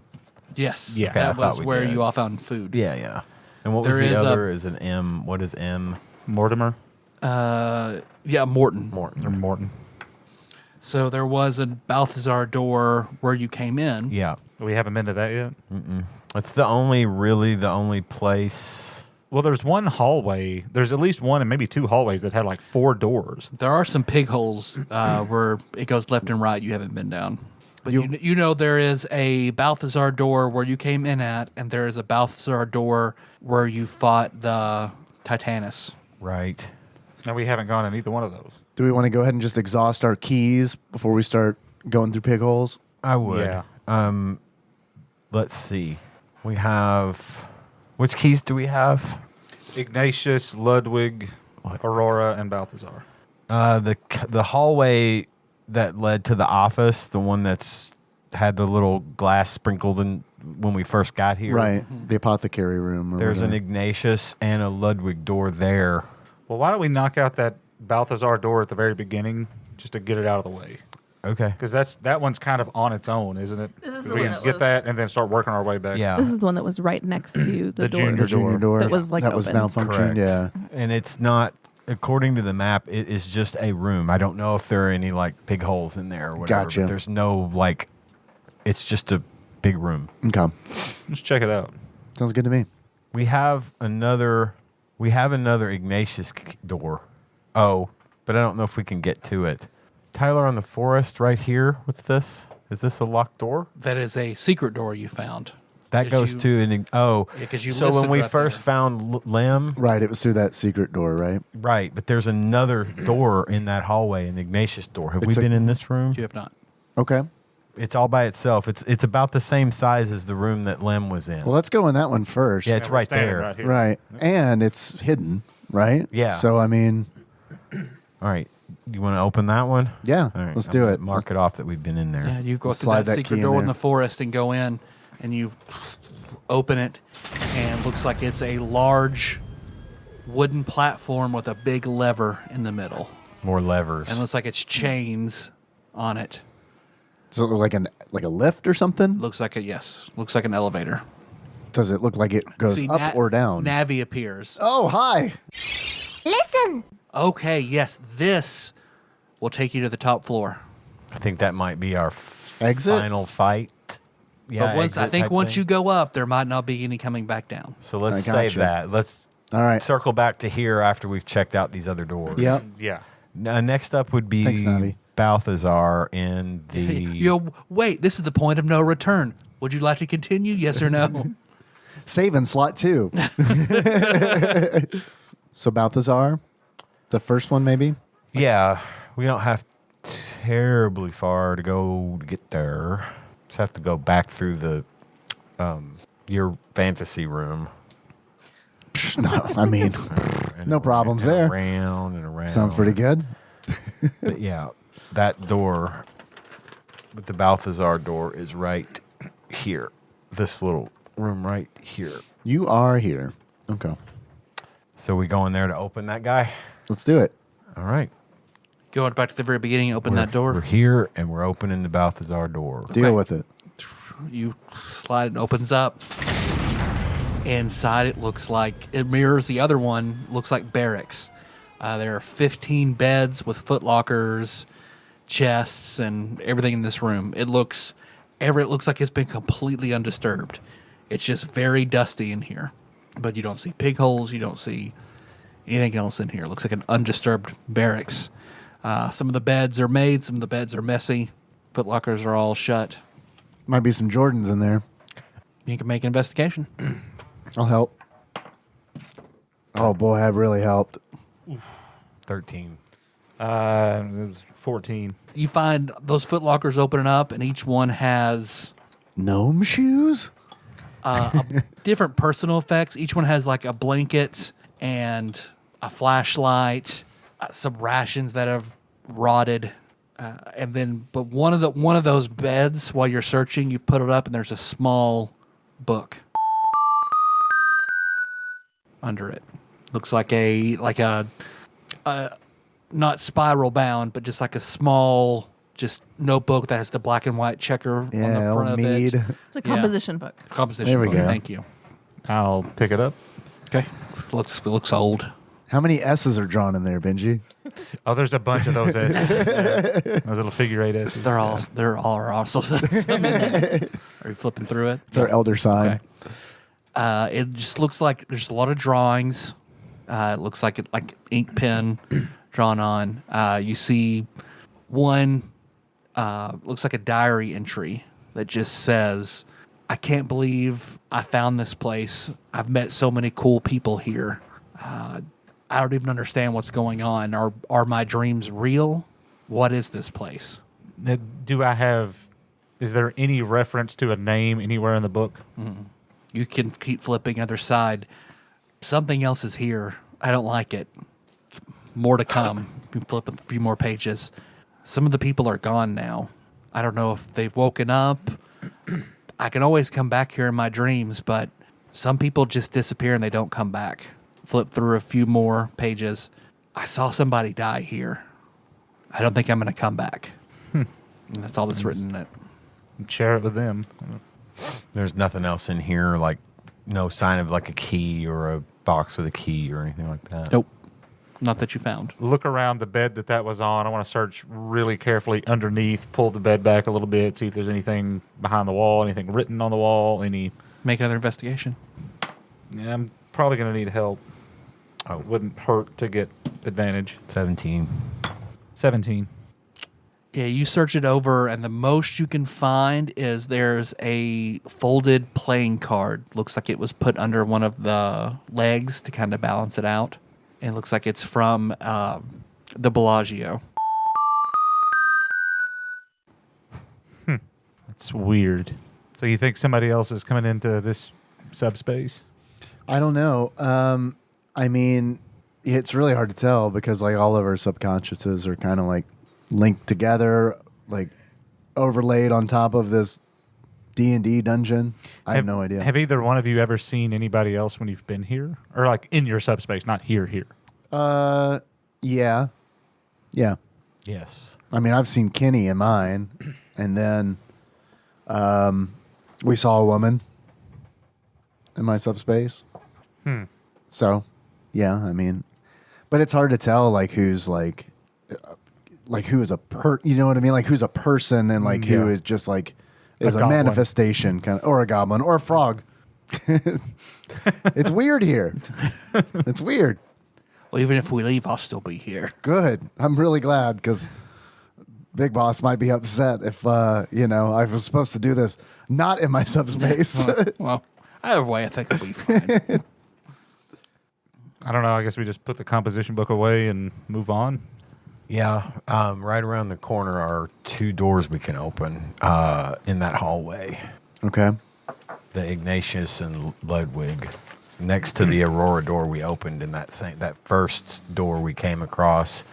Yes. Yeah. Okay, I That thought was we where did. you all found food. Yeah. And what was There the is other? Is an M? What is M? Mortimer Yeah, Morton. or Morton. So there was a Balthazar door where you came in. Yeah. We haven't been to that yet. That's the only place. Well, there's one hallway. There's at least one and maybe two hallways that had like 4 doors. There are some pig holes where it goes left and right. You haven't been down. But you know there is a Balthazar door where you came in at, and there is a Balthazar door where you fought the Titanus. Right. And we haven't gone in either one of those. Do we want to go ahead and just exhaust our keys before we start going through pig holes? I would. Yeah. Let's see. We have... Which keys do we have? Ignatius, Ludwig, Aurora, and Balthazar. The hallway that led to the office, the one that's had the little glass sprinkled in when we first got here. Right. The apothecary room. Or There's an whatever. Ignatius and a Ludwig door there. Well, why don't we knock out that Balthazar door at the very beginning just to get it out of the way? Okay. Because that one's kind of on its own, isn't it? This is the we one can that get was- that and then start working our way back. Yeah. This is the one that was right next to the door. junior The junior door. That was, like, that was opened. malfunctioned. Correct. Yeah. And it's not, according to the map, it is just a room. I don't know if there are any like pig holes in there or whatever. Gotcha. But there's no like, it's just a big room. Okay. Let's check it out. Sounds good to me. We have another Ignatius door. Oh, but I don't know if we can get to it. Tyler, on the forest right here. What's this? Is this a locked door? That is a secret door you found. That Because goes you- to an oh. Yeah, 'cause you so when listed we right first there. found Lem, Right. It was through that secret door, right? right? But there's another door in that hallway, an Ignatius door. Have It's we a- been in this room? You have not. Okay. It's all by itself. It's about the same size as the room that Lem was in. Well, let's go in that one first. Yeah, it's And we're right standing there. right here. Right. And it's hidden, right? Yeah. So, I mean, All right. You want to open that one? yeah, All right. let's I'm do gonna it. Mark it off that we've been in there. Yeah, you go through slide that that secret key in door in there. the forest and go in, and you open it, and it looks like it's a large wooden platform with a big lever in the middle, More levers. and it looks like it's chains on it. Does it look like a lift or something? Looks like looks like an elevator. Does it look like it goes See, up or down? Navi appears. Oh, hi. Okay, yes, this will take you to the top floor. I think that might be our Exit? final fight. Yeah, But once I exit think type once thing. you go up, there might not be any coming back down. So let's I save gotcha. that. Let's All right. circle back to here after we've checked out these other doors. Yep. Yeah. Next up would be Thanks, Navi. Balthazar in the. Wait, this is the point of no return. Would you like to continue? Yes or no? Save in slot 2. So Balthazar, the first one maybe? Yeah, we don't have terribly far to go to get there. Just have to go back through the your fantasy room. No, I mean, And No problems there. Around and around. sounds pretty good. But yeah, that door with the Balthazar door is right here. This little room right here. You are here. Okay. So we go in there to open that guy. Let's do it. All right. Going back to the very beginning, open We're- that door. We're here and we're opening the Balthazar door. Deal Okay. with it. You slide, it opens up. Inside, it looks like it mirrors the other one. Looks like barracks. There are 15 beds with foot lockers, chests, and everything in this room. It looks like it's been completely undisturbed. It's just very dusty in here, but you don't see pig holes. You don't see anything else in here. It looks like an undisturbed barracks. Some of the beds are made. Some of the beds are messy. Foot lockers are all shut. Might be some Jordans in there. You can make an investigation. I'll help. Oh boy, I've really helped. 13. It was 14. You find those foot lockers opening up, and each one has Gnome shoes? different personal effects. Each one has like a blanket and a flashlight, some rations that have rotted, but one of those beds, while you're searching, you put it up, and there's a small book under it. Looks like a not spiral bound, but just like a small notebook that has the black and white checker on the Yeah, front old of mead. it. It's a composition book. Composition There we book. go. Thank you. I'll pick it up. Okay. Looks old. How many S's are drawn in there, Benji? Oh, there's a bunch of those S's. Yeah. Those little figure 8 S's. They're all also some in there. Are you flipping through it? It's our elder sign. Okay. It just looks like there's a lot of drawings. It looks like ink pen drawn on. You see one looks like a diary entry that just says, "I can't believe I found this place. I've met so many cool people here. I don't even understand what's going on. Are my dreams real? What is this place?" Is there any reference to a name anywhere in the book? You can keep flipping other side. Something else is here. I don't like it. More to come. You can flip a few more pages. Some of the people are gone now. I don't know if they've woken up. I can always come back here in my dreams, but some people just disappear and they don't come back. Flip through a few more pages. I saw somebody die here. I don't think I'm going to come back. And that's all that's written in it. Share it with them. There's nothing else in here, like no sign of like a key or a box with a key or anything like that. Nope. Not that you found. Look around the bed that was on. I want to search really carefully underneath, pull the bed back a little bit, see if there's anything behind the wall, anything written on the wall, any... Make another investigation. Yeah, I'm probably going to need help. Oh. It wouldn't hurt to get advantage. 17. 17. Yeah, you search it over, and the most you can find is there's a folded playing card. Looks like it was put under one of the legs to kind of balance it out. It looks like it's from the Bellagio. That's weird. So you think somebody else is coming into this subspace? I don't know. I mean, it's really hard to tell because like all of our subconsciouses are kind of like linked together, like overlaid on top of this D&D dungeon. I have no idea. Have either one of you ever seen anybody else when you've been here? Or like in your subspace, not here. Yeah. Yeah. Yes. I mean, I've seen Kenny in mine, and then we saw a woman in my subspace. So, yeah, I mean, but it's hard to tell like who's like who is you know what I mean? Like who's a person and like who is just like is a manifestation kind of, or a goblin or a frog. It's weird here. It's weird. Well, even if we leave, I'll still be here. Good. I'm really glad because Big Boss might be upset if, I was supposed to do this not in my subspace. Well, either way, I think it'll be fine. I don't know. I guess we just put the composition book away and move on. Yeah. Right around the corner are 2 doors we can open in that hallway. Okay. The Ignatius and Ludwig. Next to the Aurora door we opened in that first door we came across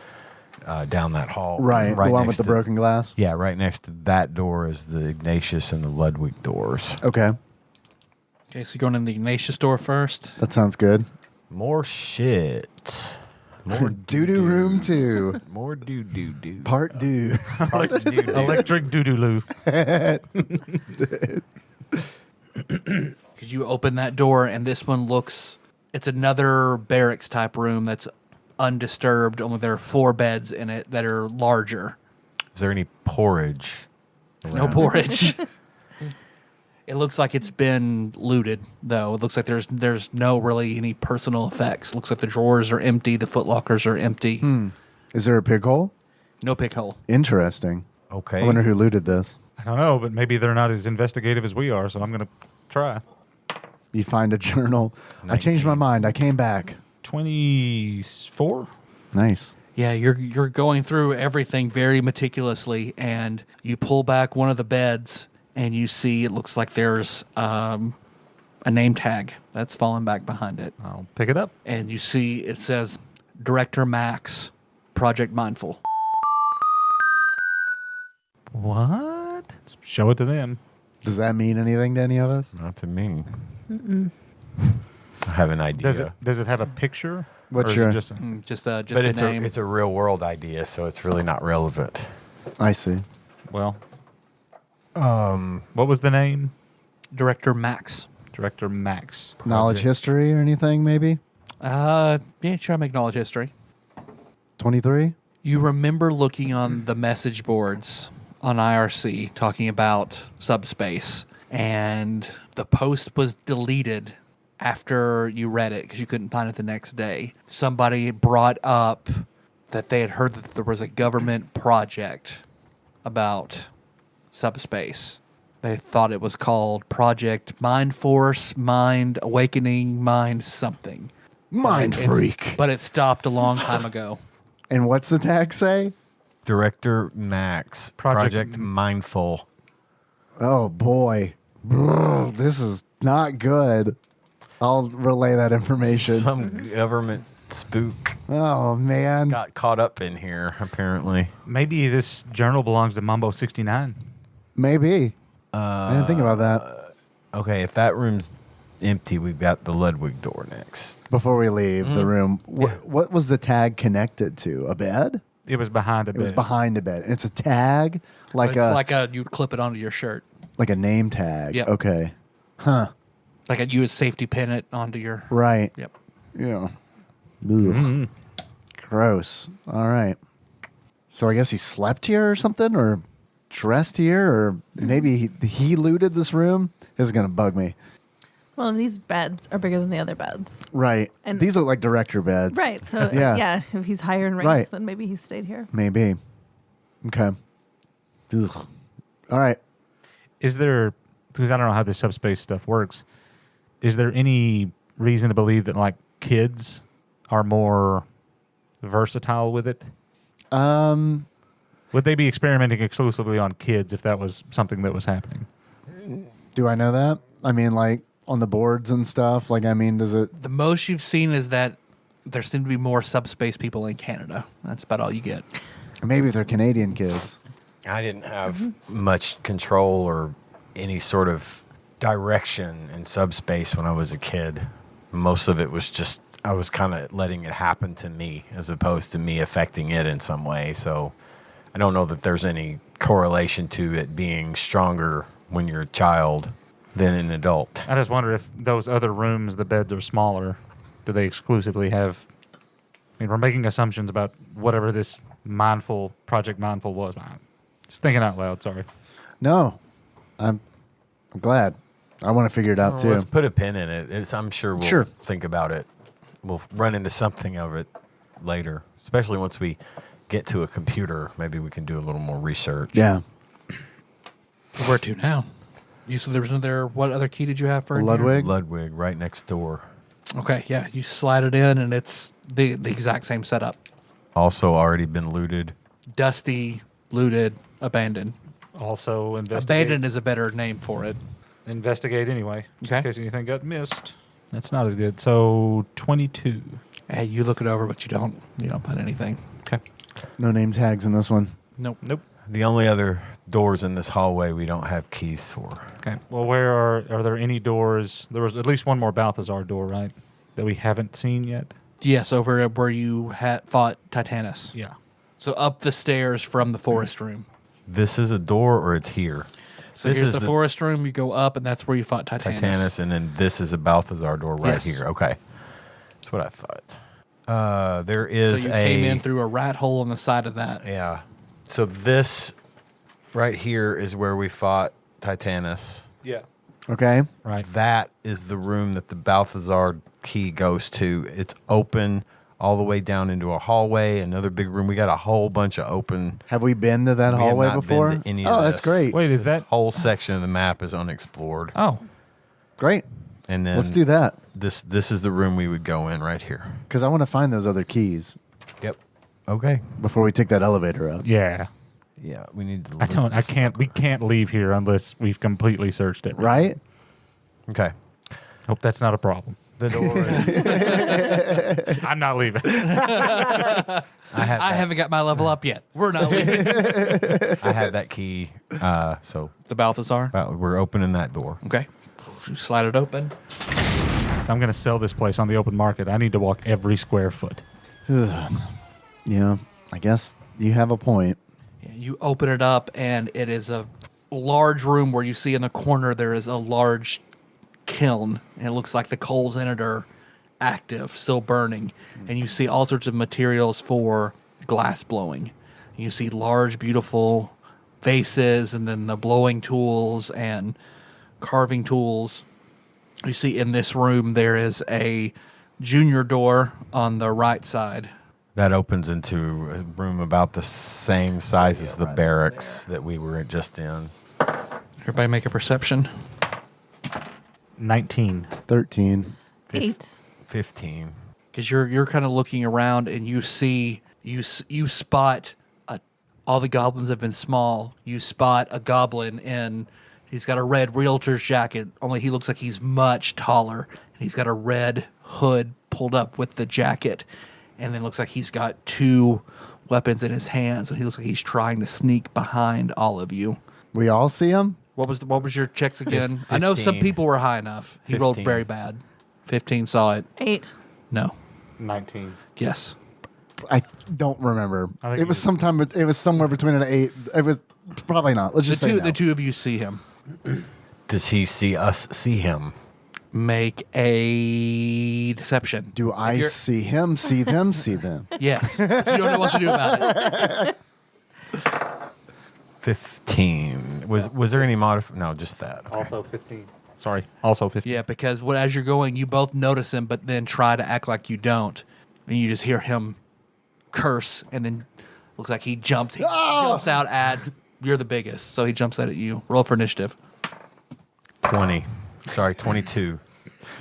down that hall. Right the one next with the to- broken glass? Yeah, right next to that door is the Ignatius and the Ludwig doors. Okay. Okay, so you're going in the Ignatius door first. That sounds good. More shit. More Doo-doo room 2. More doo-doo-doo. Part doo. Part doo-doo. Electric doo-doo-loo. Because you open that door, and this one it's another barracks type room that's undisturbed, only there are 4 beds in it that are larger. Is there any porridge? No around? porridge. It looks like it's been looted, though. It looks like there's no really any personal effects. Looks like the drawers are empty, the footlockers are empty. Is there a pig hole? No pick hole. Interesting. Okay. I wonder who looted this. I don't know, but maybe they're not as investigative as we are, so I'm going to try. You find a journal. I changed my 19. mind. I came back. 24? Nice. Yeah, you're going through everything very meticulously, and you pull back one of the beds, and you see it looks like there's a name tag that's fallen back behind it. I'll pick it up. And you see it says Director Max, Project Mindful. What? Show it to them. Does that mean anything to any of us? Not to me. I have an idea. Does it have a picture? What's Or is it your- just a, Just but a it's name. it's a real world idea, so it's really not relevant. I see. well, what was the name? Director Max. Director Max. Knowledge history or anything, maybe? Yeah, try to make knowledge history. 23? You remember looking on the message boards on IRC talking about subspace, and the post was deleted after you read it, because you couldn't find it the next day, somebody brought up that they had heard that there was a government project about subspace. They thought it was called Project Mind Force, Mind Awakening, Mind something. Mind freak. But it stopped a long time ago. And what's the tag say? Director Max, Project Mindful. Oh boy, this is not good. I'll relay that information. Some government spook Oh man. got caught up in here, apparently. Maybe this journal belongs to Mambo 69. Maybe. I didn't think about that. Okay, if that room's empty, we've got the Ludwig door next. Before we leave the room, what was the tag connected to? A bed? It was behind a bed. It was behind a bed. And it's a tag, You'd clip it onto your shirt. like a name tag. Yep. Okay. Huh. You would safety pin it onto your... Right. Yep. Yeah. Ugh. Gross. All right. So I guess he slept here or something, or dressed here, or maybe he looted this room. This is gonna bug me. Well, these beds are bigger than the other beds. Right. And- these look like director beds. Right. So, Yeah. yeah, if he's higher in rank, Right. then maybe he stayed here. Maybe. Okay. Ugh. All right. Is there, because I don't know how this subspace stuff works, is there any reason to believe that like kids are more versatile with it? Would they be experimenting exclusively on kids if that was something that was happening? Do I know that? I mean, like on the boards and stuff. Like, I mean, does it? The most you've seen is that there seem to be more subspace people in Canada. That's about all you get. Maybe they're Canadian kids. I didn't have much control or any sort of direction in subspace when I was a kid. Most of it was just, I was kind of letting it happen to me as opposed to me affecting it in some way. So I don't know that there's any correlation to it being stronger when you're a child than an adult. I just wonder if those other rooms, the beds are smaller. Do they exclusively have? I mean, we're making assumptions about whatever this Project Mindful was. I'm just thinking out loud. Sorry. No, I'm glad. I want to figure it out too. Let's put a pin in it. I'm sure we'll Sure. think about it. We'll run into something of it later, especially once we get to a computer. Maybe we can do a little more research. Yeah. Where to now? You said there was another... What other key did you have for in here? Ludwig? Ludwig, right next door. Okay, yeah. You slide it in, and it's the exact same setup. Also already been looted. Dusty, looted, abandoned. Also, investigate. Abandoned is a better name for it. Investigate anyway. Okay. In case anything got missed. That's not as good. So 22. Hey, you look it over, but you don't put anything. Okay. No name tags in this one. Nope. Nope. The only other doors in this hallway we don't have keys for. Okay. Well, where are there any doors? There was at least one more Balthazar door, right? That we haven't seen yet. Yes, over where you fought Titanus. Yeah. So up the stairs from the forest room. This is a door or it's here? So This here's is the the- forest room. You go up, and that's where you fought Titanus. Titanus, and then this is a Balthazar door right Yes. here. Okay. That's what I thought. There is So you a... came in through a rat hole on the side of that. Yeah. So this right here is where we fought Titanus. Yeah. Okay. Right. That is the room that the Balthazar key goes to. It's open all the way down into a hallway, another big room. We got a whole bunch of open. Have we been to that We have hallway not been before? to any Oh, of that's this. great. Wait, is This that? whole section of the map is unexplored. Oh. Great. And then Let's do that This is the room we would go in right here. because I want to find those other keys Yep. Okay. before we take that elevator up. Yeah. Yeah, we need to. We can't leave here unless we've completely searched it. Right? Okay. Hope that's not a problem. The door. Is, I'm not leaving. I haven't got my level up yet. We're not leaving. I have that key. So The Balthazar. we're opening that door. Okay. You slide it open. If I'm going to sell this place on the open market, I need to walk every square foot. Yeah. I guess you have a point. Yeah, you open it up, and it is a large room where you see in the corner there is a large kiln, and it looks like the coals in it are active, still burning. And you see all sorts of materials for glass blowing. You see large, beautiful vases, and then the blowing tools and carving tools. You see in this room there is a junior door on the right side. That opens into a room about the same size as the barracks that we were just in. Everybody make a perception. 19. 13. 8. 15. Because you're kind of looking around and you see you spot all the goblins have been small. You spot a goblin and he's got a red realtor's jacket. Only he looks like he's much taller and he's got a red hood pulled up with the jacket, and then looks like he's got 2 weapons in his hands and he looks like he's trying to sneak behind all of you. We all see him? What was your checks again? I know some 15. people were high enough. He rolled 15. very bad. 15 saw it. 8. No. 19. Yes. I don't remember. I think It was sometime. It was somewhere between an 8. It was probably not. Let's just say no. The two of you see him. Does he see us see him? Make a deception. Do I If you're- see him? See them? See them? Yes. But you don't know what to do about it. 15. Was there any No, just that. Okay. Also 15. Sorry. Also 15. Yeah, because as you're going, you both notice him, but then try to act like you don't, and you just hear him curse, and then looks like he jumps. He jumps out at you're the biggest, so he jumps out at you. Roll for initiative. 20. Sorry, 22.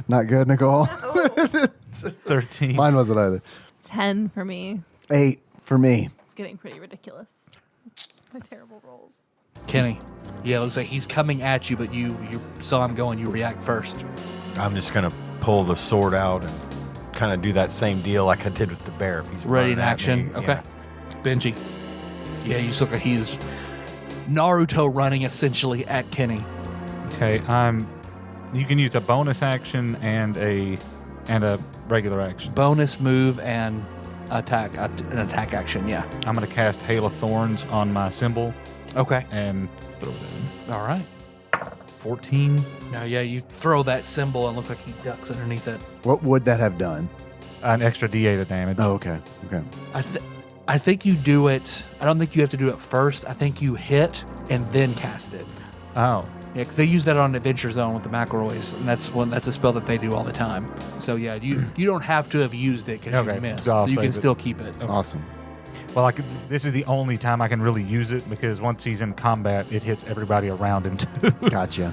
Not good, Nicole. 13. Mine wasn't either. 10 for me. 8 for me. It's getting pretty ridiculous. My terrible rolls. Kenny. Yeah, it looks like he's coming at you, but you saw him going. You react first. I'm just going to pull the sword out and kind of do that same deal like I did with the bear. If he's Ready running in at action. me, Okay. yeah. Benji. Yeah, you look like he's Naruto running essentially at Kenny. Okay, you can use a bonus action and a regular action. Bonus move and attack. An attack action, yeah. I'm going to cast Hail of Thorns on my symbol Okay. and throw it in. All right. 14. Now, yeah, you throw that symbol and it looks like he ducks underneath it. What would that have done? An extra D8 of damage. Oh, okay. Okay. I think you do it. I don't think you have to do it first. I think you hit and then cast it. Oh. Yeah, because they use that on Adventure Zone with the McElroys, and that's a spell that they do all the time. So yeah, you don't have to have used it because Okay, you missed. I'll So you can save it. still keep it. Awesome. Well, this is the only time I can really use it because once he's in combat, it hits everybody around him too. Gotcha.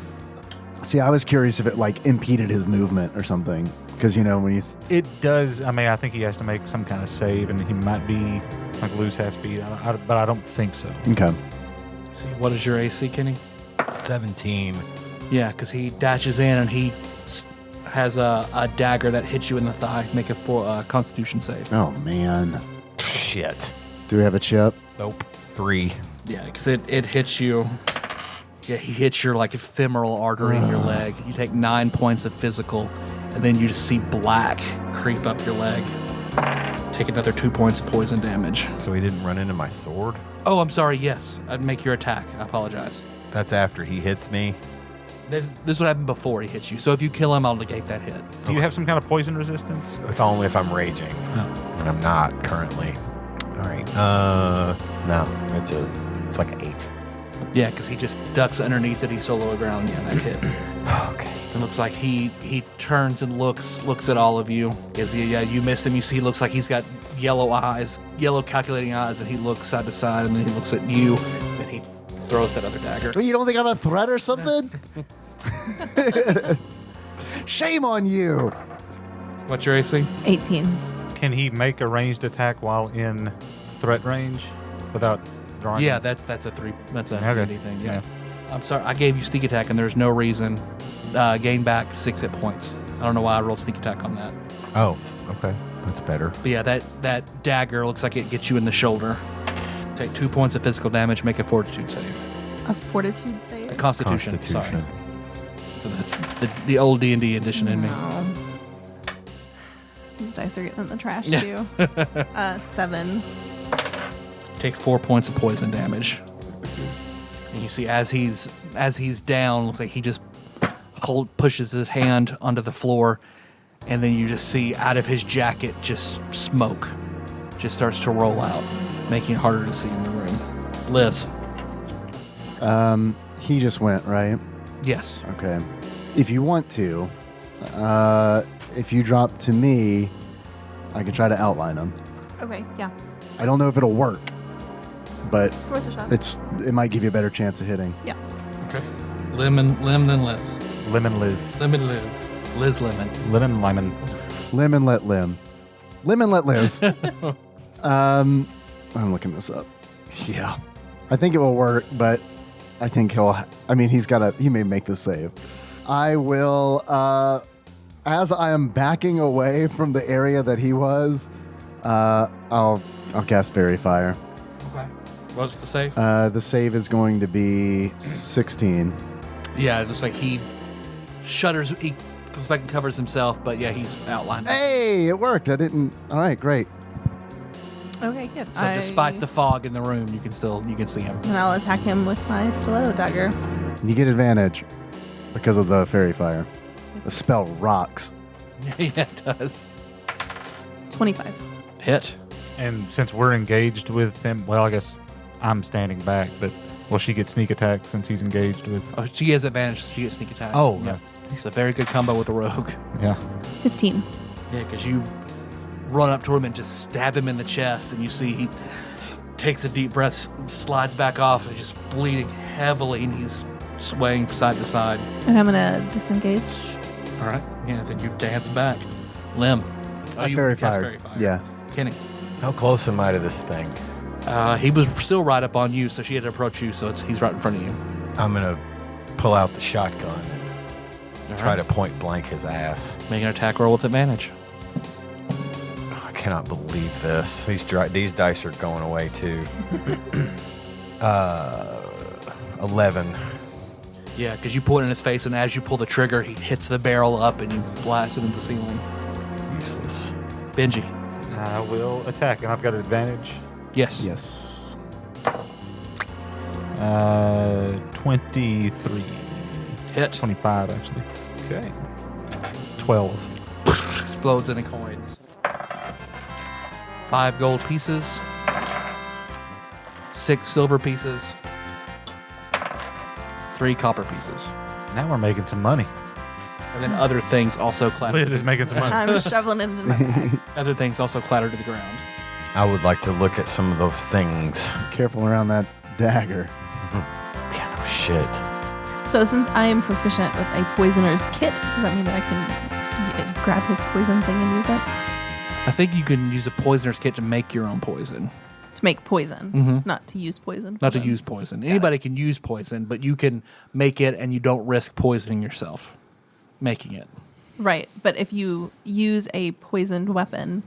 See, I was curious if it like impeded his movement or something, because when you It does. I mean, I think he has to make some kind of save, and he might be like lose half speed, but I don't think so. Okay. See, what is your AC, Kenny? 17. Yeah, because he dashes in and he has a dagger that hits you in the thigh. Make a Constitution save. Oh man. Shit. Do we have a chip? Nope. 3. Yeah, because it hits you. Yeah, he hits your like ephemeral artery in your leg. You take 9 points of physical, and then you just see black creep up your leg. Take another 2 points of poison damage. So he didn't run into my sword? Oh, I'm sorry. Yes, I'd make your attack. I apologize. That's after he hits me? This is what happened before he hits you. So if you kill him, I'll negate that hit. Do you have some kind of poison resistance? It's only if I'm raging. And I'm not currently. All right. No. It's like an 8. Yeah, because he just ducks underneath it. He's so low ground. Yeah, that hit. Okay. It looks like he turns and looks at all of you. Because you miss him. You see, he looks like he's got yellow eyes, yellow calculating eyes, and he looks side to side, and then he looks at you, and he throws that other dagger. You don't think I'm a threat or something? Shame on you. What's your AC? 18. Can he make a ranged attack while in threat range without drawing? Yeah, that's a 3. That's a Okay. handy thing. Yeah. I'm sorry, I gave you sneak attack, and there's no reason. Gain back 6 hit points. I don't know why I rolled sneak attack on that. Oh, okay. That's better. But yeah, that dagger looks like it gets you in the shoulder. Take 2 points of physical damage. Make a fortitude save. A fortitude save? A Constitution. Constitution. Sorry. So that's the old D&D edition in me. No. These dice are getting in the trash Yeah. too. 7. Take 4 points of poison damage. And you see as he's down, looks like he just pushes his hand onto the floor, and then you just see out of his jacket just smoke just starts to roll out, making it harder to see in the room. Liz. He just went, right? Yes. Okay. If you want to, If you drop to me, I can try to outline him. Okay, yeah. I don't know if it'll work, but It's worth a shot. it might give you a better chance of hitting. Yeah. Okay. Lim then Liz. Lemon Liz. Lemon Liz. Liz Lemon. Lemon. Lemon let Lim. Lemon let Liz. I'm looking this up. Yeah. I think it will work, but I think he may make the save. I will, as I am backing away from the area that he was, I'll cast Fairy Fire. Okay. What's the save? The save is going to be 16. Yeah, just like he shudders. He comes back and covers himself, but yeah, he's outlined. Hey, it worked. I didn't. All right, great. Okay, good. So despite the fog in the room, you can see him. And I'll attack him with my stiletto dagger. You get advantage because of the Fairy Fire. The spell rocks. Yeah, it does. 25. Hit. And since we're engaged with him, well, I guess I'm standing back, but will she get sneak attack since he's engaged with? Oh, she has advantage. She gets sneak attack. Oh, yeah. It's a very good combo with the rogue. Yeah. 15. Yeah, because you run up to him and just stab him in the chest, and you see he takes a deep breath, slides back off, and just bleeding heavily, and he's swaying side to side. And I'm going to disengage. All right. Yeah, then you dance back. Lim. Oh, you Fairy cast Fire. Fairy Fire. Yeah. Kenny. How close am I to this thing? He was still right up on you, so she had to approach you, so he's right in front of you. I'm going to pull out the shotgun and All try right. to point blank his ass. Make an attack roll with advantage. Oh, I cannot believe this. These dice are going away too. 11. Yeah, because you pull it in his face, and as you pull the trigger, he hits the barrel up, and you blast it into the ceiling. Useless. Benji. I will attack, and I've got advantage. Yes. Yes. 23. Hit. 25, actually. Okay. 12. Explodes into coins. 5 gold pieces. 6 silver pieces. 3 copper pieces. Now we're making some money. And then other things also clatter. Liz is making some money. I'm shoveling it into my bag. Other things also clatter to the ground. I would like to look at some of those things. Careful around that dagger. Oh, shit. So since I am proficient with a poisoner's kit, does that mean that I can grab his poison thing and use it? I think you can use a poisoner's kit to make your own poison. To make poison, Mhm. not to use poison. Not to poisons. use poison. Got it. Anybody can use poison, but you can make it and you don't risk poisoning yourself making it. Right, but if you use a poisoned weapon,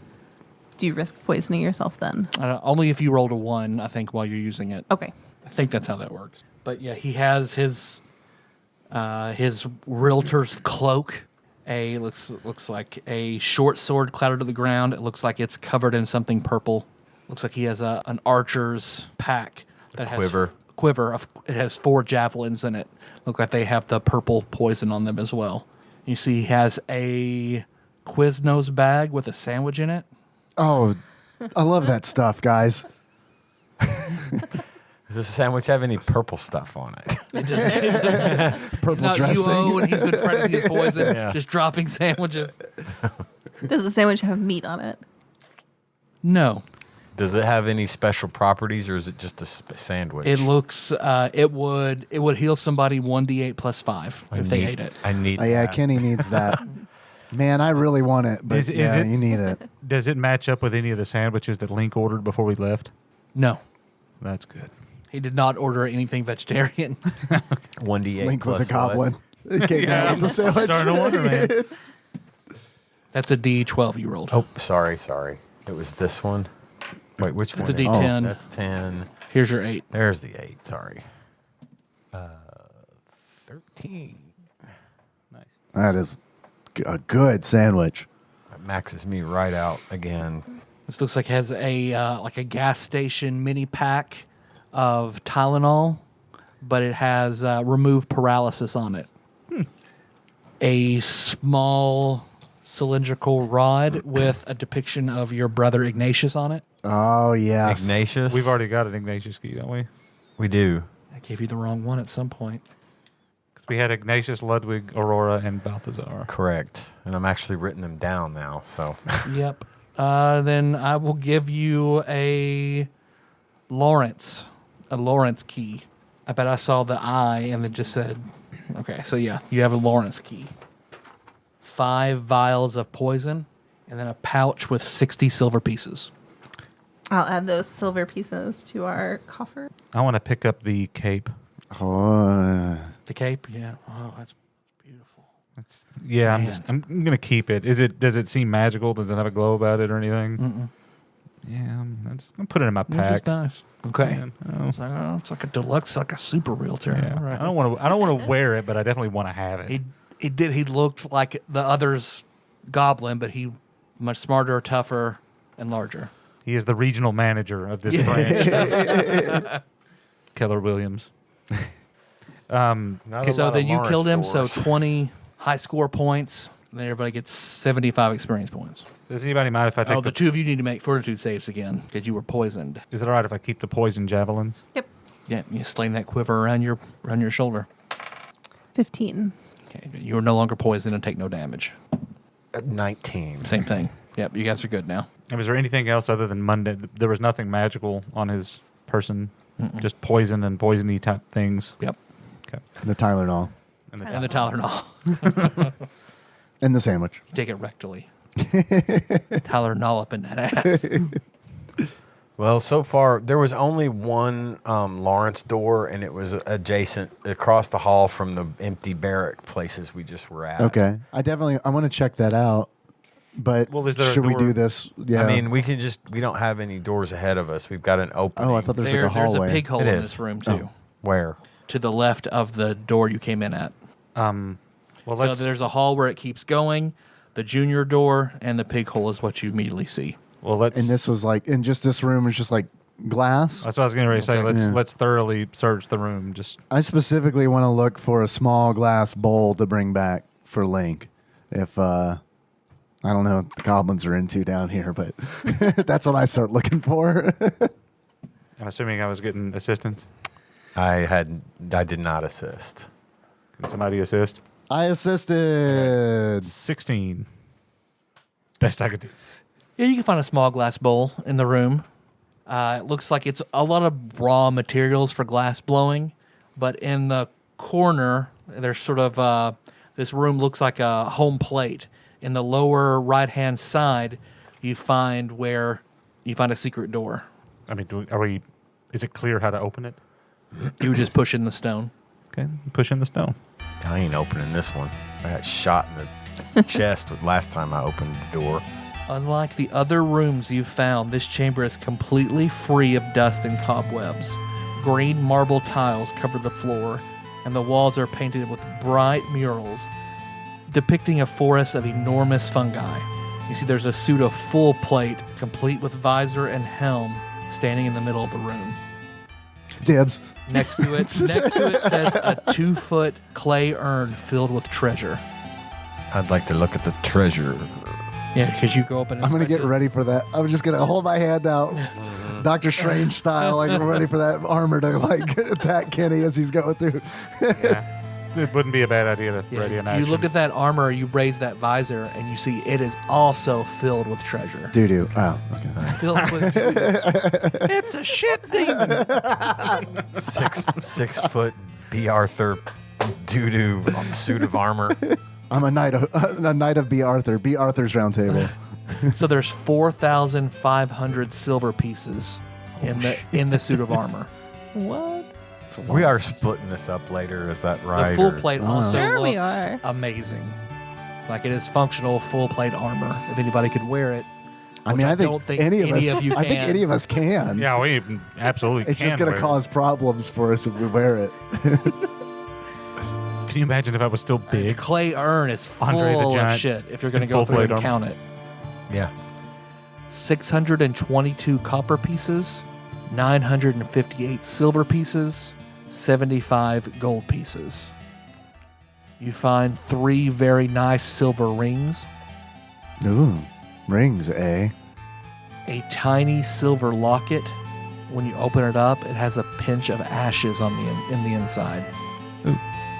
do you risk poisoning yourself then? Only if you rolled a 1, I think, while you're using it. Okay. I think that's how that works. But yeah, he has his realtor's cloak. Looks like a short sword clattered to the ground. It looks like it's covered in something purple. Looks like he has an archer's pack that has quiver. It has 4 javelins in it. Look like they have the purple poison on them as well. You see, he has a Quiznos bag with a sandwich in it. Oh, I love that stuff, guys. Does this sandwich have any purple stuff on it? It just, Purple he's not dressing. UO, and he's been practicing his poison, Yeah. just dropping sandwiches. Does the sandwich have meat on it? No. Does it have any special properties, or is it just a sandwich? It looks. It would heal somebody 1d8 plus 5 if they ate it. I need. Oh, yeah, that. Kenny needs that. Man, I really want it, but Is it- you need it. Does it match up with any of the sandwiches that Link ordered before we left? No, That's good. he did not order anything vegetarian. 1d8. Link was a plus goblin. He came down with the sandwich. Starting to wonder, man. That's a d12 you rolled. what? Oh, sorry. It was this one. Wait, which That's one? a is it? D10. Oh, that's 10. Here's your 8. There's the 8. Sorry. 13. That is a good sandwich. That maxes me right out again. This looks like it has a like a gas station mini pack of Tylenol, but it has remove paralysis on it. A small cylindrical rod with a depiction of your brother Ignatius on it. Oh, yes. Ignatius. We've already got an Ignatius key, don't we? We do. I gave you the wrong one at some point. We had Ignatius, Ludwig, Aurora, and Balthazar. Correct. And I'm actually written them down now. So Yep. Then I will give you a Lawrence key. I bet I saw the I and it just said, okay, so yeah, you have a Lawrence key. 5 vials of poison, and then a pouch with 60 silver pieces. I'll add those silver pieces to our coffer. I want to pick up the cape. Oh, The cape, yeah. Oh, that's beautiful. Yeah, Man. I'm gonna keep it. Does it seem magical? Does it have a glow about it or anything? Mm-mm. Yeah, I'm gonna put it in my It's pack. just nice. Okay. Man, oh. It's like a deluxe, like a super realtor. Yeah. All right. I don't want to wear it, but I definitely want to have it. He looked like the other's goblin, but he much smarter, tougher, and larger. He is the regional manager of this branch. Keller Williams. not a So lot of then you killed him, Lawrence so doors. 20 high score points. And then everybody gets 75 experience points. Does anybody mind if I take The two of you need to make fortitude saves again because you were poisoned. Is it all right if I keep the poison javelins? Yep. Yeah, you sling that quiver around your shoulder. 15. Okay, you are no longer poisoned and take no damage. 19. Same thing. Yep, you guys are good now. And was there anything else other than Monday? There was nothing magical on his person. Just poison and poisony type things. Yep. Okay. the Tylenol And the And the Tylenol. and the sandwich. Take it rectally. Tylenol up in that ass. Well, so far there was only one Lawrence door, and it was adjacent across the hall from the empty barrack places we just were at. Okay, I want to check that out. But Well, is there a should we door- do this? Yeah. I mean, we don't have any doors ahead of us. We've got an opening. oh, I thought there's like a There's hallway. a pig hole It in is. this room too, Where? to the left of the door you came in at. Well, So let's there's a hall where it keeps going. The junior door and the pig hole is what you immediately see. And this was like, in just this room is just like glass. That's what I was getting ready to say. Okay. Let's thoroughly search the room. Just I specifically want to look for a small glass bowl to bring back for Link. If I don't know what the goblins are into down here, but that's what I start looking for. I'm assuming I was getting assistance. I did not assist. Can somebody assist? I assisted. 16. Best I could do. Yeah, you can find a small glass bowl in the room. It looks like it's a lot of raw materials for glass blowing, but in the corner, there's sort of this room looks like a home plate. In the lower right-hand side, you find a secret door. I mean, is it clear how to open it? You would just push in the stone. Okay, push in the stone. I ain't opening this one. I got shot in the chest with last time I opened the door. Unlike the other rooms you've found, this chamber is completely free of dust and cobwebs. Green marble tiles cover the floor, and the walls are painted with bright murals depicting a forest of enormous fungi. You see there's a suit of full plate, complete with visor and helm, standing in the middle of the room. Dibs. Next to it says a 2-foot clay urn filled with treasure. I'd like to look at the treasure. Yeah, because you go up and I'm gonna inspect get it. ready for that. I'm just gonna hold my hand out, Doctor Strange style, like we're ready for that armor to like attack Kenny as he's going through. Yeah. It wouldn't be a bad idea to Yeah, ready an action. you look at that armor, you raise that visor, and you see it is also filled with treasure. Doo doo. Oh, okay. Filled with it's a shit demon. 6 foot B. Arthur doo-doo suit of armor. I'm a knight of B. Arthur. B. Arthur's round table. So there's 4,500 silver pieces in the suit of armor. What? We are splitting this up later. Is that right? The full or- plate also Sure we looks are. amazing. Like it is functional full plate armor. If anybody could wear it, I which mean, I think don't think any of us. you I think can. any of us can. Yeah, we absolutely It's can just gonna wear it. cause problems for us if we wear it. Can you imagine if I was still The big? clay urn is full Andre the of Giant shit. If you're going to in go full through and plate count it, Yeah. 622 copper pieces, 958 silver pieces, 75 gold pieces. You find 3 very nice silver rings, Ooh, rings, eh? a tiny silver locket. When you open it up, it has a pinch of ashes on in the inside.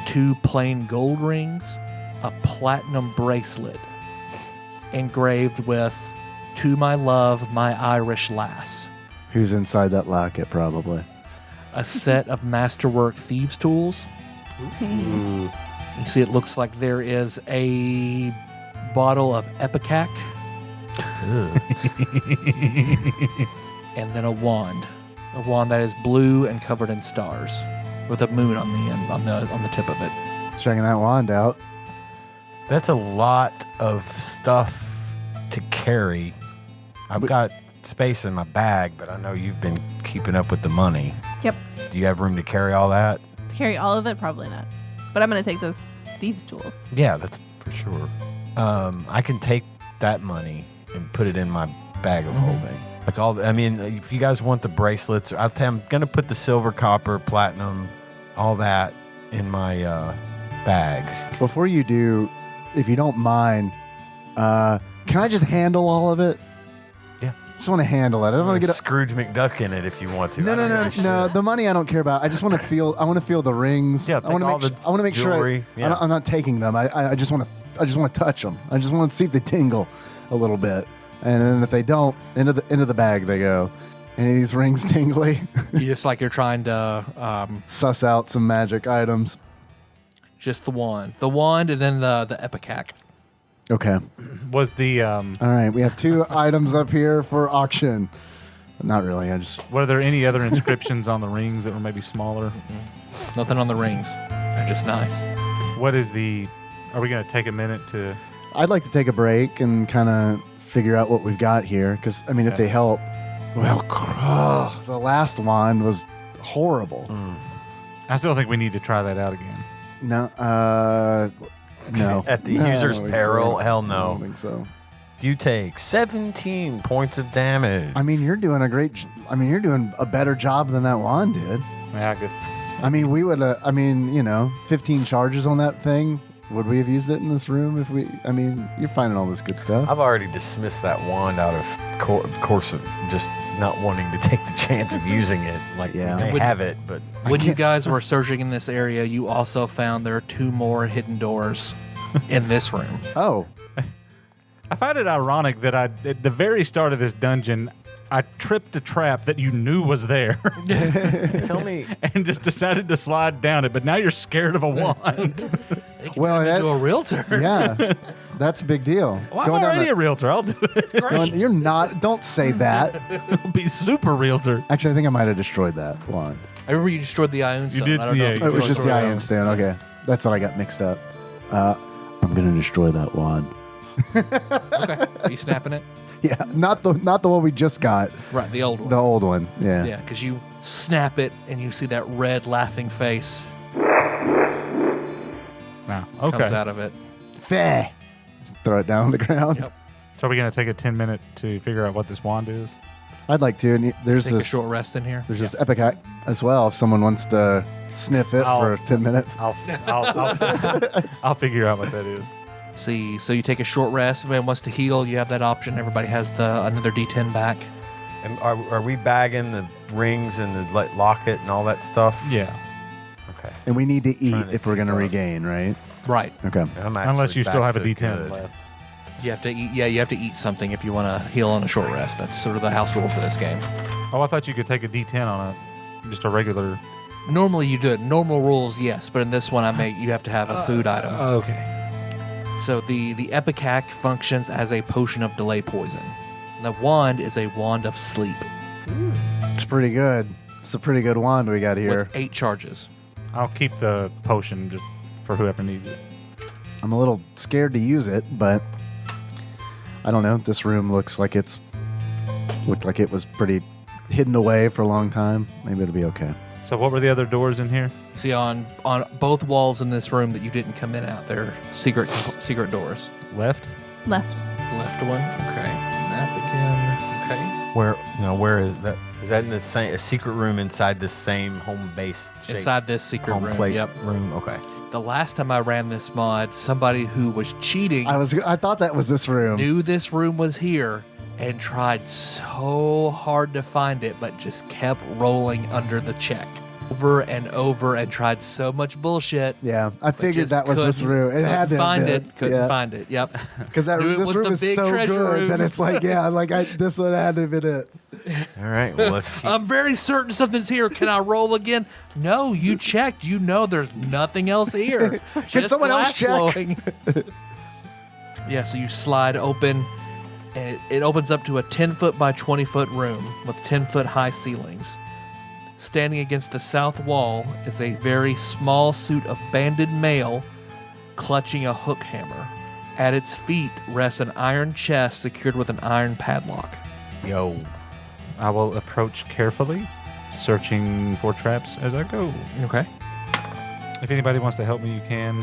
2 plain gold rings, a platinum bracelet engraved with "To my love, my Irish lass," Who's inside that locket, probably. a set of masterwork thieves' tools. You see, it looks like there is a bottle of Ipecac, and then a wand that is blue and covered in stars, with a moon on the end, on the tip of it. Checking that wand out. That's a lot of stuff to carry. I've got space in my bag, but I know you've been keeping up with the money. Yep. Do you have room to carry all that? To carry all of it, probably not. But I'm going to take those thieves' tools. Yeah, that's for sure. I can take that money and put it in my bag of holding. Like if you guys want the bracelets, I'm gonna put the silver, copper, platinum, all that in my bag. Before you do, if you don't mind, can I just handle all of it? Yeah. Just want to handle it. I don't want to get Scrooge McDuck in it if you want to. No. The money I don't care about. I just want to feel. I want to feel the rings. Yeah, I want to make sure. jewelry, yeah. I'm not taking them. I just want to touch them. I just want to see if they tingle a little bit. And then if they don't, into the bag they go. Any of these rings tingly? You're trying to Suss out some magic items. just the wand, and then the Ipecac. Okay. Was the All right. We have 2 items up here for auction. Not really. were there any other inscriptions on the rings that were maybe smaller? Nothing on the rings. They're just nice. What is the? Are we going to take a minute to? I'd like to take a break and kind of figure out what we've got here. Because, if they help. Well, the last wand was horrible. I still think we need to try that out again. No. No. At the No, I don't user's think peril? so. Hell I no. don't think so. You take 17 points of damage. You're doing you're doing a better job than that wand did. Yeah, I guess. We would, 15 charges on that thing. Would we have used it in this room if we, you're finding all this good stuff. I've already dismissed that wand out of course of just not wanting to take the chance of using it. Like, Yeah. we may have it, but When you guys were searching in this area, you also found there are 2 more hidden doors in this room. Oh, I find it ironic that at the very start of this dungeon, I tripped a trap that you knew was there tell me, and just decided to slide down it. But now you're scared of a wand. well, To a realtor. yeah, that's a big deal. Well, I'm Going down already a realtor. I'll do it. you're not, don't say that. I'll be super realtor. Actually, I think I might have destroyed that wand. I remember you destroyed the Ion Stone. did, I don't know yeah, if you Oh, it was destroyed just the Grell. iron stone. Okay. That's what I got mixed up. I'm going to destroy that wand. Okay. Are you snapping it? Yeah, not the one we just got. Right, the old one. The old one. Yeah. Yeah, because you snap it and you see that red laughing face Now, comes okay. out of it. Fair. Just throw it down on the ground. Yep. So are we going to take a 10-minute to figure out what this wand is? I'd like to. And there's Take a this short rest in here. There's this Ipecac as well. If someone wants to sniff it I'll- for 10 minutes. I'll figure out what that is. See, so you take a short rest. If anyone wants to heal, you have that option. Everybody has another D10 back. and are we bagging the rings and the locket and all that stuff? Yeah. Okay. And we need to eat Trying to if we're going to keep up. regain, right? Right. Okay. I'm Unless actually you still back have a to D10 good. left. You have to eat. Yeah, you have to eat something if you want to heal on a short rest. That's sort of the house rule for this game. Oh, I thought you could take a D10 on just a regular. Normally you do it. Normal rules, yes, but in this one, you have to have a food item. Okay. So the Ipecac functions as a potion of delay poison. The wand is a wand of sleep It's pretty good. It's a pretty good wand we got here. with 8 charges. I'll keep the potion just for whoever needs it. I'm a little scared to use it, but I don't know. This room looked like it was pretty hidden away for a long time. Maybe it'll be okay. So what were the other doors in here? You see on both walls in this room that you didn't come in out, they're secret doors. Left? Left. Left one. Okay. Map again. Okay. Where is that? Is that in the same a secret room inside the same home base? shaped Inside this secret home room. plate Yep. room. Okay. The last time I ran this mod, somebody who was cheating I thought that was this room. knew this room was here and tried so hard to find it, but just kept rolling under the check. over and over and tried so much bullshit. Yeah, I figured just that was this couldn't- room. It had to find have it. been. Couldn't Yeah. find it. Yep. Because Knew it this was room the is big so treasure good room. that it's like, yeah, this one had to have been it. All right. Well, let's keep. I'm very certain something's here. Can I roll again? No, you checked. You know there's nothing else here. Just someone else glass check? flowing. Yeah, so you slide open, and it opens up to a 10-foot by 20-foot room with 10-foot high ceilings. Standing against the south wall is a very small suit of banded male clutching a hook hammer. At its feet rests an iron chest secured with an iron padlock. Yo. I will approach carefully, searching for traps as I go. Okay. If anybody wants to help me, you can.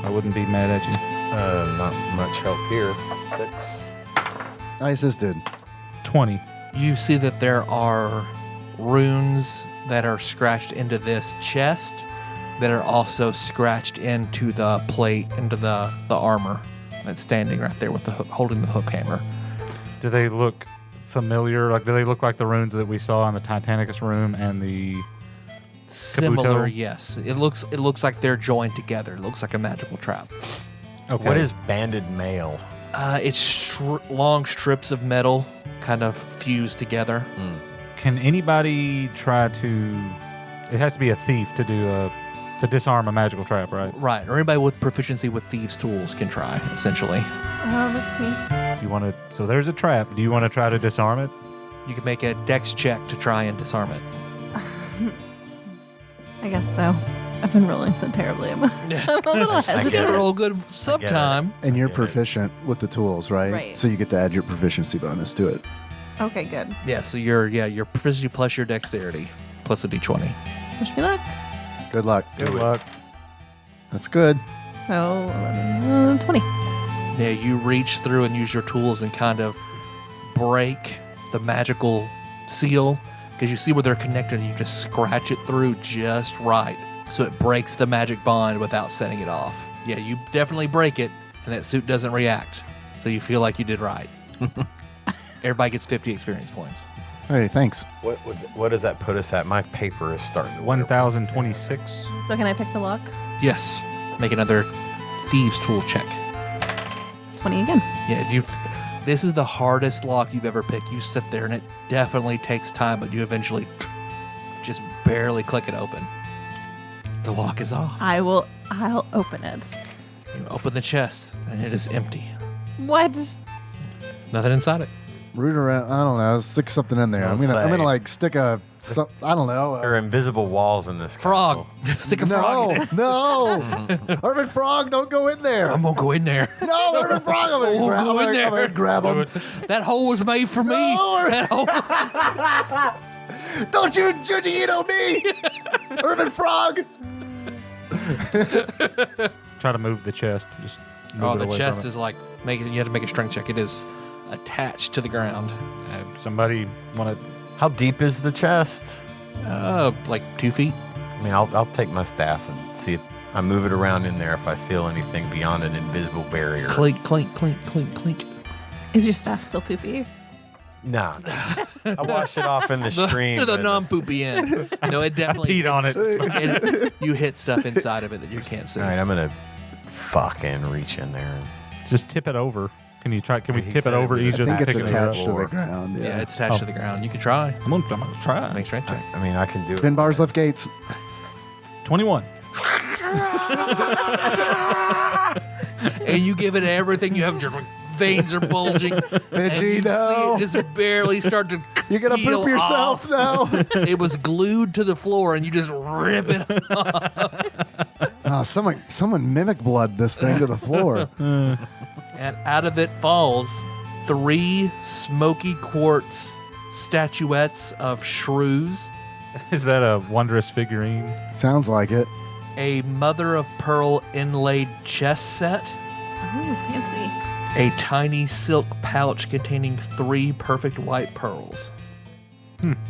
I wouldn't be mad at you. Not much help here. 6. I assisted. 20. You see that there are runes that are scratched into this chest that are also scratched into the plate, into the armor that's standing right there with the hook, holding the hook hammer. Do they look familiar? Like, do they look like the runes that we saw in the Titanicus room and the... Similar, Kabuto? yes. It looks like they're joined together. It looks like a magical trap. Okay. What is banded mail? It's long strips of metal kind of fused together. Can anybody try to... It has to be a thief to do to disarm a magical trap, right? Right, or anybody with proficiency with thieves' tools can try, essentially. That's me. You want to... So there's a trap. Do you want to try to disarm it? You can make a dex check to try and disarm it. I guess so. I've been rolling so terribly. I'm a little I hesitant. get roll good sometime. And you're get it. proficient with the tools, right? Right. So you get to add your proficiency bonus to it. Okay, good. Yeah, so your proficiency plus your dexterity plus a d20. Wish me luck. Good luck. Good luck. That's good. So 11, 20. Yeah, you reach through and use your tools and kind of break the magical seal because you see where they're connected and you just scratch it through just right. So it breaks the magic bond without setting it off. Yeah, you definitely break it and that suit doesn't react. So you feel like you did right. Everybody gets 50 experience points. Hey, thanks. What does that put us at? My paper is starting to 1,026. So can I pick the lock? Yes. Make another thieves tool check. 20 again. Yeah, this is the hardest lock you've ever picked. You sit there and it definitely takes time, but you eventually just barely click it open. The lock is off. I'll open it. You open the chest and it is empty. What? Nothing inside it. Root around. I don't know. Stick something in there. I'm gonna like stick I don't know. There are invisible walls in this Frog. castle. Stick a frog in it. No. Urban Frog, don't go in there. I'm gonna go in there. No, Urban Frog. I'm Oh, gonna go in there. grab him. That hole was made for me. No. That hole was- Don't you Jujito me, Urban Frog. Try to move the chest. Just move Oh, it the away chest from it. is like you have to make a strength check. It is attached to the ground. Somebody want to... How deep is the chest? Like 2 feet. I mean, I'll take my staff and see if I move it around in there if I feel anything beyond an invisible barrier. Clink, clink, clink, clink, clink. Is your staff still poopy? No. I washed it off in the stream. To the but- non-poopy end. No, it definitely peed on it. It's fine. you hit stuff inside of it that you can't see. All right, I'm gonna fucking reach in there. Just tip it over. Can we He tip it said it over was easier I than think it's picking it up? attached to the ground. Yeah, Yeah. it's attached to the ground. You can try. I'm gonna try. Make a strength check. I mean, I can do it. Spin bars, lift gates. 21. And you give it everything you have. Your veins are bulging. And Itchy, you no. see it just barely start to You're gonna peel poop yourself off. now. It was glued to the floor, and you just rip it. Oh, someone mimic blood this thing to the floor. And out of it falls 3 smoky quartz statuettes of shrews, Is that a wondrous figurine? Sounds like it. a mother of pearl inlaid chest set, Oh, fancy. a tiny silk pouch containing 3 perfect white pearls.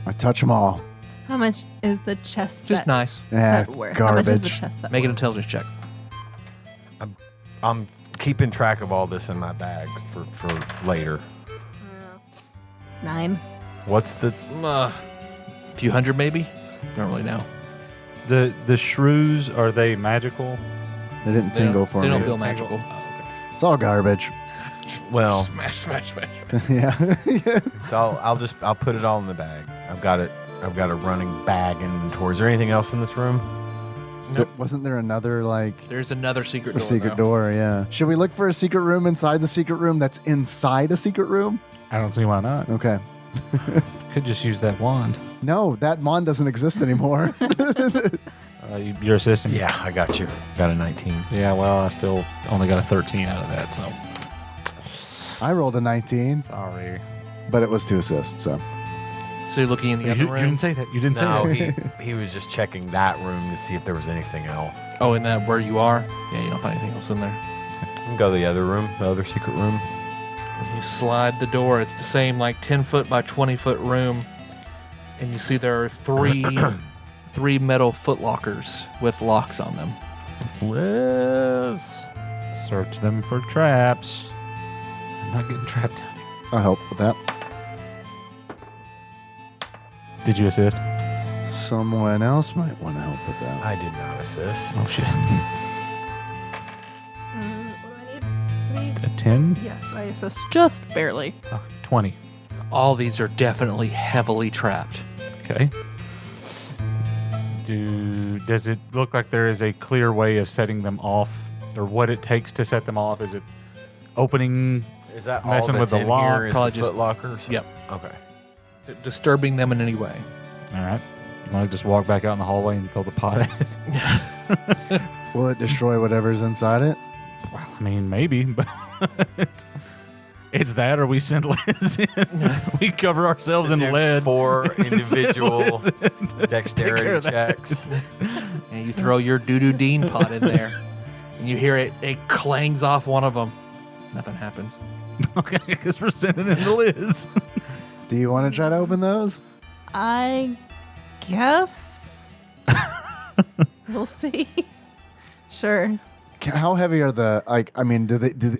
I touch them all. How much is the chest set? Just nice. Yeah, set worth? How much is the garbage. chest set Make an worth? intelligence check. I'm keeping track of all this in my bag for later. 9. What's the? A few hundred, maybe. Don't really know. The shrews, are they magical? They didn't tingle for They me. don't feel magical. It's all garbage. Well, Smash. Yeah. so I'll put it all in the bag. I've got a running bag inventory. Is there anything else in this room? Nope. Wasn't there another like There's another secret door. secret though. door? Yeah. Should we look for a secret room inside the secret room that's inside a secret room? I don't see why not. Okay. Could just use that wand. No, that wand doesn't exist anymore. Your assistant. Yeah, I got you. Got a 19. Yeah, well, I still only got a 13 out of that, so I rolled a 19, sorry. but it was 2 assists. So So you're looking in the You, other you room. didn't say that. You didn't No, say that. he was just checking that room to see if there was anything else. Oh, in that where you are? Yeah, you don't find anything else in there. We can go to the other room, the other secret room. When you slide the door, it's the same like 10-foot by 20-foot room, and you see there are three metal foot lockers with locks on them. Let's search them for traps. I'm not getting trapped down here. I'll help with that. Did you assist? Someone else might want to help with that. I did not assist. Oh shit. What do I need? 3? A 10? Yes, I assist just barely. Oh, 20. All these are definitely heavily trapped. Okay. Does it look like there is a clear way of setting them off, or what it takes to set them off? Is it opening? Is that all Messing that's with the in lock? here? Is Probably the just- foot locker? So- Yep. Okay. Disturbing them in any way. All right. You want to just walk back out in the hallway and throw the pot at it? Will it destroy whatever's inside it? Well, I mean, maybe, but it's that, or we send Liz in. We cover ourselves in Do lead. 4 individual Liz Take dexterity care of that. checks. And you throw your doo-doo dean pot in there, and you hear it clangs off one of them. Nothing happens. Okay, because we're sending in the Liz. Do you want to try to open those? I guess. We'll see. Sure. How heavy are the like? I mean,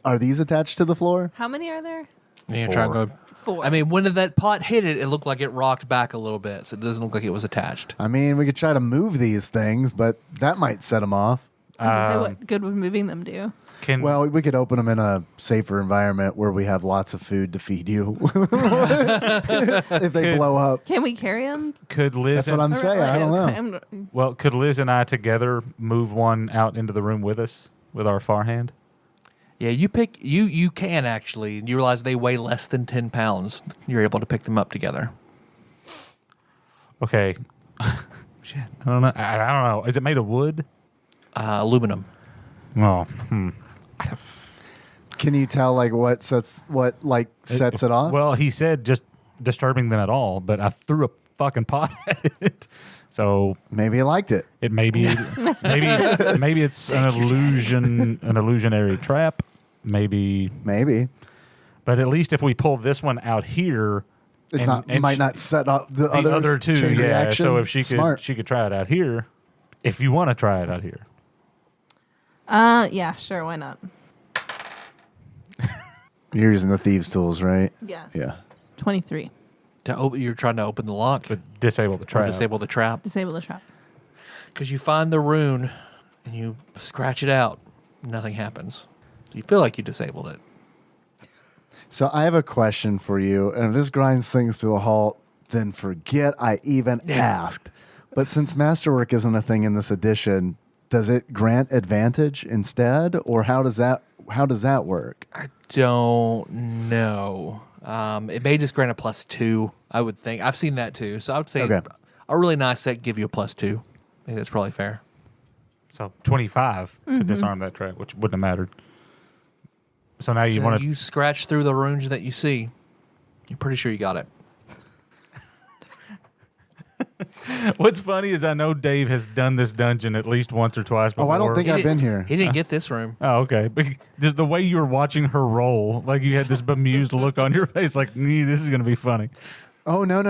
are these attached to the floor? How many are there? And you try and go. 4. I mean, when that pot hit it, it looked like it rocked back a little bit, so it doesn't look like it was attached. I mean, we could try to move these things, but that might set them off. I was gonna say, what good would moving them do? Well, we could open them in a safer environment where we have lots of food to feed you if they blow up. Can we carry them? Could Liz? That's what I'm saying. I don't know. Well, could Liz and I together move one out into the room with us with our far hand? Yeah, you can actually. You realize they weigh less than 10 pounds. You're able to pick them up together. Okay. Shit. I don't know. I don't know. Is it made of wood? Aluminum. Oh. Can you tell like what sets it off? Well, he said just disturbing them at all, but I threw a fucking pot at it. So maybe he liked it. it maybe it's an illusionary trap. Maybe. But at least if we pull this one out here, It's might not set up the other two. chain Yeah. reaction. So if she Smart. could try it out here. If you want to try it out here. Yeah, sure. Why not? You're using the thieves' tools, right? Yes. Yeah. 23. You're trying to open the lock But disable the or trap. disable the trap. Disable the trap. Because you find the rune and you scratch it out. Nothing happens. You feel like you disabled it. So I have a question for you, and if this grinds things to a halt, then forget I even asked. But since masterwork isn't a thing in this edition, does it grant advantage instead, or how does that work? I don't know. It may just grant a +2, I would think. I've seen that too. So I would say Okay. a really nice set give you a +2. I think that's probably fair. So 25 to disarm that trap, which wouldn't have mattered. So now you So want to. you scratch through the runes that you see. You're pretty sure you got it. What's funny is I know Dave has done this dungeon at least once or twice before. Oh, I don't think He I've didn't- been here. He didn't get this room. Oh, okay. But just the way you were watching her roll, like you had this bemused look on your face, like, this is going to be funny. Oh no!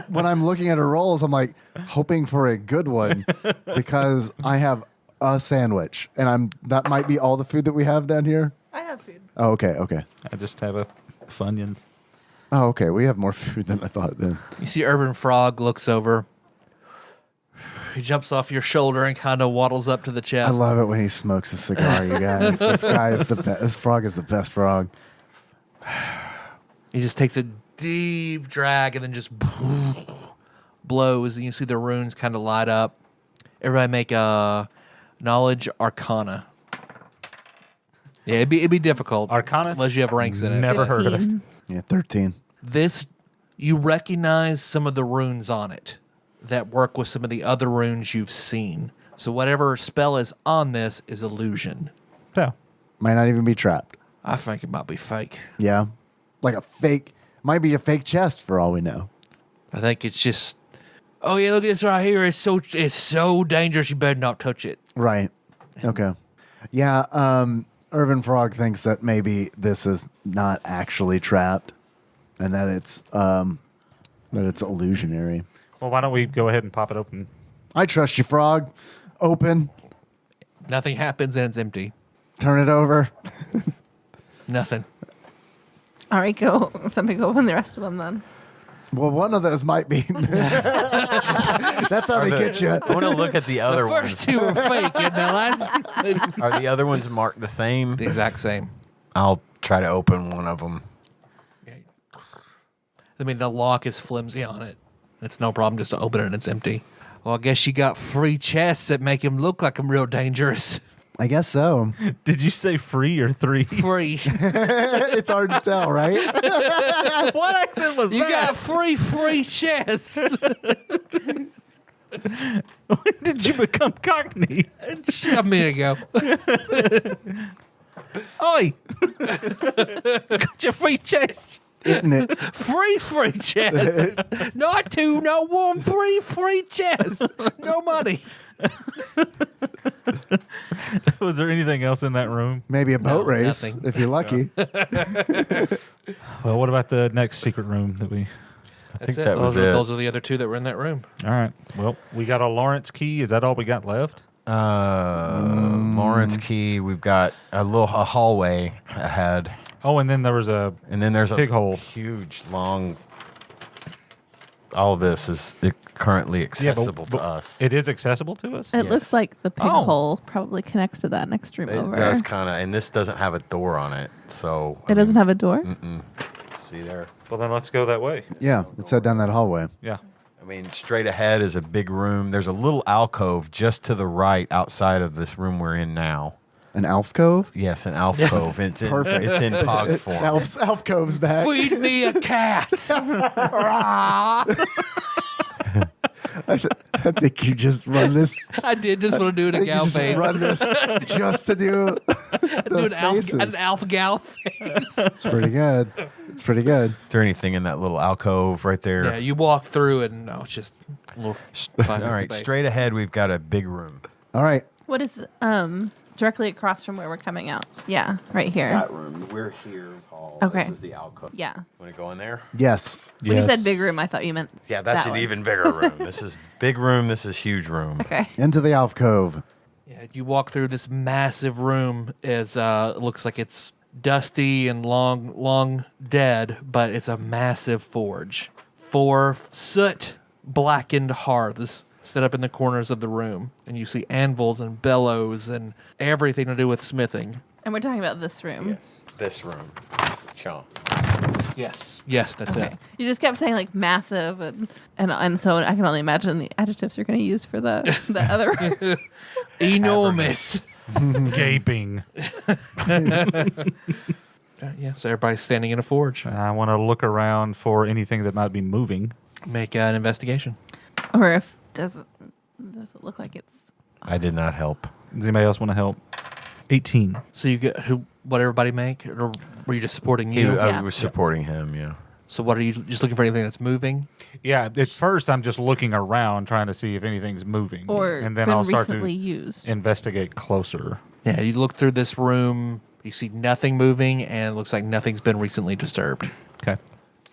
When I'm looking at her rolls, I'm like hoping for a good one because I have a sandwich, and that might be all the food that we have down here. I have food. Oh, okay. I just have a Funyuns. Oh, okay. We have more food than I thought then. You see Urban Frog looks over. He jumps off your shoulder and kind of waddles up to the chest. I love it when he smokes a cigar, you guys. This guy is the best. This frog is the best frog. He just takes a deep drag and then just blows, and you see the runes kind of light up. Everybody make a knowledge arcana. Yeah, it'd be difficult. Arcana? Unless you have ranks in it. Never heard of it. 15. Yeah, 13. This, you recognize some of the runes on it that work with some of the other runes you've seen. So whatever spell is on this is illusion. Yeah. Might not even be trapped. I think it might be fake. Yeah. Like a fake, might be a fake chest for all we know. I think it's just, oh yeah, look at this right here. It's so dangerous. You better not touch it. Right. Okay. Yeah. Irvin Frog thinks that maybe this is not actually trapped, and that it's illusionary. Well, why don't we go ahead and pop it open? I trust you, Frog. Open. Nothing happens and it's empty. Turn it over. Nothing. All right, go. Somebody go open the rest of them then. Well, one of those might be. That's how they get you. I want to look at the other The ones. first two are fake, and the last Are the other ones marked the same? the exact same. I'll try to open one of them. I mean, the lock is flimsy on it. It's no problem just to open it and it's empty. Well, I guess you got free chests that make him look like I'm real dangerous. I guess so. Did you say free or 3? Free. It's hard to tell, right? What accent was You that? got free chests. When did you become Cockney? A minute ago. Oi! Got your free chest. Isn't it? Free chests. Not 2, not 1, 3 free chests. No money. Was there anything else in that room? Maybe a boat race nothing. if you're lucky. Well, what about the next secret room that we... I think That's it. that was it. Those are the other two that were in that room. All right. Well, We got a Lawrence key. Is that all we got left? Lawrence Key. We've got a hallway ahead, Oh, and then there was a and then there's a Pig hole. huge, long. All of this is currently accessible to us. It is accessible to us. It Yes. looks like the pig Oh. hole probably connects to that next room It over. does kind of, and this doesn't have a door on it, so It doesn't have a door? See there. Well, then let's go that way. Yeah, let's head down that hallway. Yeah. I mean, straight ahead is a big room. There's a little alcove just to the right outside of this room we're in now. An Alf Cove? Yes, an alcove. It's in, Perfect. it's in pog form. Alf Cove's back. Feed me a cat. I think you just run this. I did just want to do it I a think you gal just face. run this just to do Do those an faces. alf gal face. It's pretty good. It's pretty good. Is there anything in that little alcove right there? Yeah, you walk through and no, it's just a little. All right, straight ahead, we've got a big room. All right. What is directly across from where we're coming out? Yeah, right here. That room. We're here. Hall. Okay. This is the alcove. Yeah. Want to go in there? Yes. When you said big room, I thought you meant Yeah, that's that an one. even bigger room. This is big room. This is huge room. Okay. Into the Alf Cove. Yeah, you walk through this massive room. It looks like it's dusty and long dead, but it's a massive forge. 4 soot blackened hearths set up in the corners of the room, and you see anvils and bellows and everything to do with smithing. And we're talking about this room. Yes. This room. Chomp. Yes, that's Okay. it. You just kept saying like massive and so I can only imagine the adjectives you're going to use for the other room. Enormous. Gaping. Yeah, so everybody's standing in a forge. I want to look around for anything that might be moving. Make an investigation. Or if does it look like it's I did not help. Does anybody else want to help? 18. So you get what everybody make, or were you just supporting He, you? I Yeah. was supporting him, yeah. So what are you just looking for anything that's moving? Yeah, at first I'm just looking around trying to see if anything's moving. or and then been I'll start recently to used. investigate closer. Yeah, you look through this room, you see nothing moving, and it looks like nothing's been recently disturbed. Okay.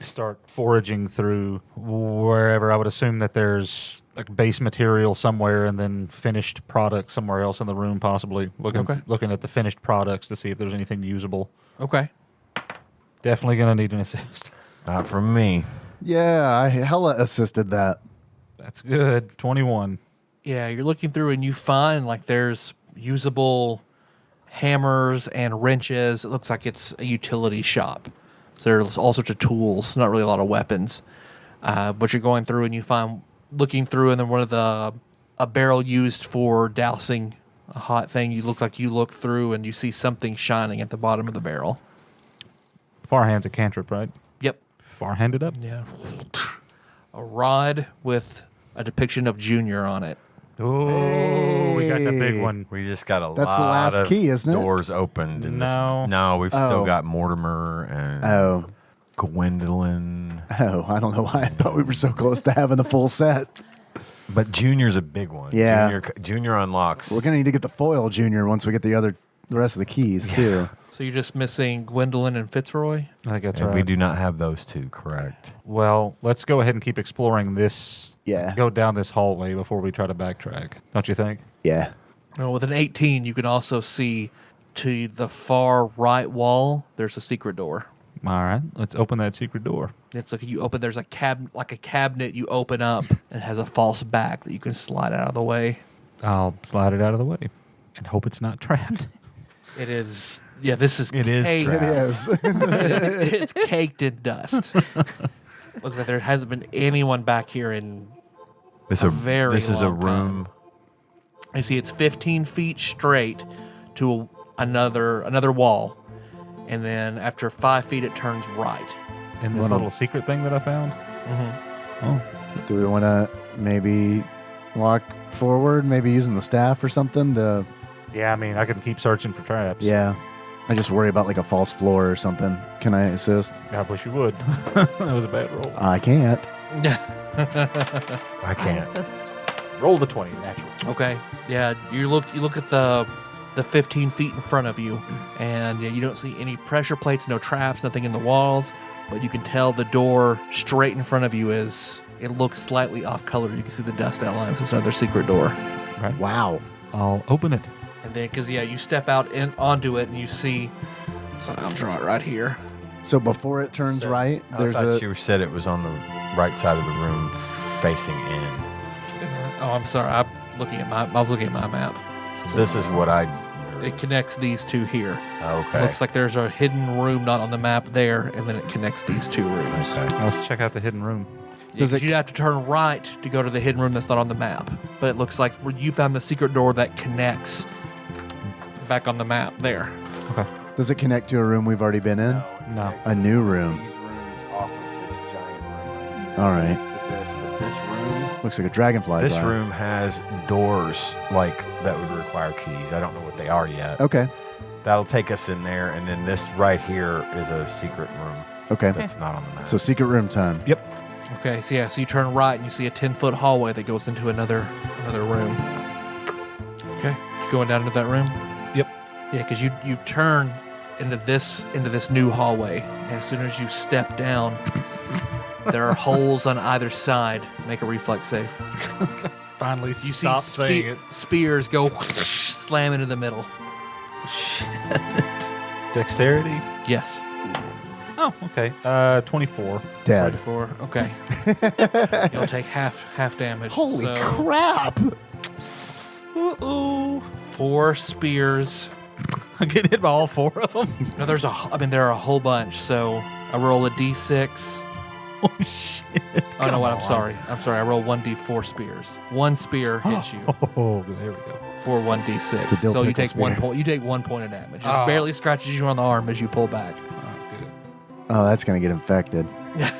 Start foraging through wherever. I would assume that there's like base material somewhere and then finished product somewhere else in the room, possibly. Looking at the finished products to see if there's anything usable. Okay. Definitely going to need an assist. Not from me. Yeah, I hella assisted that. That's good. 21. Yeah, you're looking through and you find like there's usable hammers and wrenches. It looks like it's a utility shop. So there's all sorts of tools, not really a lot of weapons. But you're going through and you find, looking through, and then a barrel used for dousing a hot thing. You look through and you see something shining at the bottom of the barrel. Farhand's a cantrip, right? Yep. Farhand it up? Yeah. A rod with a depiction of Junior on it. Oh, we got the big one. We just got a That's lot the last of key, isn't it? doors opened. In No. No, we've Oh. still got Mortimer and Oh. Gwendolyn. Oh, I don't know why I thought we were so close to having the full set. But Junior's a big one. Yeah. Junior unlocks. We're gonna need to get the foil Junior once we get the rest of the keys too. So you're just missing Gwendolyn and Fitzroy? I think that's and right. we do not have those two, correct? Well, let's go ahead and keep exploring this. Yeah. Go down this hallway before we try to backtrack. Don't you think? Yeah. Well, with an 18, you can also see to the far right wall, there's a secret door. All right, let's open that secret door. It's like there's a cabinet you open up and it has a false back that you can slide out of the way. I'll slide it out of the way and hope it's not trapped. It is, yeah, this is It is caked- trapped. It is. It's caked in dust. Looks like there hasn't been anyone back here in This a very This is a long room. I see it's 15 feet straight to another wall. And then after 5 feet, it turns right. In this little secret thing that I found? Mm-hmm. Oh, Do we want to maybe walk forward, maybe using the staff or something? yeah, I mean, I can keep searching for traps. Yeah. I just worry about like a false floor or something. Can I assist? I wish you would. That was a bad roll. I can't. I can't. Assist. Roll the 20, natural. Okay. Yeah, you look at the 15 feet in front of you, and yeah, you don't see any pressure plates, no traps, nothing in the walls, but you can tell the door straight in front of you it looks slightly off color. You can see the dust outlines. It's another secret door. Right. Wow. I'll open it. And then, because you step out onto it and you see, so I'll draw it right here. So before it turns right, there's I thought a. you said it was on the right side of the room facing in. Oh, I'm sorry. I was looking at my map. This is what I... It connects these two here. Okay. Looks like there's a hidden room not on the map there, and then it connects these two rooms. Okay. Let's check out the hidden room. Does it- You have to turn right to go to the hidden room that's not on the map. But it looks like you found the secret door that connects back on the map there. Okay. Does it connect to a room we've already been in? No. A new room. These rooms off of this giant room. All right. Next to this, but this room... Looks like a dragonfly's This eye. room has doors like that would require keys. I don't know what they are yet. Okay. That'll take us in there, and then this right here is a secret room Okay. that's not on the map. So secret room time. Okay, so you turn right and you see a 10-foot hallway that goes into another room. Okay, you going down into that room? Yep. Yeah, because you turn into this new hallway, and as soon as you step down, there are holes on either side. Make a reflex save. Finally, You see spears go slam into the middle. Dexterity? Yes. Oh, okay. 24. Dead. 24. Okay. You'll take half damage. Holy So, crap! Uh-oh. 4 spears. I'm getting hit by all 4 of them. No, there are a whole bunch. So I roll a d6. Oh, shit. Oh no, what? I'm sorry. I roll 1d4 spears. 1 spear hits you Oh, there we go. for 1d6. It's a dill So you pickle take 1 spear. point. You take 1 point of damage. Just Ah. barely scratches you on the arm as you pull back. Oh, good. Oh, that's gonna get infected. Here,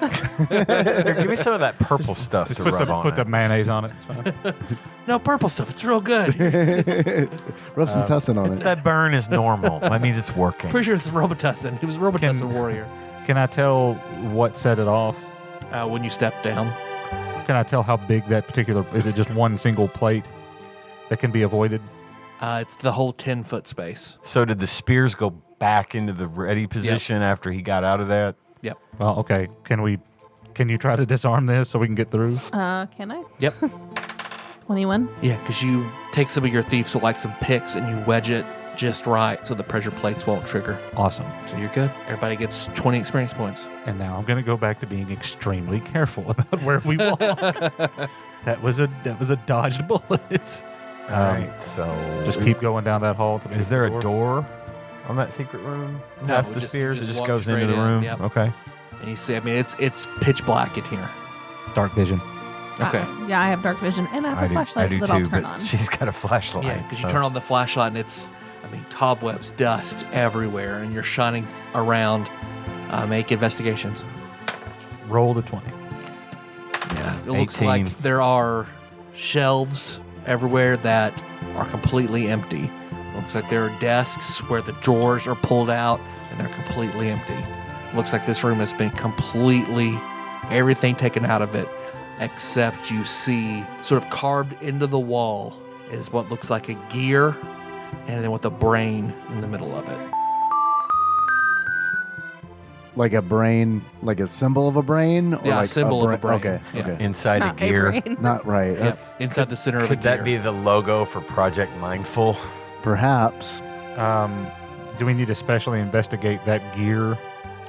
give me some of that purple stuff to rub on Put the it. mayonnaise on it. It's fine. No purple stuff. It's real good. Rub some tussin on it. That burn is normal. That means it's working. Pretty sure this is Robitussin. He was a Robitussin warrior. Can I tell what set it off? When you step down. Can I tell how big that particular... Is it just one single plate that can be avoided? It's the whole 10-foot space. So did the spears go back into the ready position after he got out of that? Yep. Well, okay. Can you try to disarm this so we can get through? Can I? Yep. 21. Yeah, because you take some of your thieves, so like some picks, and you wedge it just right so the pressure plates won't trigger. Awesome. So you're good. Everybody gets 20 experience points. And now I'm going to go back to being extremely careful about where we walk. That was a dodged bullet. All right, so Just keep going down that hall. Is there a door on that secret room? No, Past we the just- spheres, we it just just walk goes into straight the in, room. yep. Okay. And you see, I mean, it's pitch black in here. Dark vision. Okay. Yeah, I have dark vision and I have a I flashlight do that too, I'll turn but on. she's got a flashlight. Yeah, because you so- turn on the flashlight and it's, I mean, cobwebs, dust everywhere, and you're shining around. Make investigations. Roll the 20. Yeah, it looks 18. like there are shelves everywhere that are completely empty. Looks like there are desks where the drawers are pulled out and they're completely empty. Looks like this room has been completely, everything taken out of it, except you see sort of carved into the wall is what looks like a gear, and then with a brain in the middle of it. Like a brain, like a symbol of a brain? Or Yeah, a like symbol of a brain. Okay, Yeah. okay. Inside Not a gear. brain. Not right. Yep, That's inside the center of a Could that gear. be the logo for Project Mindful? perhaps. Do we need to specially investigate that gear?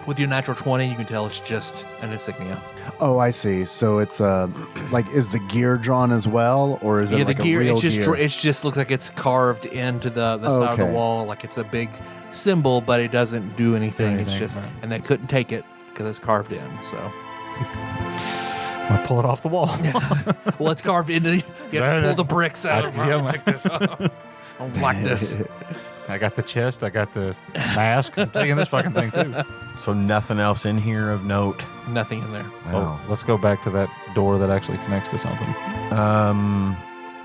With your natural 20, you can tell it's just an insignia. Oh, I see. So it's like, is the gear drawn as well, or is it Yeah, like the gear, a real it's just gear? it's just looks like it's carved into the side of the Okay. wall, like it's a big symbol, but it doesn't do anything. It's Anything, just, right. and they couldn't take it because it's carved in. So, I'll pull it off the wall. well, it's carved into. You have to pull the bricks out. Yeah, Take this off. I don't like this. I got the chest. I got the mask. I'm taking this fucking thing too. So nothing else in here of note. Nothing in there. Wow. Oh, let's go back to that door that actually connects to something.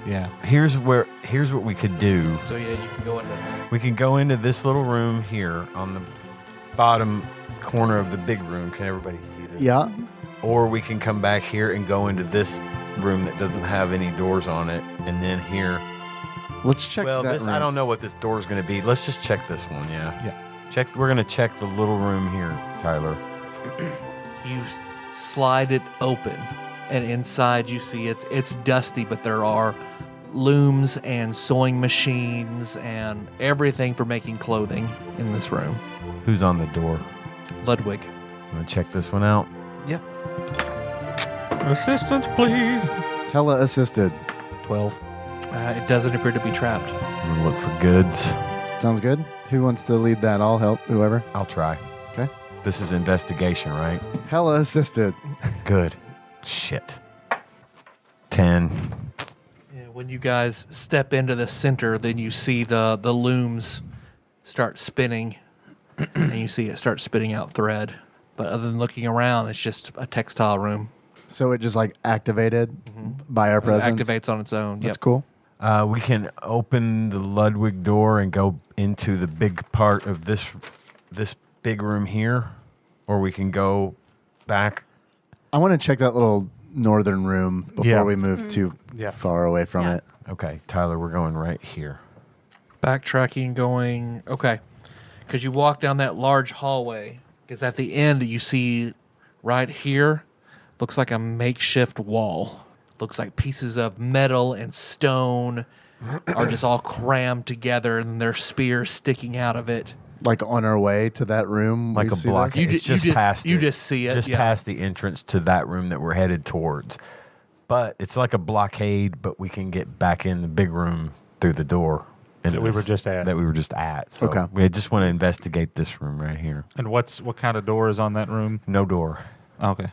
Yeah. Here's what we could do. So yeah, you can go into. We can go into this little room here on the bottom corner of the big room. Can everybody see this? Yeah. Or we can come back here and go into this room that doesn't have any doors on it, and then here. Let's check Well, that this room. I don't know what this door is going to be. Let's just check this one. Yeah. Yeah. Check. We're gonna check the little room here, Tyler. You slide it open, and inside you see it's dusty, but there are looms and sewing machines and everything for making clothing in this room. Who's on the door? Ludwig. I'm gonna check this one out. Assistance, please. Hella assisted. 12. It doesn't appear to be trapped. I'm gonna look for goods. Sounds good. Who wants to lead that? I'll help. Whoever. I'll try. Okay. This is investigation, right? Hella assisted. Good. Shit. 10. Yeah, when you guys step into the center, then you see the looms start spinning, and you see it start spitting out thread. But other than looking around, it's just a textile room. So it just like activated by our It presence. activates on its own. That's Yep. cool. We can open the Ludwig door and go into the big part of this big room here, or we can go back. I want to check that little northern room before Yeah. we move too Yeah. far away from Yeah. it. Okay, Tyler, we're going right here. Backtracking, going, okay. Because you walk down that large hallway, because at the end you see right here, looks like a makeshift wall. Looks like pieces of metal and stone are just all crammed together, and there's spears sticking out of it. Like on our way to that room. Like we a see block. this? You It's ju- you just just- past you it. just see it, Just yeah. past the entrance to that room that we're headed towards. But it's like a blockade, but we can get back in the big room through the door. That we were just at. That we were just at. So Okay. we just want to investigate this room right here. And what kind of door is on that room? No door. Okay.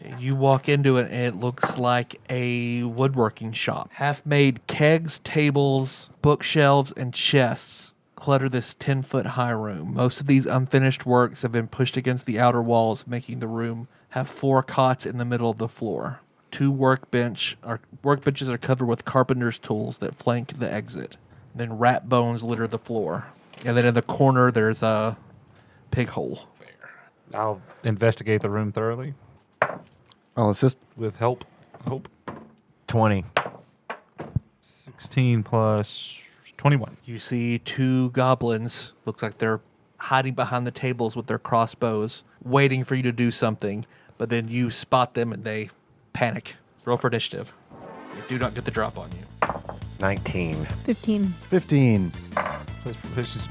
Okay, you walk into it, and it looks like a woodworking shop. Half-made kegs, tables, bookshelves, and chests clutter this 10-foot high room. Most of these unfinished works have been pushed against the outer walls, making the room have 4 cots in the middle of the floor. 2 workbenches are covered with carpenter's tools that flank the exit. Then rat bones litter the floor. And then in the corner, there's a pig hole. I'll investigate the room thoroughly I'll assist. with help. Hope. 20. 16 plus 21. You see 2 goblins. Looks like they're hiding behind the tables with their crossbows, waiting for you to do something. But then you spot them and they panic. Roll for initiative. They do not get the drop on you. 19. 15. 15.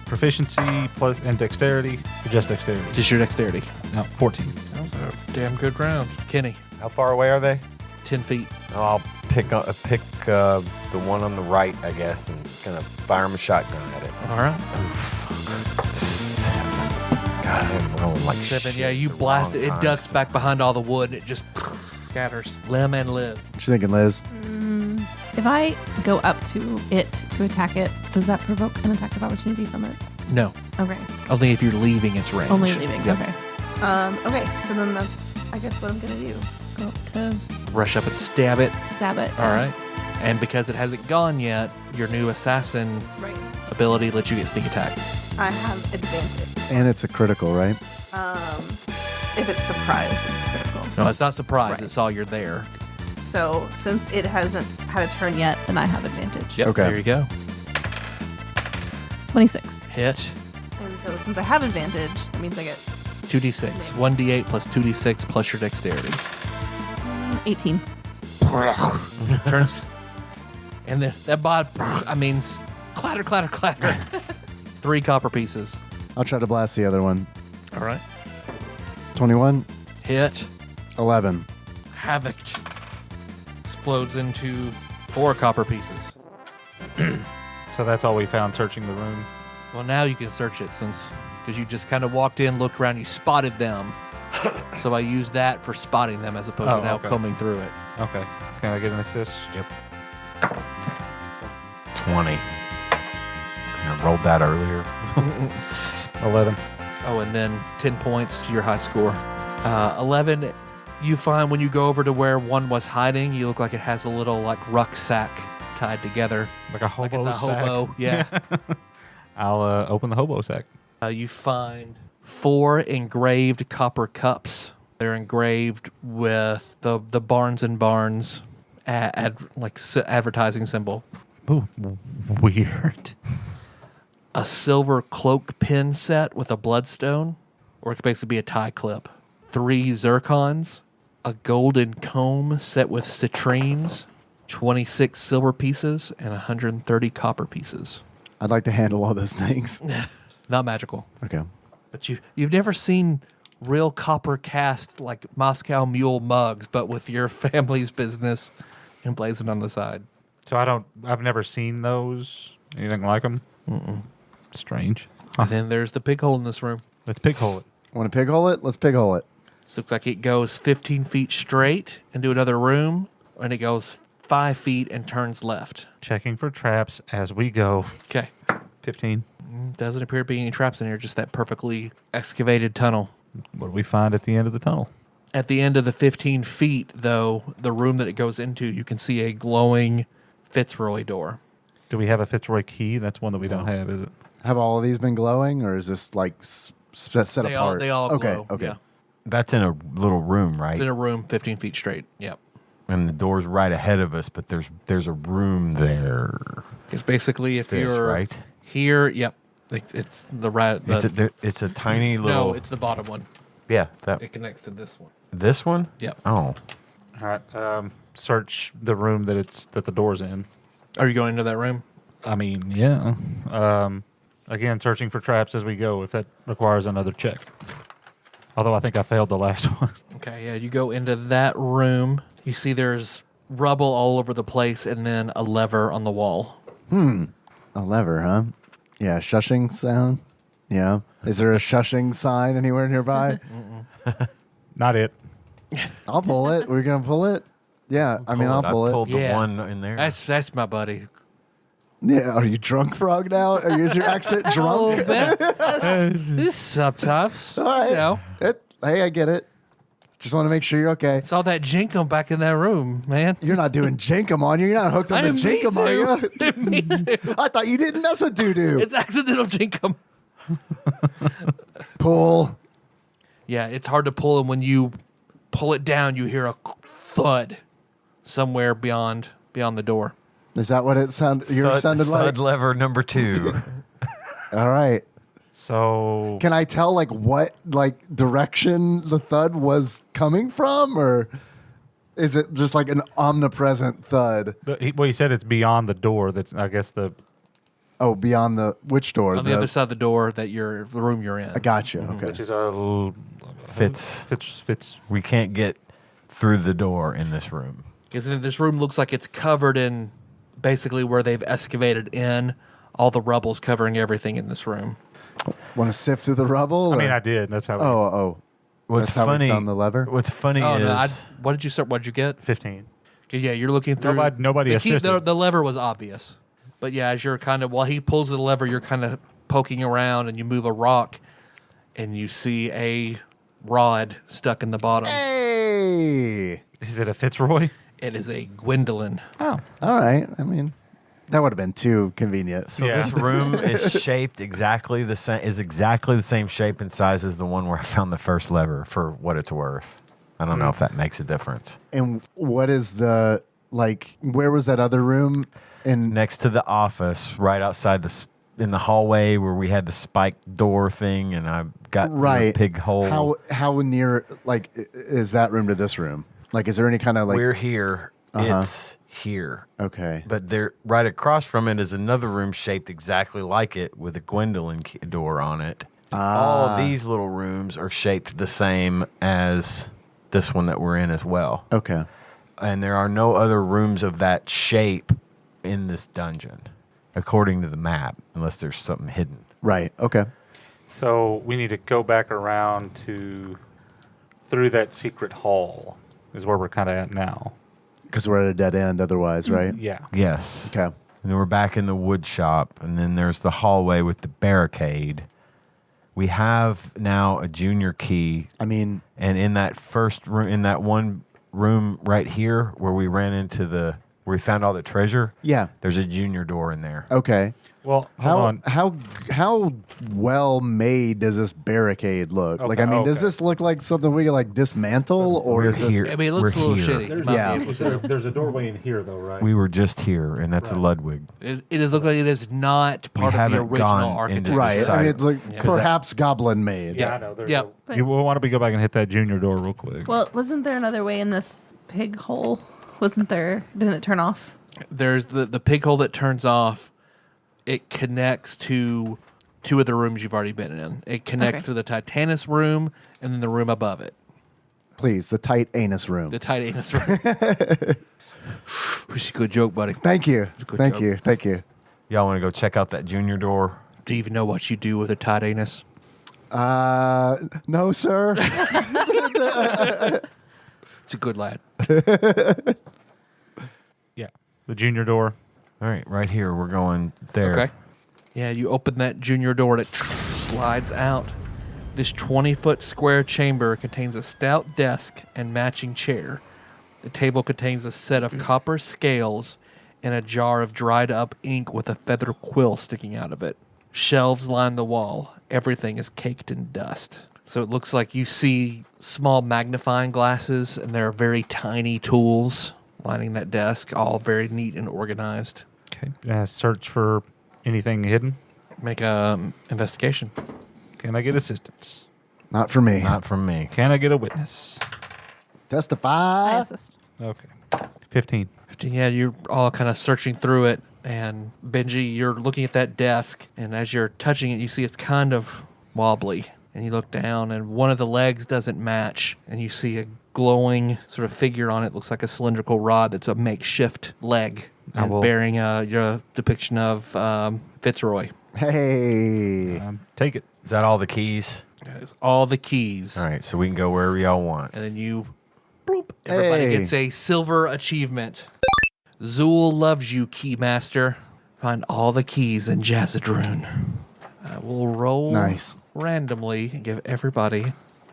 Proficiency plus and dexterity. Or just dexterity. Just your dexterity. No, 14. That was a damn good round. Kenny, How far away are they? 10 feet. Oh, I'll pick the one on the right, I guess, and kind of fire him a shotgun at it. All right. 7. God, I'm rolling like 7. shit Yeah, you the blast wrong it. It times. ducks back behind all the wood. And it just scatters. Lem and Liz. What you thinking, Liz? If I go up to it to attack it, does that provoke an attack of opportunity from it? No. Okay. Only if you're leaving its range. Only leaving. Yep. Okay. Okay. So then that's, I guess, what I'm gonna do. Go up to Rush up and stab it. stab it. All right. And because it hasn't gone yet, your new assassin Right. ability lets you get sneak attack. I have advantage. And it's a critical, right? If it's surprised, it's critical. No, it's not surprise. Right. It saw you're there. So since it hasn't had a turn yet, then I have advantage. Yep. Okay. There you go. 26. Hit. And so since I have advantage, that means I get 2d6. 1d8 plus 2d6 plus your dexterity. 18. Turns. And then that bot, clatter, clatter, clatter. 3 copper pieces. I'll try to blast the other one. All right. 21. Hit. 11. Havoc. Explodes into 4 copper pieces. So that's all we found searching the room. Well, now you can search it because you just kind of walked in, looked around, you spotted them. So I used that for spotting them as opposed to now okay. combing through it. Okay. Can I get an assist? Yep. 20. I rolled that earlier. 11. Oh, and then 10 points to your high score. 11, you find when you go over to where one was hiding, you look like it has a little rucksack tied together. Like a hobo Like it's a sack. hobo. Yeah. I'll open the hobo sack. You find 4 engraved copper cups. They're engraved with the Barnes and Barnes advertising symbol. Ooh, weird. A silver cloak pin set with a bloodstone, or it could basically be a tie clip. 3 zircons, a golden comb set with citrines, 26 silver pieces, and 130 copper pieces. I'd like to handle all those things. Not magical. Okay. But you've never seen real copper cast like Moscow Mule mugs, but with your family's business emblazoned on the side. So I've never seen those. Anything like them? Mm-mm. Strange. And then there's the pig hole in this room. Let's pig hole it. Want to pig hole it? Let's pig hole it. This looks like it goes 15 feet straight into another room, and it goes 5 feet and turns left. Checking for traps as we go. Okay. 15. Doesn't appear to be any traps in here, just that perfectly excavated tunnel. What do we find at the end of the tunnel? At the end of the 15 feet, though, the room that it goes into, you can see a glowing Fitzroy door. Do we have a Fitzroy key? That's one that we don't have, is it? Have all of these been glowing, or is this set They apart? all okay, glow. Okay. Yeah. That's in a little room, right? It's in a room 15 feet straight. Yep. And the door's right ahead of us, but there's a room there. It's basically if This, you're right? here, yep. It's the right. It's a tiny little. No, it's the bottom one. yeah. That It connects to this one. this one. Yep. Oh, All right. Search the room that the door's in. Are you going into that room? I mean, yeah. Again, searching for traps as we go, if that requires another check. Although I think I failed the last one. Okay, yeah, you go into that room. You see there's rubble all over the place and then a lever on the wall. A lever, huh? Yeah, shushing sound. Yeah. Is there a shushing sign anywhere nearby? Not it. I'll pull it. We're gonna pull it. Yeah, I'll pull I it. pulled the Yeah. one in there. That's my buddy. Yeah, are you drunk, Frog? Now? Is your accent A little drunk? bit. This sometimes. All right. You know, Hey, I get it. Just want to make sure you're okay. saw that jinkum back in that room, man. You're not doing Jinkum on you. You're not hooked on the Jinkum, are you? Didn't mean to. I thought you didn't mess with doo-doo. It's accidental jinkum. Pull. Yeah, it's hard to pull, and when you pull it down, you hear a thud somewhere beyond the door. Is that what it sounded like? Thud lever number 2. All right. So Can I tell what direction the thud was coming from, or is it just like an omnipresent thud? But he said it's beyond the door. That's I guess the Oh, beyond which door? On the other side of the door the room you're in. I gotcha. Okay. which is a Fits. We can't get through the door in this room. Because this room looks like it's covered in basically where they've excavated in. All the rubble's covering everything in this room. Want to sift through the rubble? I mean, or- I did. That's how. What's That's how we funny? found the lever? What's funny Oh, is no, what did you start? What did you get? 15. Okay, yeah, you're looking through. Nobody the, assisted. the lever was obvious. But yeah, as you're kind of, while he pulls the lever, you're kind of poking around and you move a rock and you see a rod stuck in the bottom. Hey. Is it a Fitzroy? It is a Gwendolyn. Oh, All right. I mean, that would have been too convenient. so. Yeah. This room is shaped exactly the same. Is exactly the same shape and size as the one where I found the first lever. For what it's worth, I don't know if that makes a difference. And what is the like? Where was that other room? In Next to the office, right outside in the hallway where we had the spiked door thing, and I got through right a pig hole. How near like is that room to this room? Like, is there any kind of like? We're here. Uh-huh. It's here. Okay. But there, right across from it is another room shaped exactly like it with a Gwendolyn door on it. All of these little rooms are shaped the same as this one that we're in as well. Okay. And there are no other rooms of that shape in this dungeon, according to the map, unless there's something hidden. Right. Okay. so we need to go back around through that secret hall. Is where we're kind of at now. Because we're at a dead end otherwise, right? Yeah. Yes. Okay. And then we're back in the wood shop, and then there's the hallway with the barricade. We have now a junior key, I mean, and in that first room, in that one room right here where we ran into where we found all the treasure, yeah. there's a junior door in there. Okay. Well, hold How on. how well made does this barricade look? Like, I Okay, mean, does okay. this look like something we could like dismantle, or We're is this? here. I mean, it looks We're a little here. shitty. There's, You might Yeah. be able to- there's a doorway in here, though, right? We were just here, and that's a Right. Ludwig. It is look like it is not part of the haven't original gone into architecture. Right. I Side. mean, it's like Yeah. perhaps goblin made. Yeah. I know. Yeah. Why don't we go back and hit that junior door real quick? Well, wasn't there another way in this pig hole? Wasn't there? Didn't it turn off? There's the pig hole that turns off. It connects to two of the rooms you've already been in. It connects Okay. to the Titanus room and then the room above it. Please, the tight anus room. The Titanus room. Which is a good joke, buddy. Thank you. good Thank joke. you. Thank you. Y'all want to go check out that junior door? Do you even know what you do with a tight anus? No, sir. It's a good lad. Yeah. The junior door. All right, right here. We're going there. Okay. Yeah, you open that junior door and it slides out. This 20-foot square chamber contains a stout desk and matching chair. The table contains a set of copper scales and a jar of dried up ink with a feather quill sticking out of it. Shelves line the wall. Everything is caked in dust. So it looks like you see small magnifying glasses, and there are very tiny tools lining that desk, all very neat and organized. Okay. Search for anything hidden. Make a investigation. Can I get assistance? Not for me. Not from me. Can I get a witness? I Testify. assist. Okay. 15. Yeah, you're all kind of searching through it, and Benji, you're looking at that desk, and as you're touching it, you see it's kind of wobbly. And you look down, and one of the legs doesn't match, and you see a glowing sort of figure on it. Looks like a cylindrical rod that's a makeshift leg, I and will- bearing your depiction of Fitzroy. Hey. Take it. Is that all the keys? That is all the keys. All right, so we can go wherever y'all want. And then you, bloop, everybody Hey. gets a silver achievement. Zool loves you, Keymaster. Find all the keys in Jazzadrune. I will roll Nice. randomly and give everybody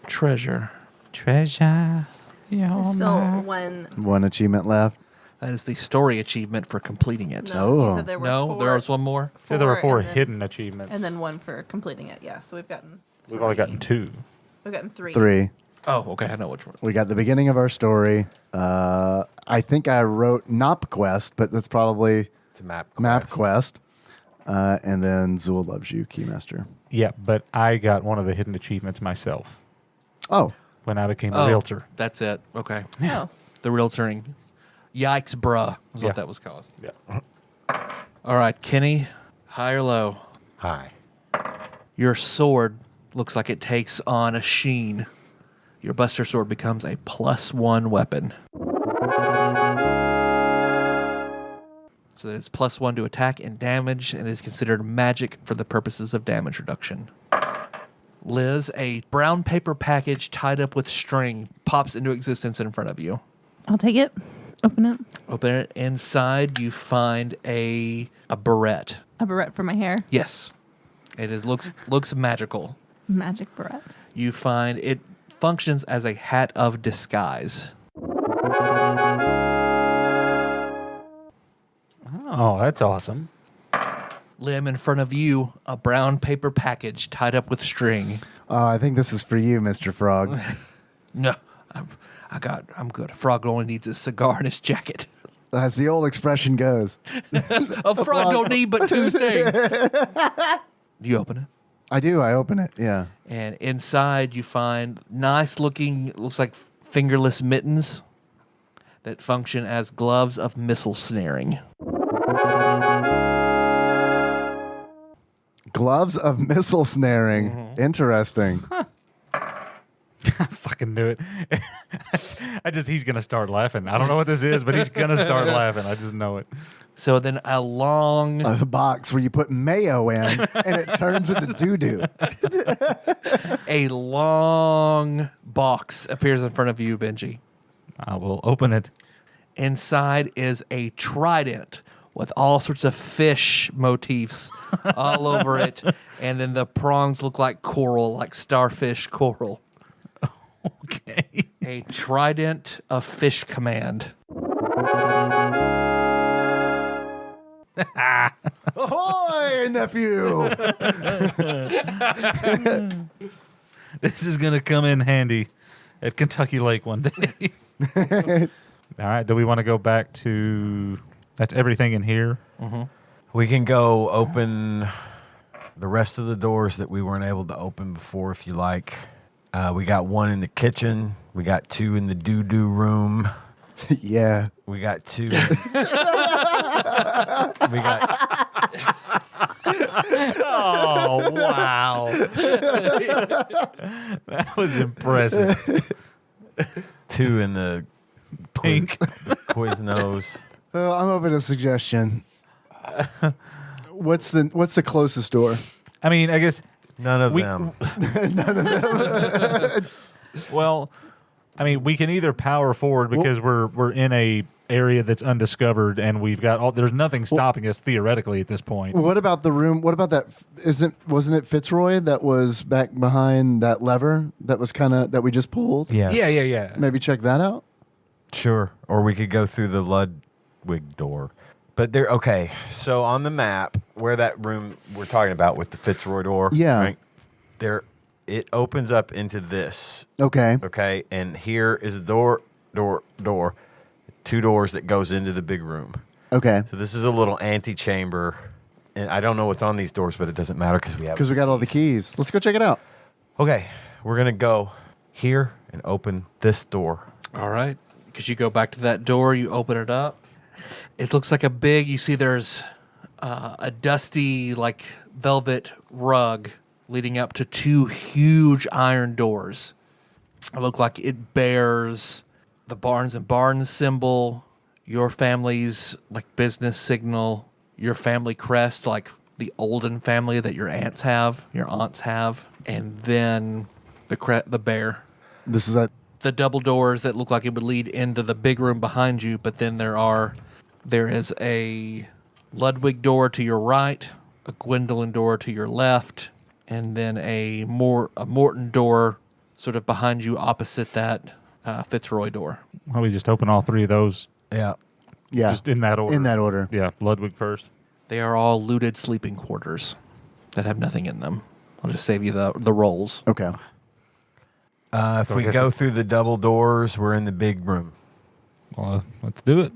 treasure. Treasure. There's still one. One achievement left. That is the story achievement for completing it. No, Oh. you said there were No, four. there was one more. So there were four and then- hidden achievements. and then one for completing it. Yeah, so we've gotten. we've only three. gotten 2. We've gotten three. 3. Oh, okay, I know which one. We got the beginning of our story. I think I wrote Nop Quest, but that's probably It's a map quest. Map Quest. And then Zool Loves You, Keymaster. Yeah, but I got one of the hidden achievements myself Oh, when I became a Oh, realtor. that's it. Okay. Oh, The real turning. Yikes, bruh, is Yeah. what that was called. Yeah. All right, Kenny, high or low? Hi. Your sword looks like it takes on a sheen. Your Buster Sword becomes a +1 weapon. So that it's +1 to attack and damage, and is considered magic for the purposes of damage reduction. Liz, a brown paper package tied up with string pops into existence in front of you. I'll take it. Open it. Open it. Inside, you find a barrette. A barrette for my hair. Yes, it is looks magical. Magic barrette. You find it functions as a hat of disguise. Oh, that's awesome. Lim, in front of you, a brown paper package tied up with string. Oh, I think this is for you, Mr. Frog. No, I'm good. A frog only needs a cigar and his jacket. As the old expression goes. A frog don't need but two things. You open it, I do. I open it. Yeah. and inside you find nice looking, looks like fingerless mittens that function as gloves of missile snaring. Gloves of missile snaring. Mm-hmm. Interesting. I fucking knew it. He's going to start laughing. I don't know what this is, but he's going to start laughing. I just know it. So then a long, A box where you put mayo in and it turns into doo-doo. a long box appears in front of you, Benji. I will open it. Inside is a trident with all sorts of fish motifs all over it. And then the prongs look like coral, like starfish coral. Okay. A trident of fish command. Ahoy, nephew! This is going to come in handy at Kentucky Lake one day. All right. Do we want to go back to... That's everything in here? We can go open the rest of the doors that we weren't able to open before if you like. We got one in the kitchen. We got two in the doo-doo room. Yeah. We got two. We got Oh, wow. That was impressive. two in the Pink. Quiznos. I'm open to suggestion. What's the closest door? I mean, I guess... None of We- them. Well, I mean, we can either power forward because we're in a area that's undiscovered, and we've got all. There's nothing stopping us theoretically at this point. What about the room? What about that? Wasn't it Fitzroy that was back behind that lever that was that we just pulled? Yes. Yeah. Maybe check that out. Sure. Or we could go through the Ludwig door. But there, okay. So on the map, where that room we're talking about with the Fitzroy door, Yeah. right, there, it opens up into this. Okay. Okay, and here is a door, two doors that goes into the big room. Okay. So this is a little antechamber, and I don't know what's on these doors, but it doesn't matter because we have. Because we got all the keys. Let's go check it out. Okay, we're gonna go here and open this door. All right. Because you go back to that door, you open it up. It looks like you see there's a dusty, like, velvet rug leading up to two huge iron doors. It look like it bears the Barnes and Barnes symbol, your family's, like, business signal, your family crest, like the Olden family that your aunts have, and then the bear. This is The double doors that look like it would lead into the big room behind you, but then there is a Ludwig door to your right, a Gwendolyn door to your left, and then a Morton door sort of behind you opposite that Fitzroy door. Why don't we just open all three of those Yeah. just in that order? In that order. Yeah, Ludwig first. They are all looted sleeping quarters that have nothing in them. I'll just save you the rolls. Okay. If So I we guess go it's- through the double doors, we're in the big room. Well, let's do it.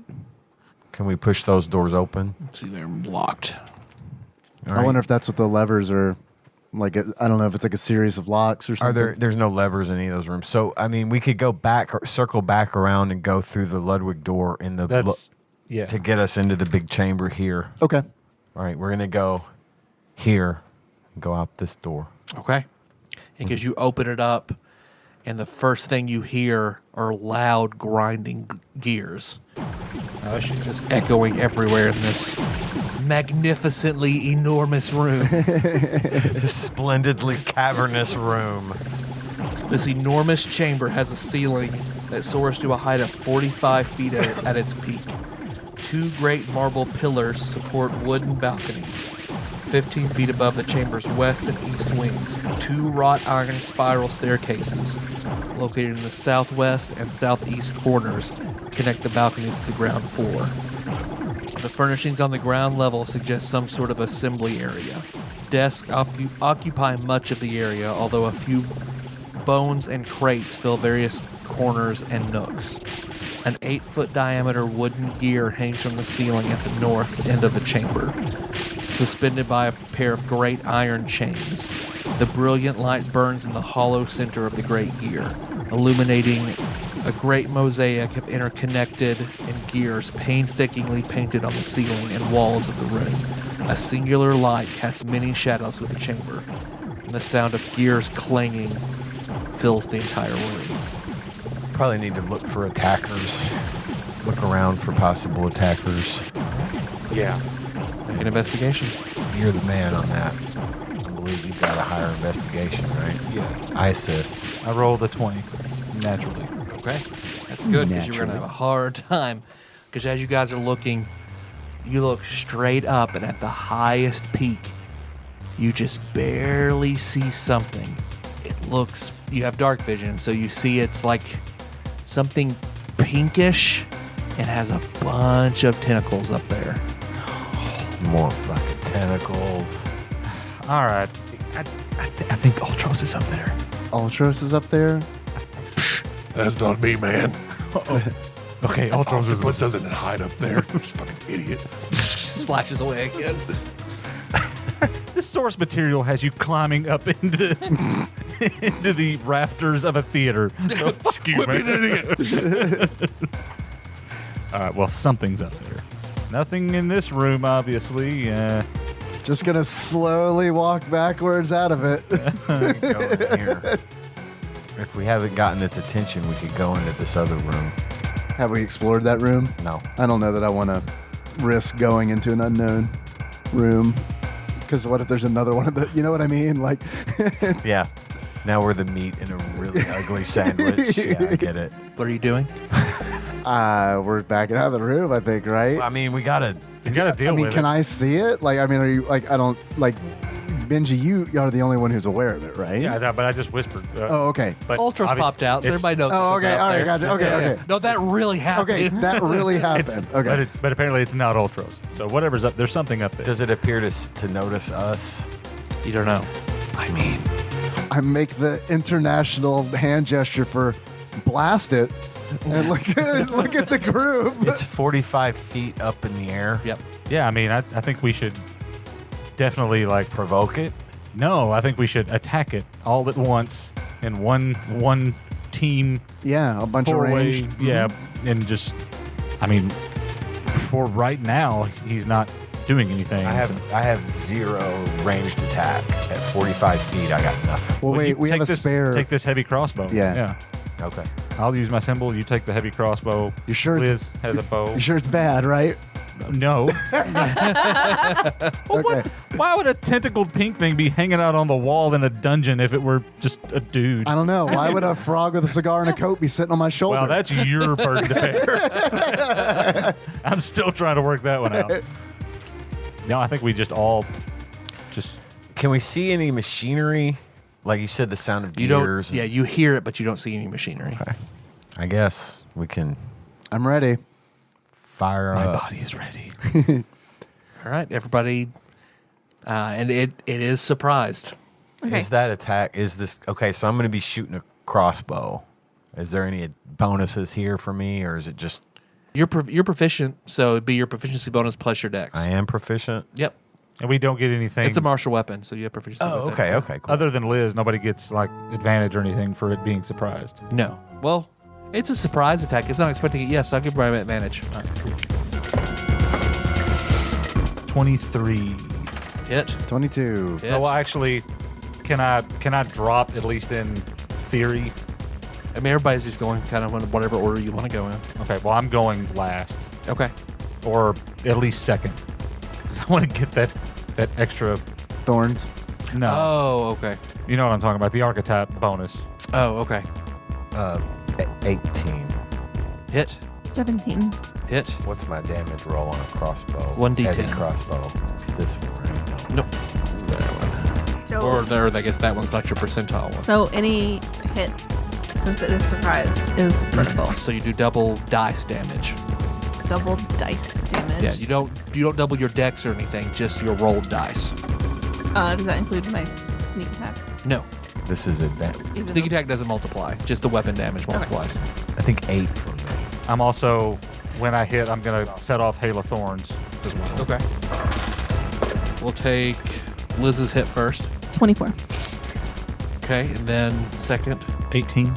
Can we push those doors open? See, they're locked. All I right. wonder if that's what the levers are Like I don't know if it's like a series of locks or something. There's no levers in any of those rooms. So I mean, we could go back or circle back around and go through the Ludwig door in the to get us into the big chamber here. Okay. All right, we're gonna go here and go out this door. Okay. Because you open it up, and the first thing you hear are loud grinding gears. Just echoing everywhere in this magnificently enormous room. This splendidly cavernous room. This enormous chamber has a ceiling that soars to a height of 45 feet at its peak. 2 great marble pillars support wooden balconies. 15 feet above the chamber's west and east wings, 2 wrought iron spiral staircases located in the southwest and southeast corners connect the balconies to the ground floor. The furnishings on the ground level suggest some sort of assembly area. Desks occupy much of the area, although a few bones and crates fill various corners and nooks. An 8-foot diameter wooden gear hangs from the ceiling at the north end of the chamber, suspended by a pair of great iron chains. The brilliant light burns in the hollow center of the great gear, illuminating a great mosaic of interconnected gears painstakingly painted on the ceiling and walls of the room. A singular light casts many shadows through the chamber, and the sound of gears clanging fills the entire room. Probably need to look for attackers. Look around for possible attackers. Yeah. Make an investigation. You're the man on that. I believe you've got a higher investigation, right? Yeah. I assist. I rolled a 20 naturally. Okay, that's good because you're going to have a hard time. Because as you guys are looking, you look straight up, and at the highest peak, you just barely see something. It looks, you have dark vision, so you see it's like something pinkish and has a bunch of tentacles up there. More fucking tentacles. All right. I think Ultros is up there. Ultros is up there. That's not me, man. Okay, Ultros is Octopus doesn't hide up there. Just fucking idiot. Splashes away again. This source material has you climbing up into into the rafters of a theater. So fuck you, man. Idiot. All right, well, something's up there. Nothing in this room, obviously. Just gonna slowly walk backwards out of it. Go in here. If we haven't gotten its attention, we could go into this other room. Have we explored that room? No. I don't know that I want to risk going into an unknown room. Because what if there's another one of the, you know what I mean? Like, Yeah. Now we're the meat in a really ugly sandwich. Yeah, I get it. What are you doing? we're backing out of the room, I think, right? I mean, we gotta deal I mean, with can it. I see it? Like, I mean, are you like, I don't like, Benji, you are the only one who's aware of it, right? Yeah, but I just whispered. Oh, okay. But Ultras obvious- popped out, so it's- everybody knows. Oh, there's okay, something out all right, there. gotcha, okay, Yeah, okay. yeah. No, that really happened. Okay, that really It's, happened. Okay. but apparently it's not Ultros. So whatever's up, there's something up there. Does it appear to notice us? You don't know. I mean, I make the international hand gesture for blast it, and look at the group. It's 45 feet up in the air. Yep. Yeah, I mean, I think we should definitely Provoke it? No, I think we should attack it all at once in one team. Yeah, a bunch of four-way, ranged. Yeah, and just, I mean, for right now, he's not doing anything. I have 0 ranged attack. At 45 feet, I got nothing. Well, wait, you we have take a this, spare. Take this heavy crossbow. Yeah. Okay. I'll use my symbol. You take the heavy crossbow. You sure it's- Liz has a bow. You sure it's bad, right? No. Well, Okay. why would a tentacled pink thing be hanging out on the wall in a dungeon if it were just a dude? I don't know. Why would a frog with a cigar and a coat be sitting on my shoulder? Well, that's your burden to bear. I'm still trying to work that one out. No, I think we just all just. Can we see any machinery? Like you said, the sound of You gears. don't. Yeah, you hear it, but you don't see any machinery. Okay. I guess we can I'm ready. fire My up. body is ready. All right, everybody, and it is surprised. Okay. Is that attack? Is this okay? So I'm going to be shooting a crossbow. Is there any bonuses here for me, or is it just You're proficient, so it'd be your proficiency bonus plus your dex. I am proficient? Yep. And we don't get anything. It's a martial weapon, so you have proficiency. Oh, with okay, it. okay, cool. Other than Liz, nobody gets like advantage or anything for it being surprised. No. Well, it's a surprise attack. It's not expecting it. Yes, I'll give Brian advantage. All right, cool. 23. Hit. 22. Hit. Oh, well, actually, can I drop at least in theory? I mean, everybody's just going kind of in whatever order you want to go in. Okay, well, I'm going last, Okay. or at least second. 'Cause I want to get that extra. Thorns. No, Oh, okay. you know what I'm talking about. The archetype bonus. Oh, okay. 18. Hit. 17. Hit. What's my damage roll on a crossbow? 1d10. Heavy crossbow. It's this one, right? Nope. That one. So, Or there, I guess that one's not your percentile one. so any hit, since it is surprised, is critical. So you do double dice damage. Double dice damage. Yeah, you don't double your dex or anything, just your rolled dice. Does that include my sneak attack? No. This is advantage. Even Sneak though- attack doesn't multiply, just the weapon damage multiplies. I think 8 for me. I'm also, when I hit, I'm going to set off Hail of Thorns as well. Okay. We'll take Liz's hit first. 24. Okay, and then second, 18.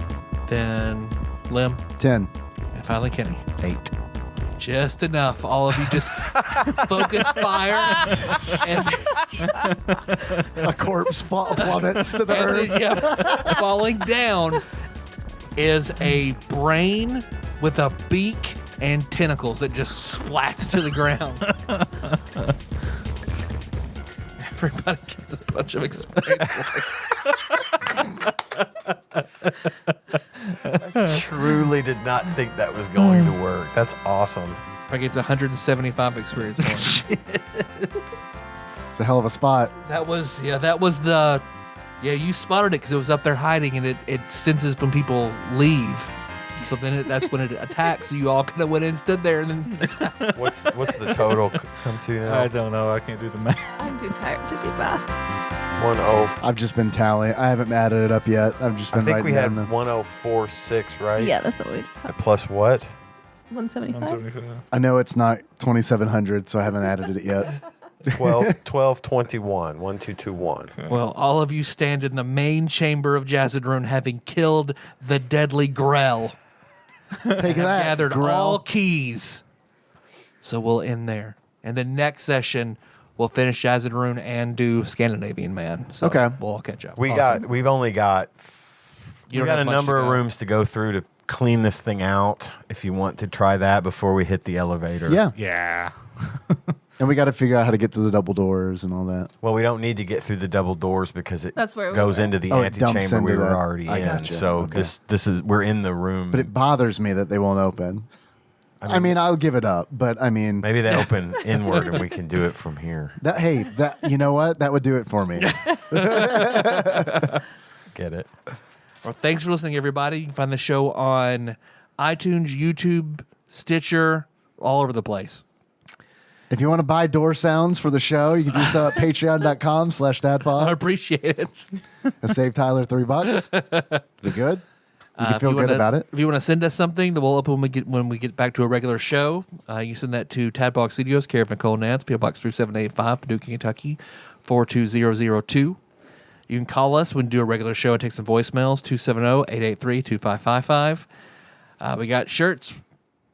then Lim, 10. and finally Kenny. 8. Just enough. All of you just focus fire, and, A corpse plummets to the and earth. then, yeah, falling down is a brain with a beak and tentacles that just splats to the ground. Everybody gets a bunch of experience points. Truly did not think that was going to work. That's awesome. I get 175 experience points. It's a hell of a spot. That was the you spotted it because it was up there hiding, and it senses when people leave. So then that's when it attacks. So you all kind of went in and stood there and then attacked. What's the total come to now? I don't know. I can't do the math. I'm too tired to do math. 10. I've just been tallying. I haven't added it up yet. I've just I been think writing we had down the. 1046, right? Yeah, that's what we'd Plus what? 175. I know it's not 2,700, so I haven't added it yet. 1221. 1221. Well, all of you stand in the main chamber of Jazadrun, having killed the deadly Grell. Take that. Gathered Grell. all keys. So we'll end there. And the next session, we'll finish Jazadrun and do Scandinavian Man. So Okay. we'll all catch up. We've only got You we don't got a have much number to of go. rooms to go through to clean this thing out if you want to try that before we hit the elevator. Yeah. Yeah. And we got to figure out how to get to the double doors and all that. Well, we don't need to get through the double doors because it That's where we goes were. into the Oh, it dumps antechamber we into were the- already I in. gotcha. So Okay. this is we're in the room. But it bothers me that they won't open. I mean, I'll give it up, but I mean, maybe they open inward and we can do it from here. that you know what? That would do it for me. Get it? Well, thanks for listening, everybody. You can find the show on iTunes, YouTube, Stitcher, all over the place. If you want to buy door sounds for the show, you can do so at I patreon.com/dadpod appreciate it. and save Tyler $3. Be good. You can If feel you good wanna- about it. If you want to send us something that we'll open when we get back to a regular show, you send that to TADPOG Studios, care of Nicole Nance, PO Box 3785, Paducah, Kentucky, 42002. You can call us when we do a regular show and take some voicemails, 270-883-2555. We got shirts,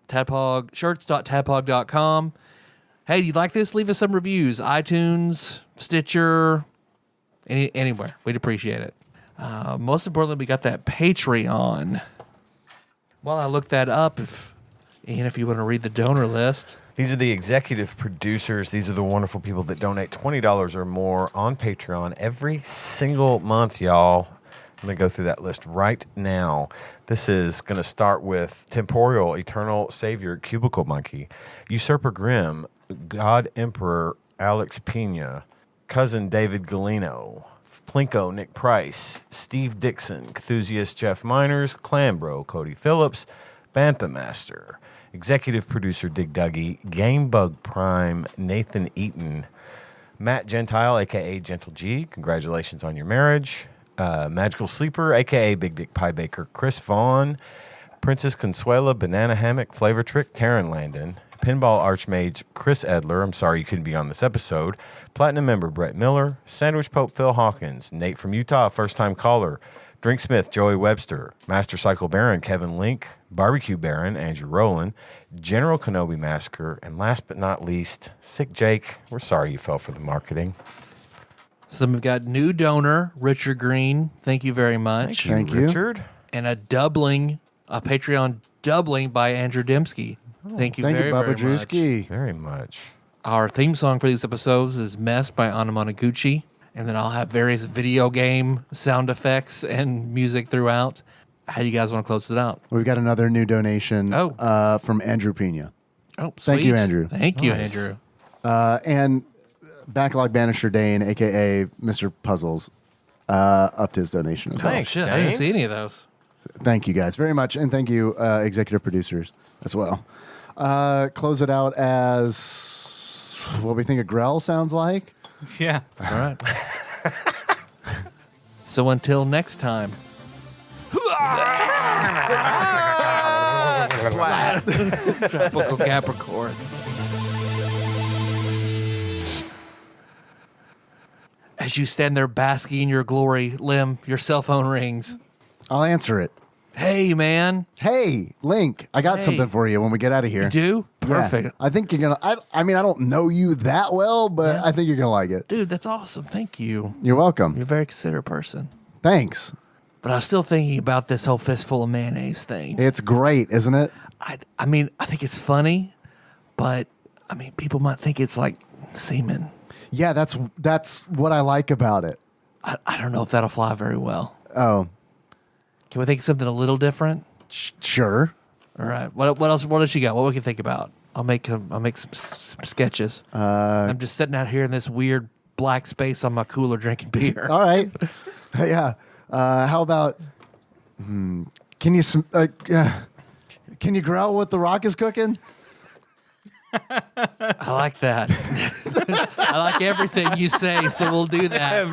shirts.tadpog.com. Hey, you like this? Leave us some reviews. iTunes, Stitcher, anywhere. We'd appreciate it. Most importantly, we got that Patreon. Well, I looked that up. If you want to read the donor list. These are the executive producers. These are the wonderful people that donate $20 or more on Patreon every single month, y'all. I'm going to go through that list right now. This is going to start with Temporal, Eternal Savior, Cubicle Monkey, Usurper Grimm, God Emperor, Alex Pena, Cousin David Galino, Plinko, Nick Price, Steve Dixon, Cthusiast Jeff Miners, Clambro, Cody Phillips, Bantha Master, Executive Producer Dig Duggy, Gamebug Prime, Nathan Eaton, Matt Gentile, a.k.a. Gentle G, congratulations on your marriage, Magical Sleeper, a.k.a. Big Dick Pie Baker, Chris Vaughn, Princess Consuela, Banana Hammock, Flavor Trick, Taryn Landon, Pinball Archmage Chris Edler, I'm sorry you couldn't be on this episode, Platinum member Brett Miller, Sandwich Pope Phil Hawkins, Nate from Utah, first-time caller, Drink Smith Joey Webster, Master Cycle Baron Kevin Link, Barbecue Baron Andrew Rowland, General Kenobi Massacre, and last but not least, Sick Jake. We're sorry you fell for the marketing. So then we've got new donor, Richard Green. Thank you very much. Thank you. Richard. And a Patreon doubling by Andrew Dembski. Thank you Thank very, you, Bubba very much. Drewski. Very much. Our theme song for these episodes is Mess by Anamanaguchi. And then I'll have various video game sound effects and music throughout. How do you guys want to close it out? We've got another new donation from Andrew Pena. Oh, Thank you, sweet. Andrew. Thank you, Nice. Andrew. And Backlog Banisher Dane, a.k.a. Mr. Puzzles, upped his donation as well. Thanks, Shit, I Dane. didn't see any of those. Thank you guys very much. And thank you, executive producers, as well. Close it out as what we think a Grell sounds like. Yeah. All right. So until next time. Splat. Tropical Capricorn. As you stand there basking in your glory, Lim, your cell phone rings. I'll answer it. Hey, man. Hey, Link, I got Hey. something for you when we get out of here. You do? Yeah. Perfect. I think you're going to, I mean, I don't know you that well, but I think you're going to like it. Dude, that's awesome. Thank you. You're welcome. You're a very considerate person. Thanks. But I was still thinking about this whole fistful of mayonnaise thing. It's great, isn't it? I mean, I think it's funny, but I mean, people might think it's like semen. Yeah, that's what I like about it. I don't know if that'll fly very well. Oh, Can we think of something a little different? sure. All right. What else? What else you got? What we can think about? I'll make some sketches. I'm just sitting out here in this weird black space on my cooler drinking beer. All right. Yeah. How about? Can you growl what the Rock is cooking? I like that. I like everything you say, so we'll do that.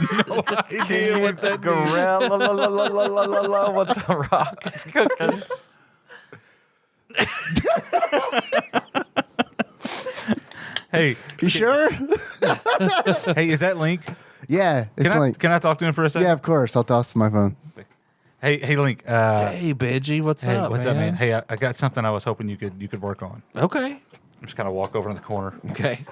idea what that Grell, what the Rock is cooking. Hey, You sure? hey, is that Link? Yeah. It's Link. Can I talk to him for a second? Yeah, of course. I'll toss my phone. Hey, Link. Hey, Bidgie, what's up? What's man? up, man? Hey, I got something I was hoping you could work on. Okay. I'm just kind of walk over in the corner. Okay.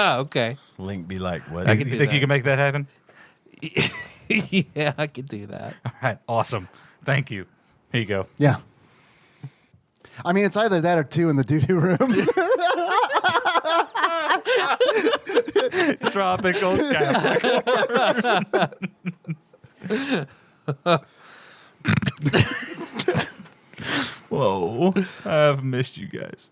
Okay. Link be like, what? I You can do think that. you can make that happen? Yeah, I could do that. All right, awesome. Thank you. Here you go. Yeah. I mean, it's either that or two in the doo-doo room. Tropical Capricorn. Whoa, I've missed you guys.